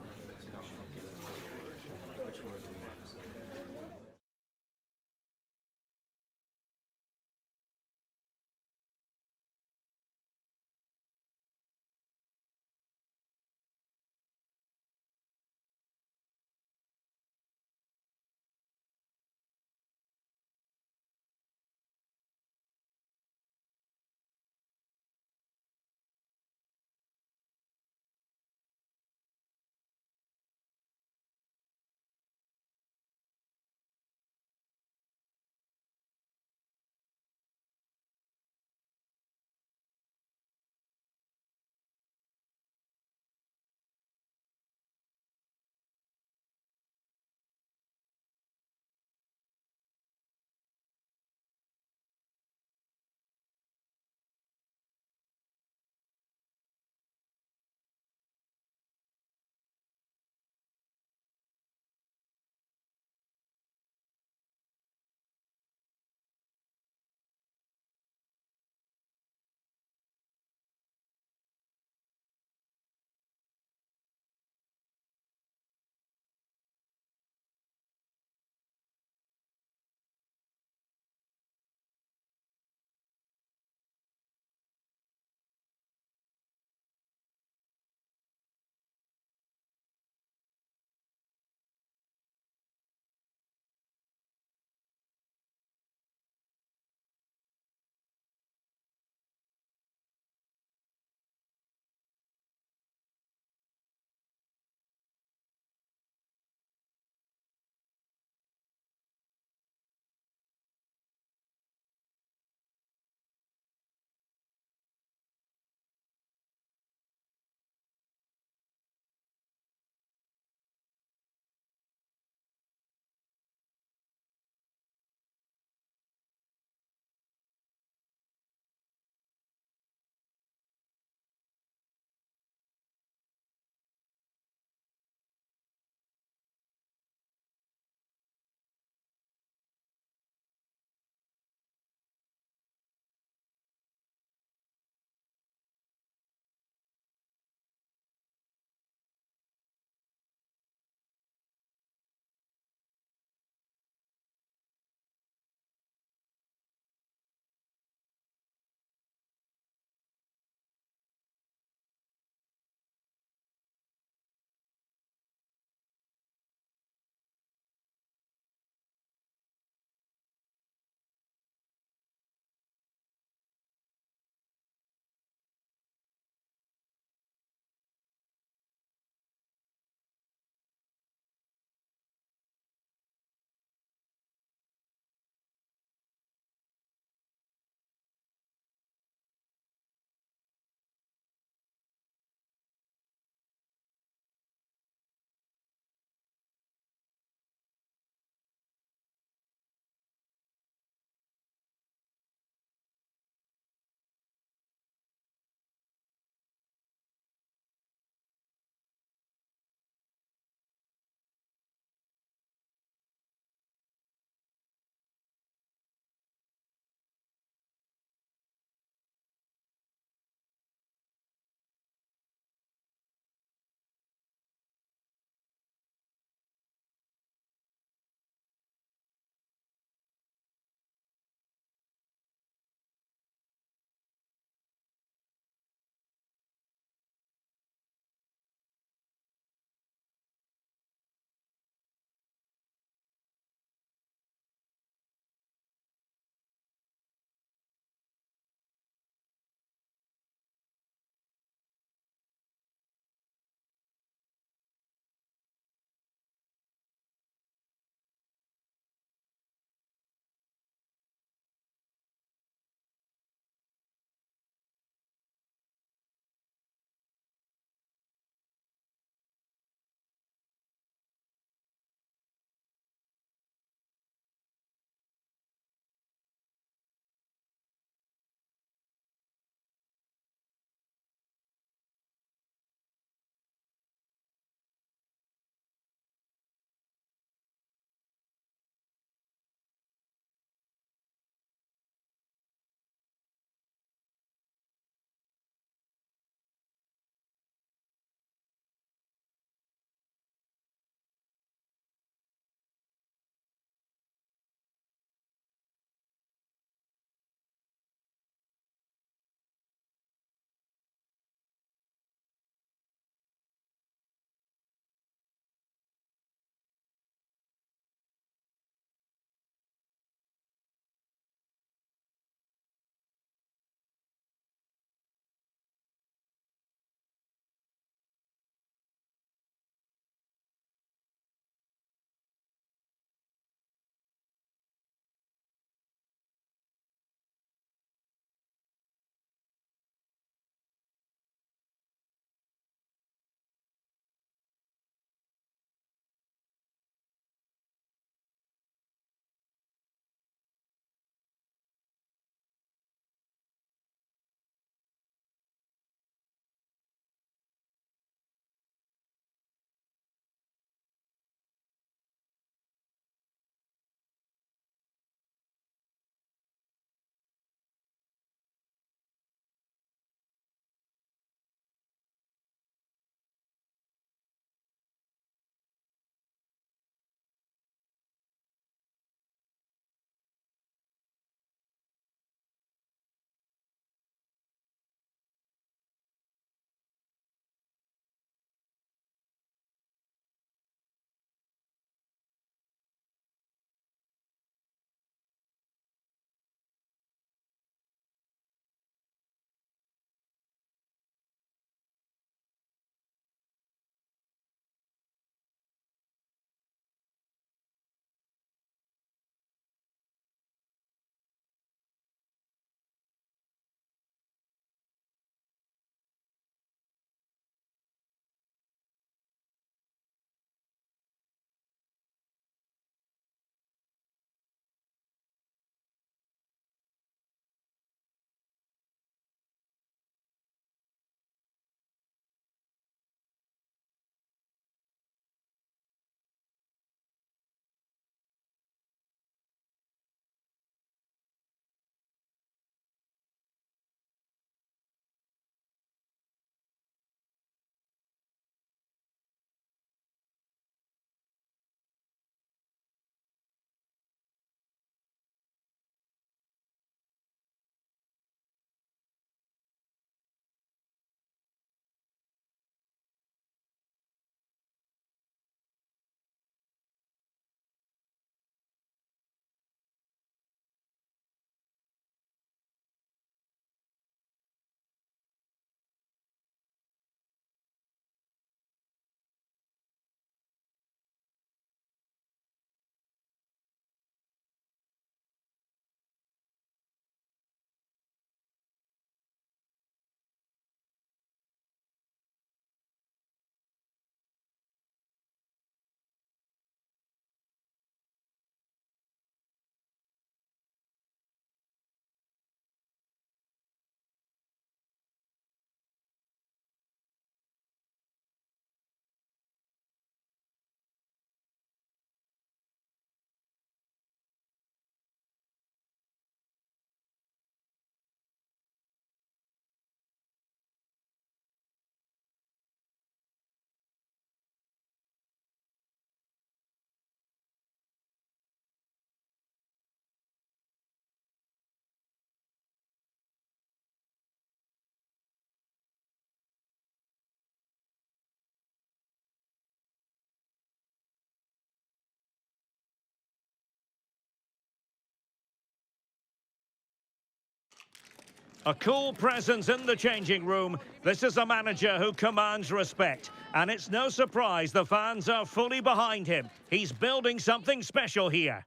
A cool presence in the changing room. This is a manager who commands respect. And it's no surprise the fans are fully behind him. He's building something special here.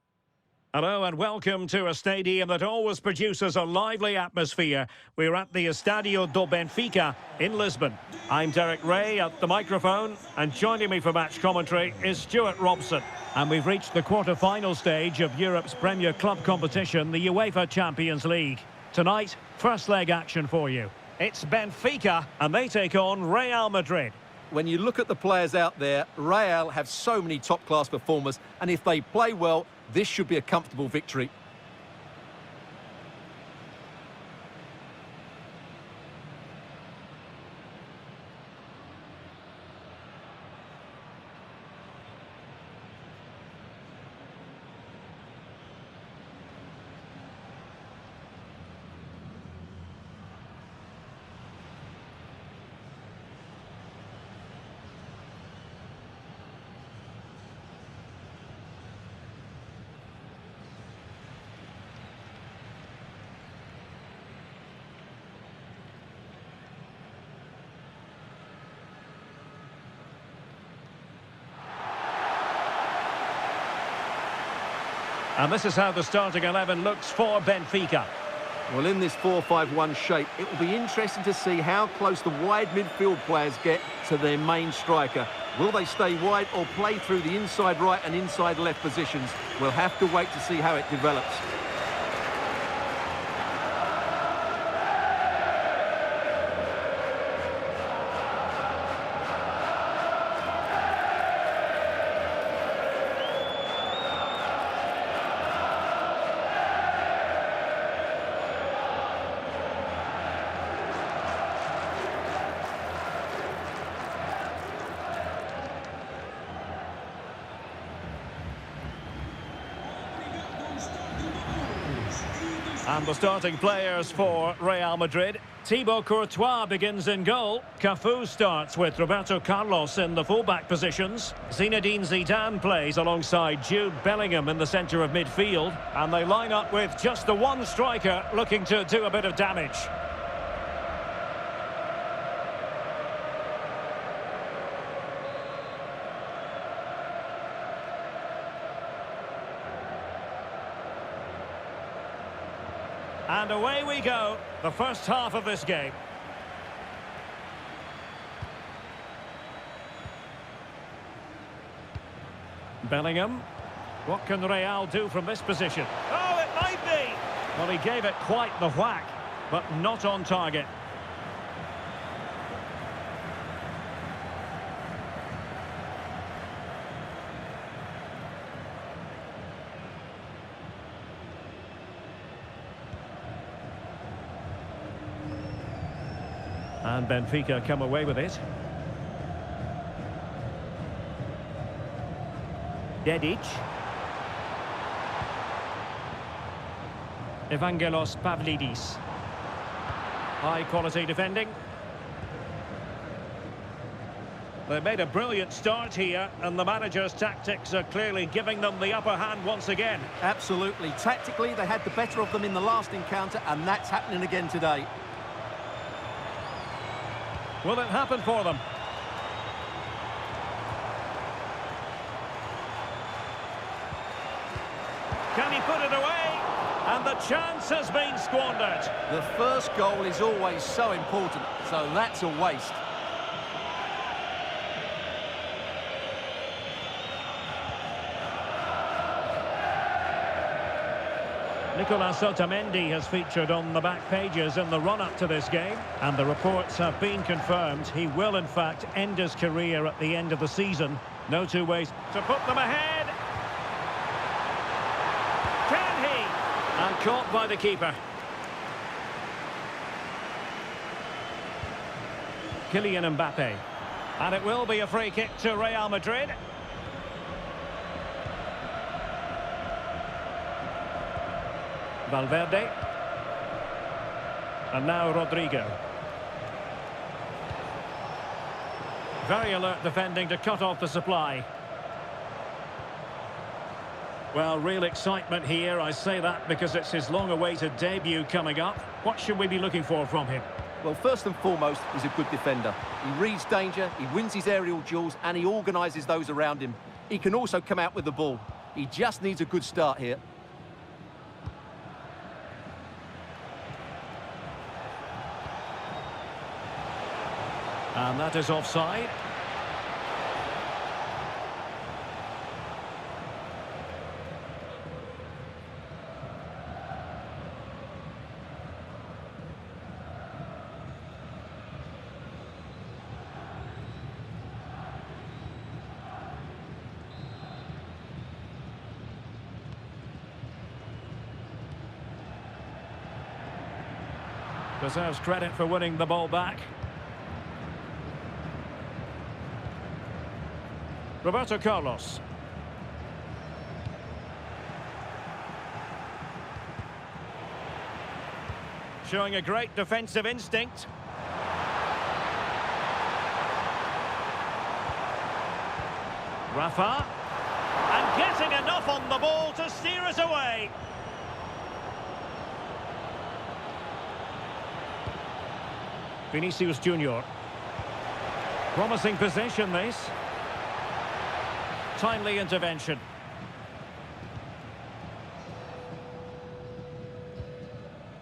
Hello and welcome to a stadium that always produces a lively atmosphere. We're at the Estadio do Benfica in Lisbon. I'm Derek Ray at the microphone, and joining me for match commentary is Stuart Robson. And we've reached the quarter-final stage of Europe's Premier Club competition, the UEFA Champions League. Tonight, first leg action for you. It's Benfica, and they take on Real Madrid. When you look at the players out there, Real have so many top-class performers, and if they play well, this should be a comfortable victory. And this is how the starting 11 looks for Benfica. Well, in this 4-5-1 shape, it will be interesting to see how close the wide midfield players get to their main striker. Will they stay wide or play through the inside right and inside left positions? We'll have to wait to see how it develops. And the starting players for Real Madrid. Thibaut Courtois begins in goal. Cafu starts with Roberto Carlos in the fullback positions. Zinedine Zidane plays alongside Jude Bellingham in the centre of midfield. And they line up with just the one striker looking to do a bit of damage. And away we go, the first half of this game. Bellingham. What can Real do from this position? Oh, it might be! Well, he gave it quite the whack, but not on target. And Benfica come away with it. Dedic. Evangelos Pavlidis. High quality defending. They made a brilliant start here, and the manager's tactics are clearly giving them the upper hand once again. Absolutely. Tactically, they had the better of them in the last encounter, and that's happening again today. Will it happen for them? Can he put it away? And the chance has been squandered. The first goal is always so important, so that's a waste. Nicolas Otamendi has featured on the back pages in the run-up to this game, and the reports have been confirmed. He will, in fact, end his career at the end of the season. No two ways to put them ahead. Can he? And caught by the keeper. Kylian Mbappe. And it will be a free kick to Real Madrid. Valverde. And now Rodrigo. Very alert defending to cut off the supply. Well, real excitement here. I say that because it's his long-awaited debut coming up. What should we be looking for from him? Well, first and foremost, he's a good defender. He reads danger, he wins his aerial duels, and he organises those around him. He can also come out with the ball. He just needs a good start here. And that is offside. Deserves credit for winning the ball back. Roberto Carlos. Showing a great defensive instinct. Rafa. And getting enough on the ball to steer us away. Vinicius Junior. Promising possession, this. Timely intervention.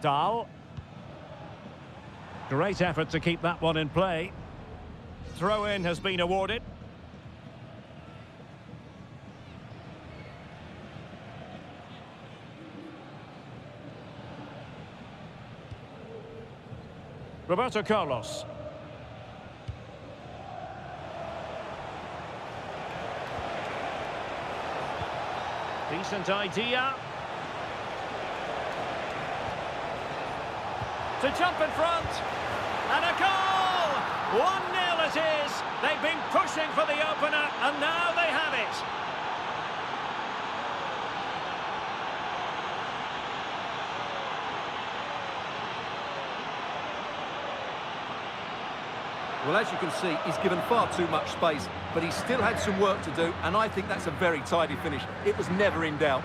Dahl. Great effort to keep that one in play. Throw-in has been awarded. Roberto Carlos. Decent idea. To jump in front. And a goal! 1-0 it is. They've been pushing for the opener, and now they have it. Well, as you can see, he's given far too much space, but he still had some work to do, and I think that's a very tidy finish. It was never in doubt.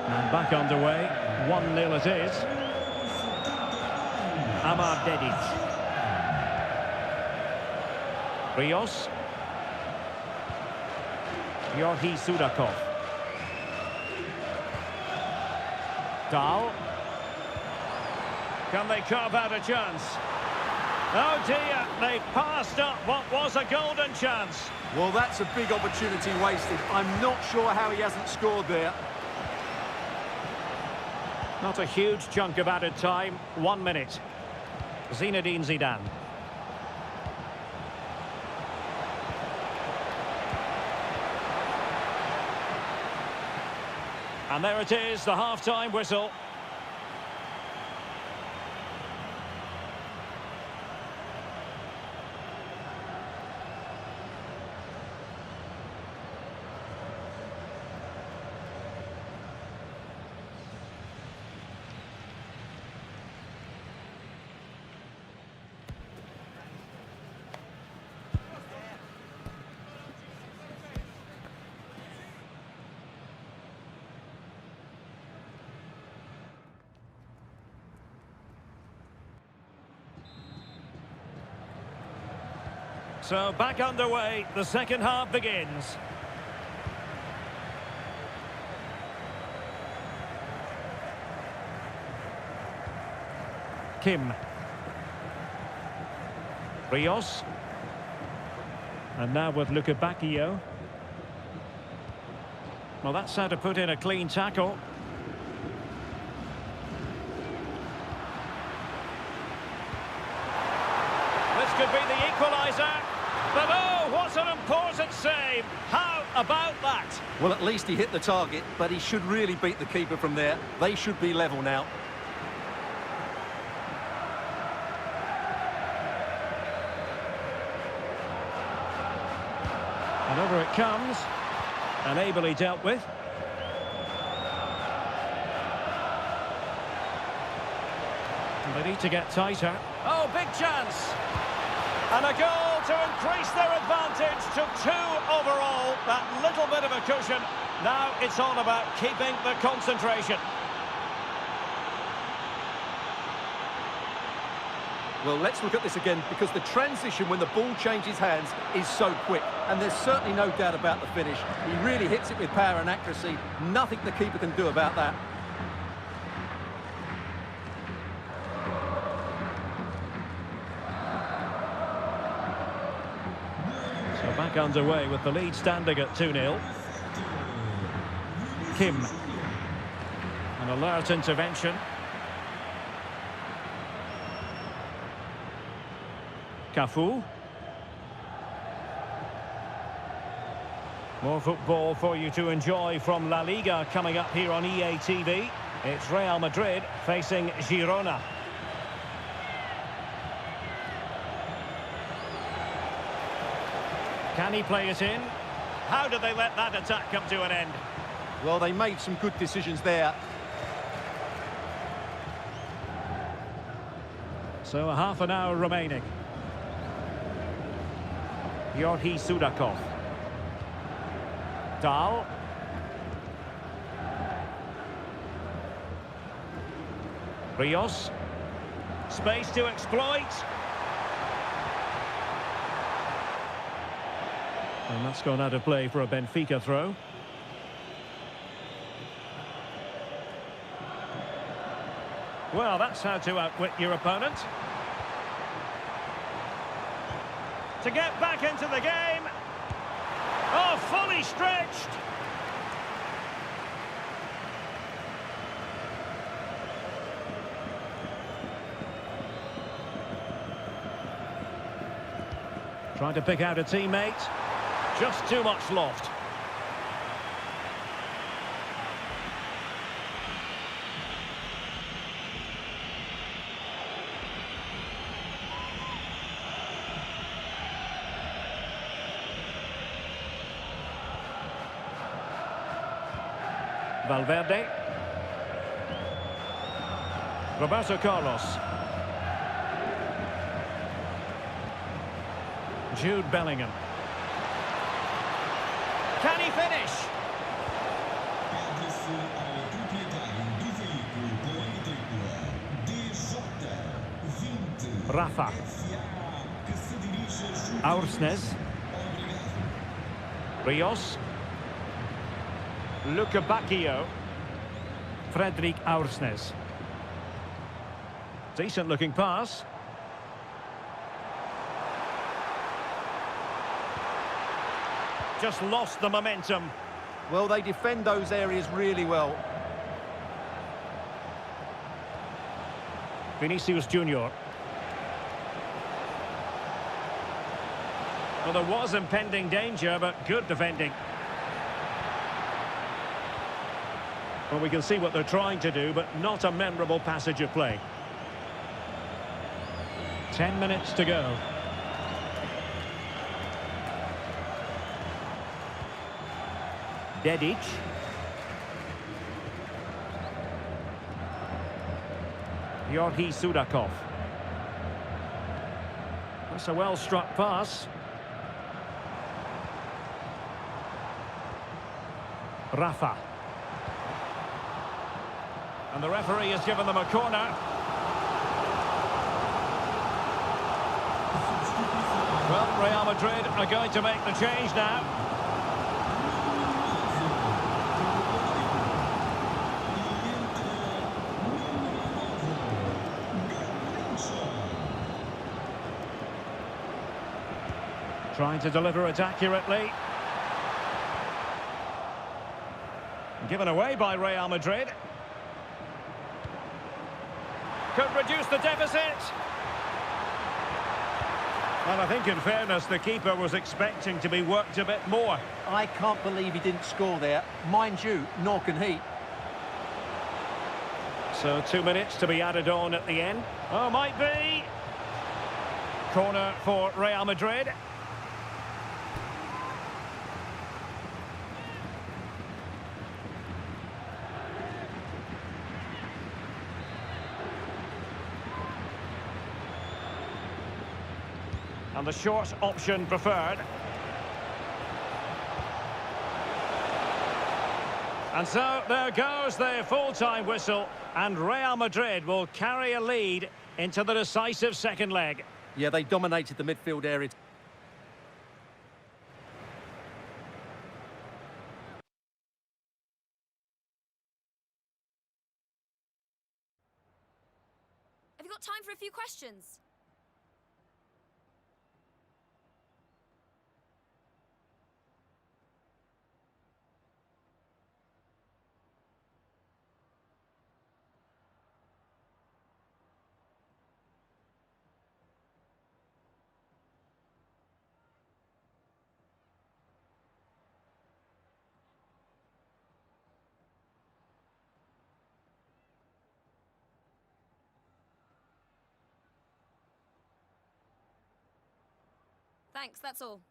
And back underway, 1-0 it is. Amar Dedic. Rios. Georgi Sudakov. Dahl. Can they carve out a chance? Oh dear, they passed up what was a golden chance. Well, that's a big opportunity wasted. I'm not sure how he hasn't scored there. Not a huge chunk of added time. 1 minute. Zinedine Zidane. And there it is, the half-time whistle. So back underway, the second half begins. Kim. Rios. And now with Luca Bacchio. Well, that's how to put in a clean tackle. This could be the equaliser. But oh, what an important save! How about that? Well, at least he hit the target, but he should really beat the keeper from there. They should be level now. And over it comes. And ably dealt with. And they need to get tighter. Oh, big chance! And a goal to increase their advantage to 2 overall. That little bit of a cushion. Now it's all about keeping the concentration. Well, let's look at this again, because the transition when the ball changes hands is so quick. And there's certainly no doubt about the finish. He really hits it with power and accuracy. Nothing the keeper can do about that. So back underway with the lead standing at 2-0. Kim. An alert intervention. Cafu. More football for you to enjoy from La Liga coming up here on EA TV. It's Real Madrid facing Girona. Can he play it in? How did they let that attack come to an end? Well, they made some good decisions there. So a half an hour remaining. Yorhi Sudakov. Dahl. Rios. Space to exploit. And that's gone out of play for a Benfica throw. Well, that's how to outwit your opponent. To get back into the game. Oh, fully stretched. Trying to pick out a teammate. Just too much loft. Valverde. Roberto Carlos. Jude Bellingham. Can he finish? Rafa. Aursnes. Rios. Luca Bacchio. Frederic Aursnes. Decent looking pass. Just lost the momentum. Well, they defend those areas really well. Vinicius Junior. Well, there was impending danger, but good defending. Well, we can see what they're trying to do, but not a memorable passage of play. 10 minutes to go. Dedic. Yorhi Sudakov. That's a well-struck pass. Rafa. And the referee has given them a corner. Well, Real Madrid are going to make the change now. Trying to deliver it accurately. Given away by Real Madrid. Could reduce the deficit. Well, I think in fairness, the keeper was expecting to be worked a bit more. I can't believe he didn't score there. Mind you, nor can he. So 2 minutes to be added on at the end. Oh, might be. Corner for Real Madrid. And the short option preferred. And so there goes the full-time whistle, and Real Madrid will carry a lead into the decisive second leg. Yeah, they dominated the midfield area. Have you got time for a few questions? Thanks, that's all.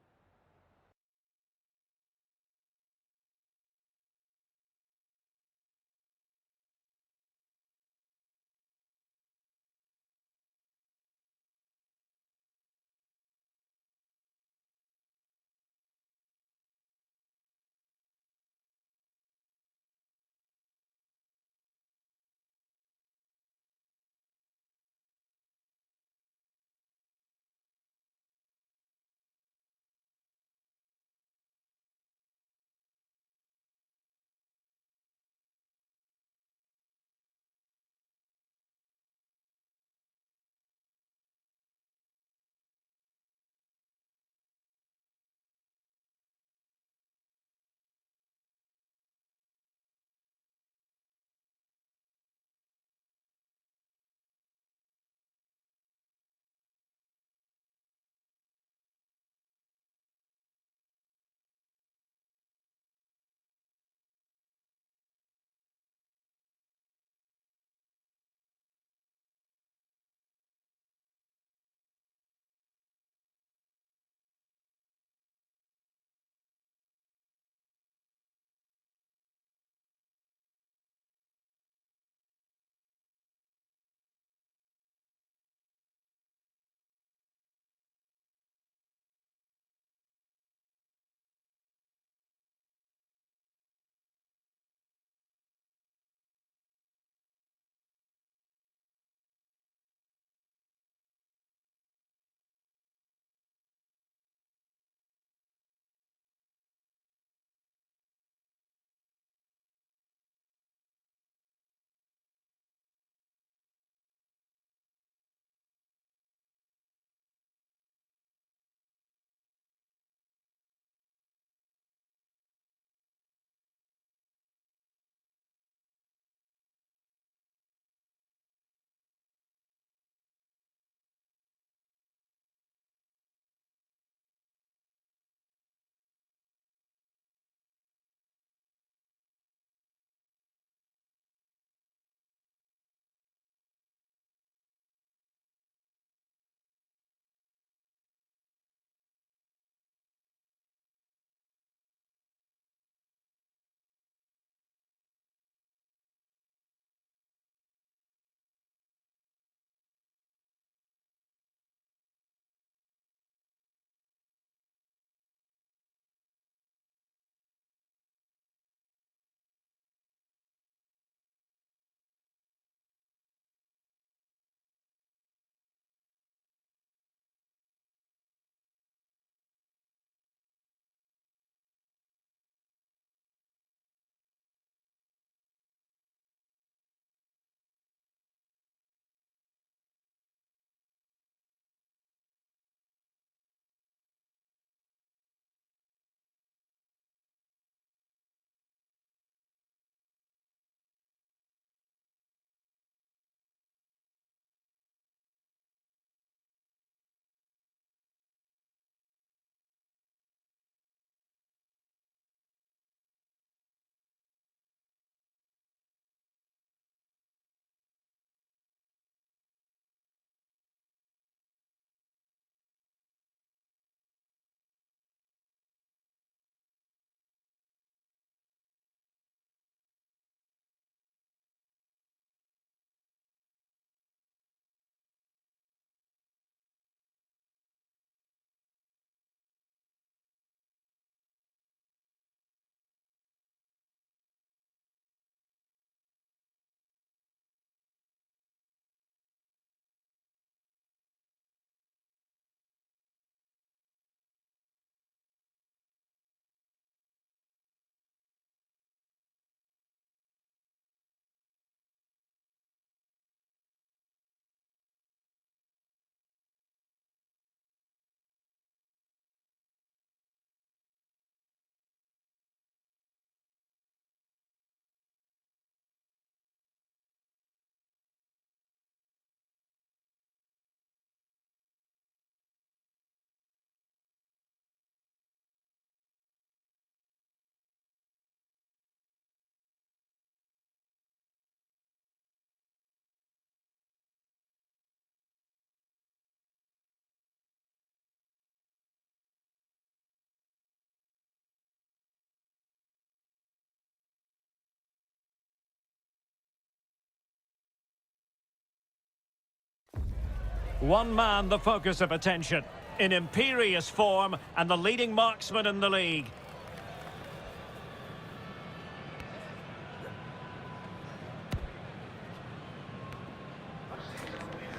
One man the focus of attention, in imperious form and the leading marksman in the league.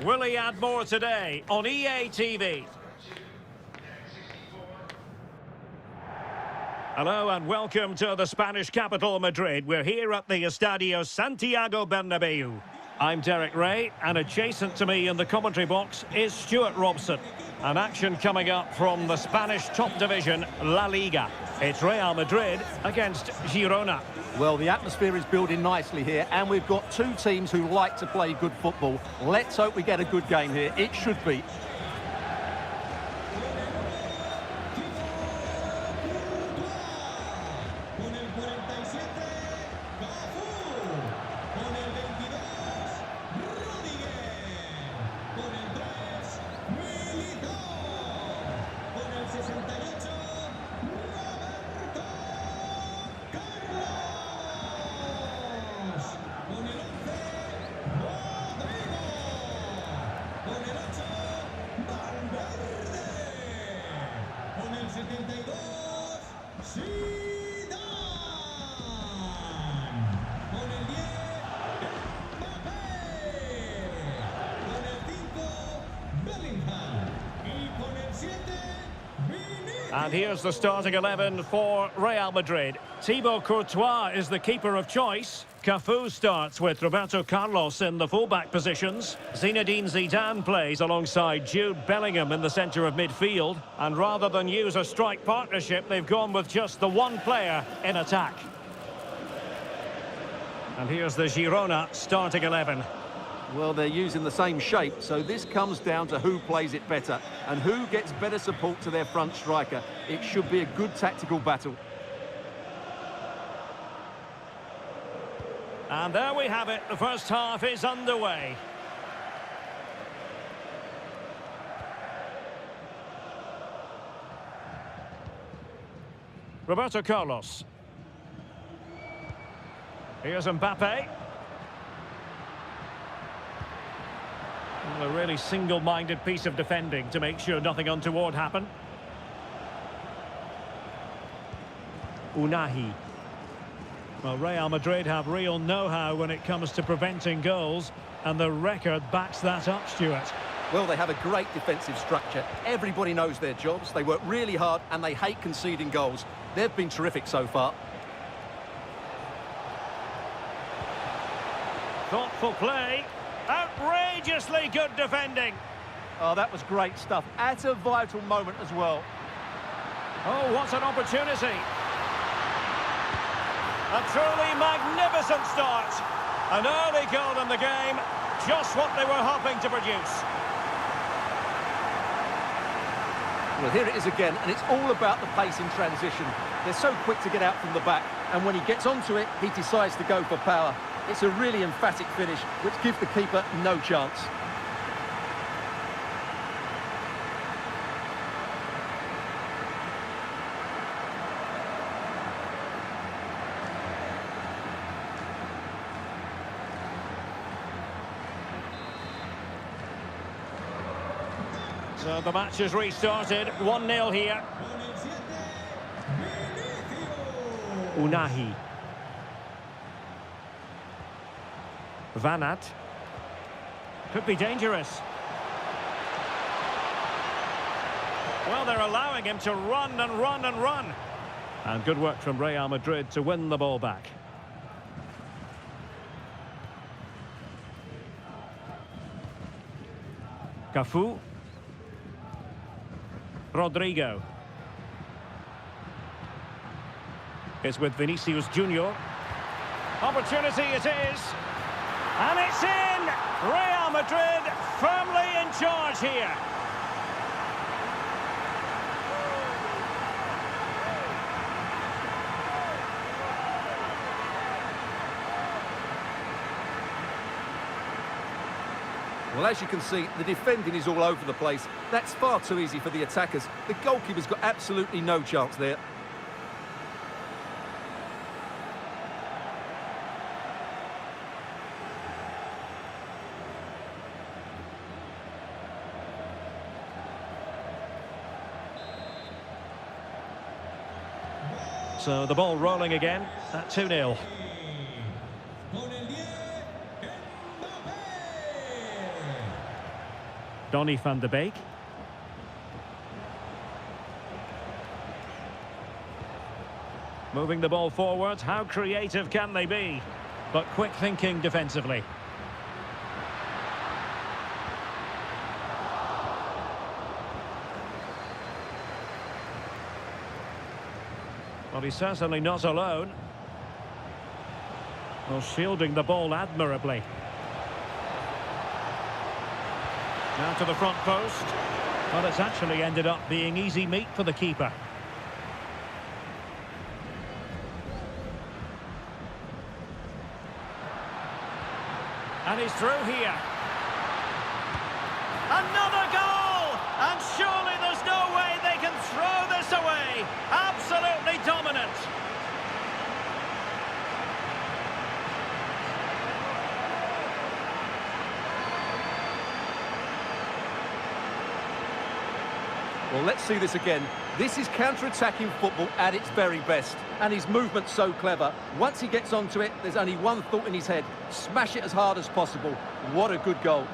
Will he add more today on EA TV? Hello and welcome to the Spanish capital, Madrid. We're here at the Estadio Santiago Bernabeu. I'm Derek Ray, and adjacent to me in the commentary box is Stuart Robson. An action coming up from the Spanish top division, La Liga. It's Real Madrid against Girona. Well, the atmosphere is building nicely here, and we've got two teams who like to play good football. Let's hope we get a good game here. It should be. And here's the starting 11 for Real Madrid. Thibaut Courtois is the keeper of choice. Cafu starts with Roberto Carlos in the fullback positions. Zinedine Zidane plays alongside Jude Bellingham in the centre of midfield. And rather than use a strike partnership, they've gone with just the one player in attack. And here's the Girona starting 11. Well, they're using the same shape, so this comes down to who plays it better and who gets better support to their front striker. It should be a good tactical battle. And there we have it. The first half is underway. Roberto Carlos. Here's Mbappe. Well, a really single-minded piece of defending to make sure nothing untoward happened. Unahi. Well, Real Madrid have real know-how when it comes to preventing goals, and the record backs that up, Stuart. Well, they have a great defensive structure. Everybody knows their jobs. They work really hard, and they hate conceding goals. They've been terrific so far. Thoughtful play. Outrageously good defending. Oh, that was great stuff. At a vital moment as well. Oh, what an opportunity. A truly magnificent start. An early goal in the game. Just what they were hoping to produce. Well, here it is again, and it's all about the pace in transition. They're so quick to get out from the back, and when he gets onto it, he decides to go for power. It's a really emphatic finish, which gives the keeper no chance. So the match has restarted. 1-0 here. Unahi. Vanat. Could be dangerous. Well, they're allowing him to run and run and run. And good work from Real Madrid to win the ball back. Cafu. Rodrigo. It's with Vinicius Junior. Opportunity it is. And it's in! Real Madrid firmly in charge here. Well, as you can see, the defending is all over the place. That's far too easy for the attackers. The goalkeeper's got absolutely no chance there. So the ball rolling again at 2-0. Donny van de Beek. Moving the ball forward. How creative can they be? But quick thinking defensively. Well, he's certainly not alone. Well, shielding the ball admirably. Now to the front post. Well, it's actually ended up being easy meat for the keeper. And he's through here. Another goal! And surely there's no way they can throw this away. Absolutely dominant. Well, let's see this again. This is counter-attacking football at its very best. And his movement's so clever. Once he gets onto it, there's only one thought in his head. Smash it as hard as possible. What a good goal.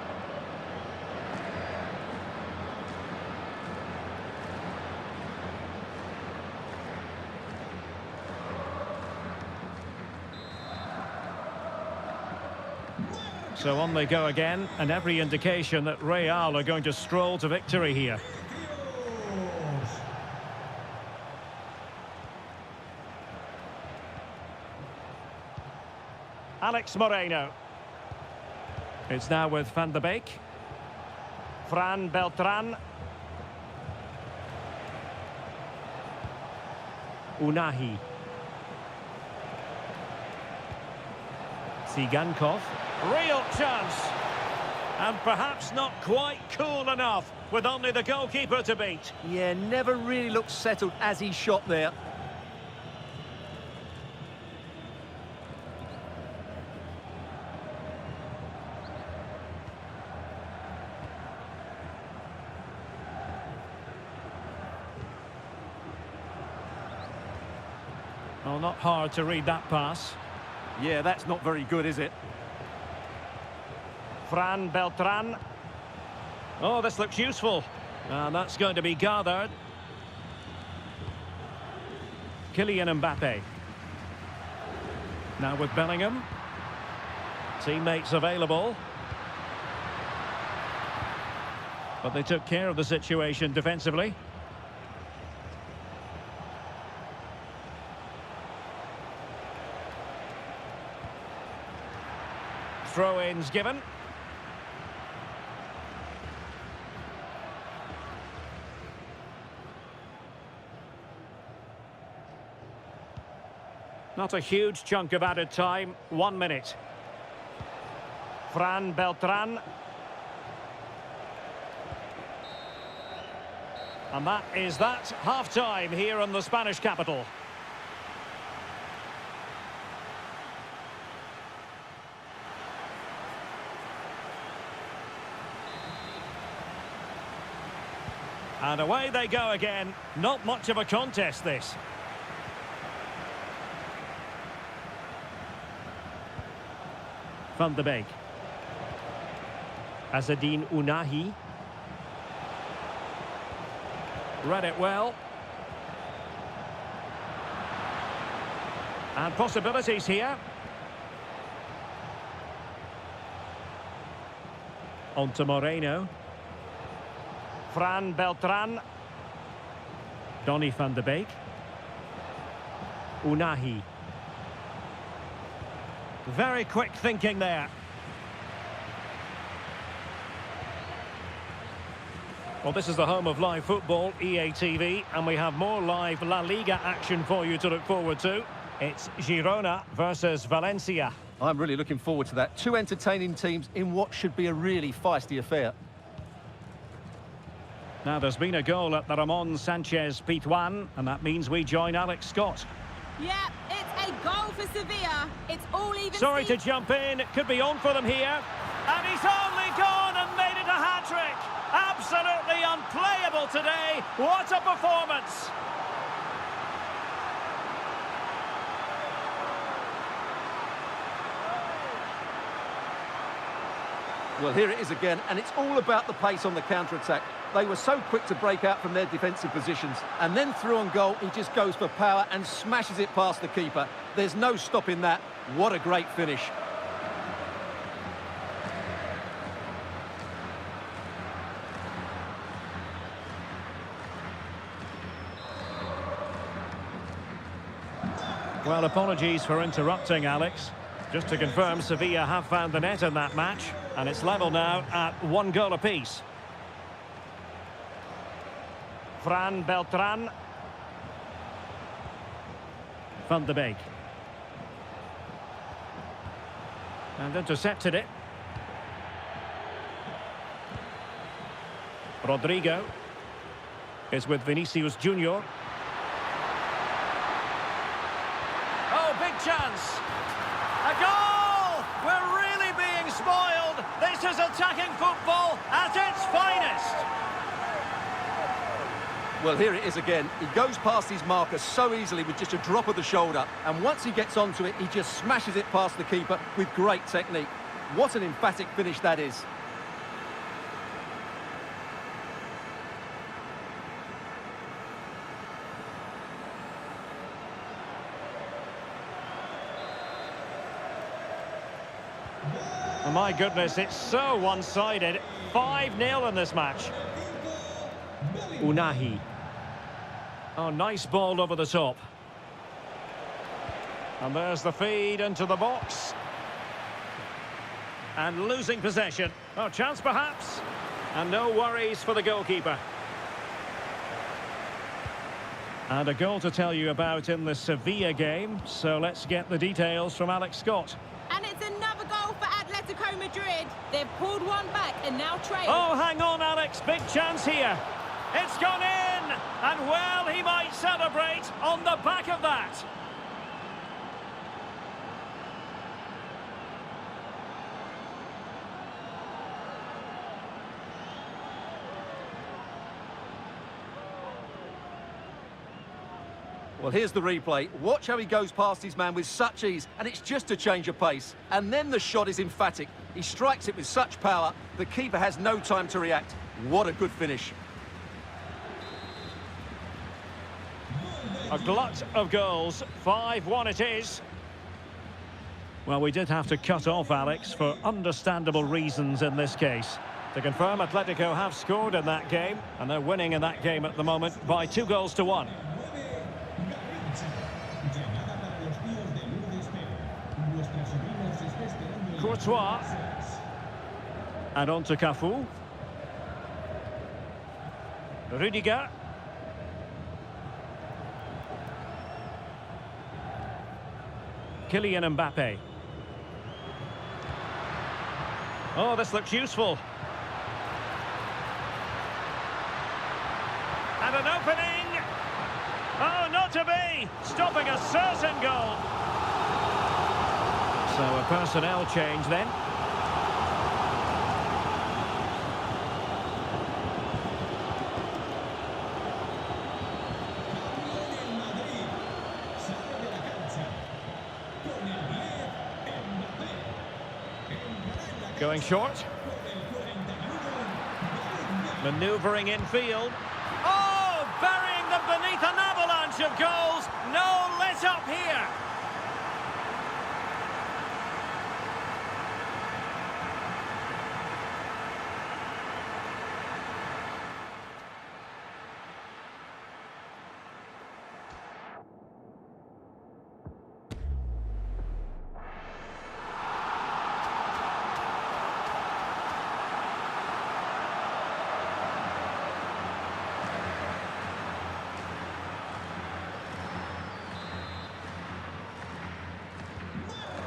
So on they go again, and every indication that Real are going to stroll to victory here. Alex Moreno. It's now with Van de Beek. Fran Beltran. Unahi. Tsigankov. Real chance. And perhaps not quite cool enough with only the goalkeeper to beat. Yeah, never really looked settled as he shot there. Well, not hard to read that pass. Yeah, that's not very good, is it? Fran Beltran. Oh, this looks useful. And that's going to be gathered. Kylian Mbappe. Now with Bellingham. Teammates available. But they took care of the situation defensively. Throw-ins given. Not a huge chunk of added time. 1 minute. Fran Beltran. And that is that. Half-time here in the Spanish capital. And away they go again. Not much of a contest, this. Van de Beek. Azzedine Unahi. Read it well. And possibilities here. On to Moreno. Fran Beltran. Donny van de Beek. Unahi. Very quick thinking there. Well, this is the home of live football, EA TV, and we have more live La Liga action for you to look forward to. It's Girona versus Valencia. I'm really looking forward to that. Two entertaining teams in what should be a really feisty affair. Now, there's been a goal at the Ramon Sanchez Pizjuan, and that means we join Alex Scott. Yeah, it's a goal for Sevilla. It's all even. Sorry to jump in. It could be on for them here. And he's only gone and made it a hat-trick. Absolutely unplayable today. What a performance. Well, here it is again, and it's all about the pace on the counter-attack. They were so quick to break out from their defensive positions, and then through on goal, he just goes for power and smashes it past the keeper. There's no stopping that. What a great finish. Well, apologies for interrupting, Alex. Just to confirm, Sevilla have found the net in that match, and it's level now at 1 goal apiece. Fran Beltran. Van de Beek. And intercepted it. Rodrigo is with Vinicius Junior. Oh, big chance. A goal! We're really being spoiled. This is attacking football at its finest. Well, here it is again. He goes past his marker so easily with just a drop of the shoulder. And once he gets onto it, he just smashes it past the keeper with great technique. What an emphatic finish that is. Oh, my goodness, it's so one-sided. 5-0 in this match. Unahi. Oh, nice ball over the top. And there's the feed into the box. And losing possession. Oh, chance perhaps. And no worries for the goalkeeper. And a goal to tell you about in the Sevilla game. So let's get the details from Alex Scott. And it's another goal for Atletico Madrid. They've pulled one back and now trail. Oh, hang on, Alex. Big chance here. It's gone in. And, well, he might celebrate on the back of that. Well, here's the replay. Watch how he goes past his man with such ease, and it's just a change of pace. And then the shot is emphatic. He strikes it with such power, the keeper has no time to react. What a good finish. A glut of goals. 5-1 it is. Well, we did have to cut off Alex for understandable reasons in this case. To confirm, Atletico have scored in that game, and they're winning in that game at the moment by 2-1. Courtois. And on to Cafu. Rudiger. Kylian Mbappe. Oh, this looks useful. And an opening. Oh, not to be. Stopping a certain goal. So a personnel change then. Going short. Manoeuvring infield. Oh, burying them beneath an avalanche of goals. No let up here.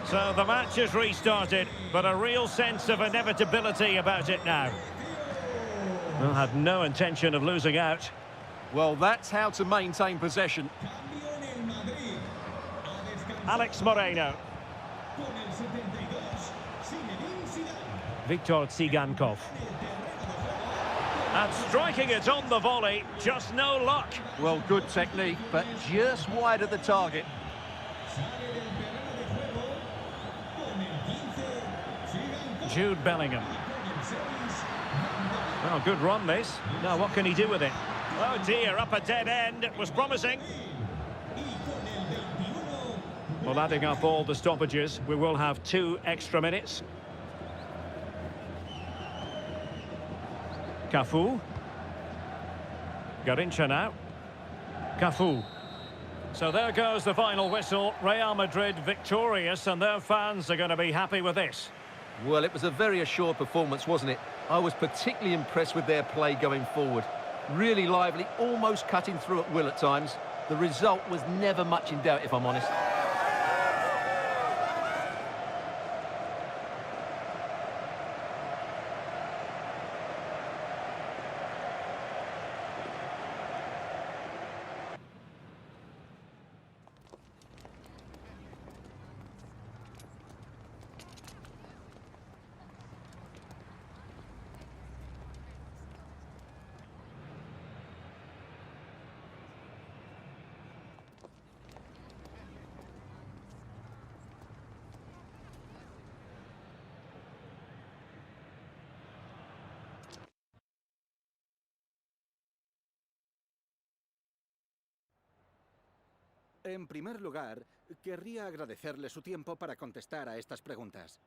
So the match has restarted, but a real sense of inevitability about it now. Well, had no intention of losing out. Well, that's how to maintain possession. Alex Moreno. Viktor Tsigankov. And striking it on the volley, just no luck. Well, good technique, but just wide of the target. Jude Bellingham. Well, good run this. Now what can he do with it? Oh dear, up a dead end. It was promising. Well, adding up all the stoppages, we will have 2 extra minutes. Cafu. Garrincha now. Cafu. So there goes the final whistle. Real Madrid victorious, and their fans are going to be happy with this. Well, it was a very assured performance, wasn't it? I was particularly impressed with their play going forward. Really lively, almost cutting through at will at times. The result was never much in doubt, if I'm honest. En primer lugar, querría agradecerle su tiempo para contestar a estas preguntas.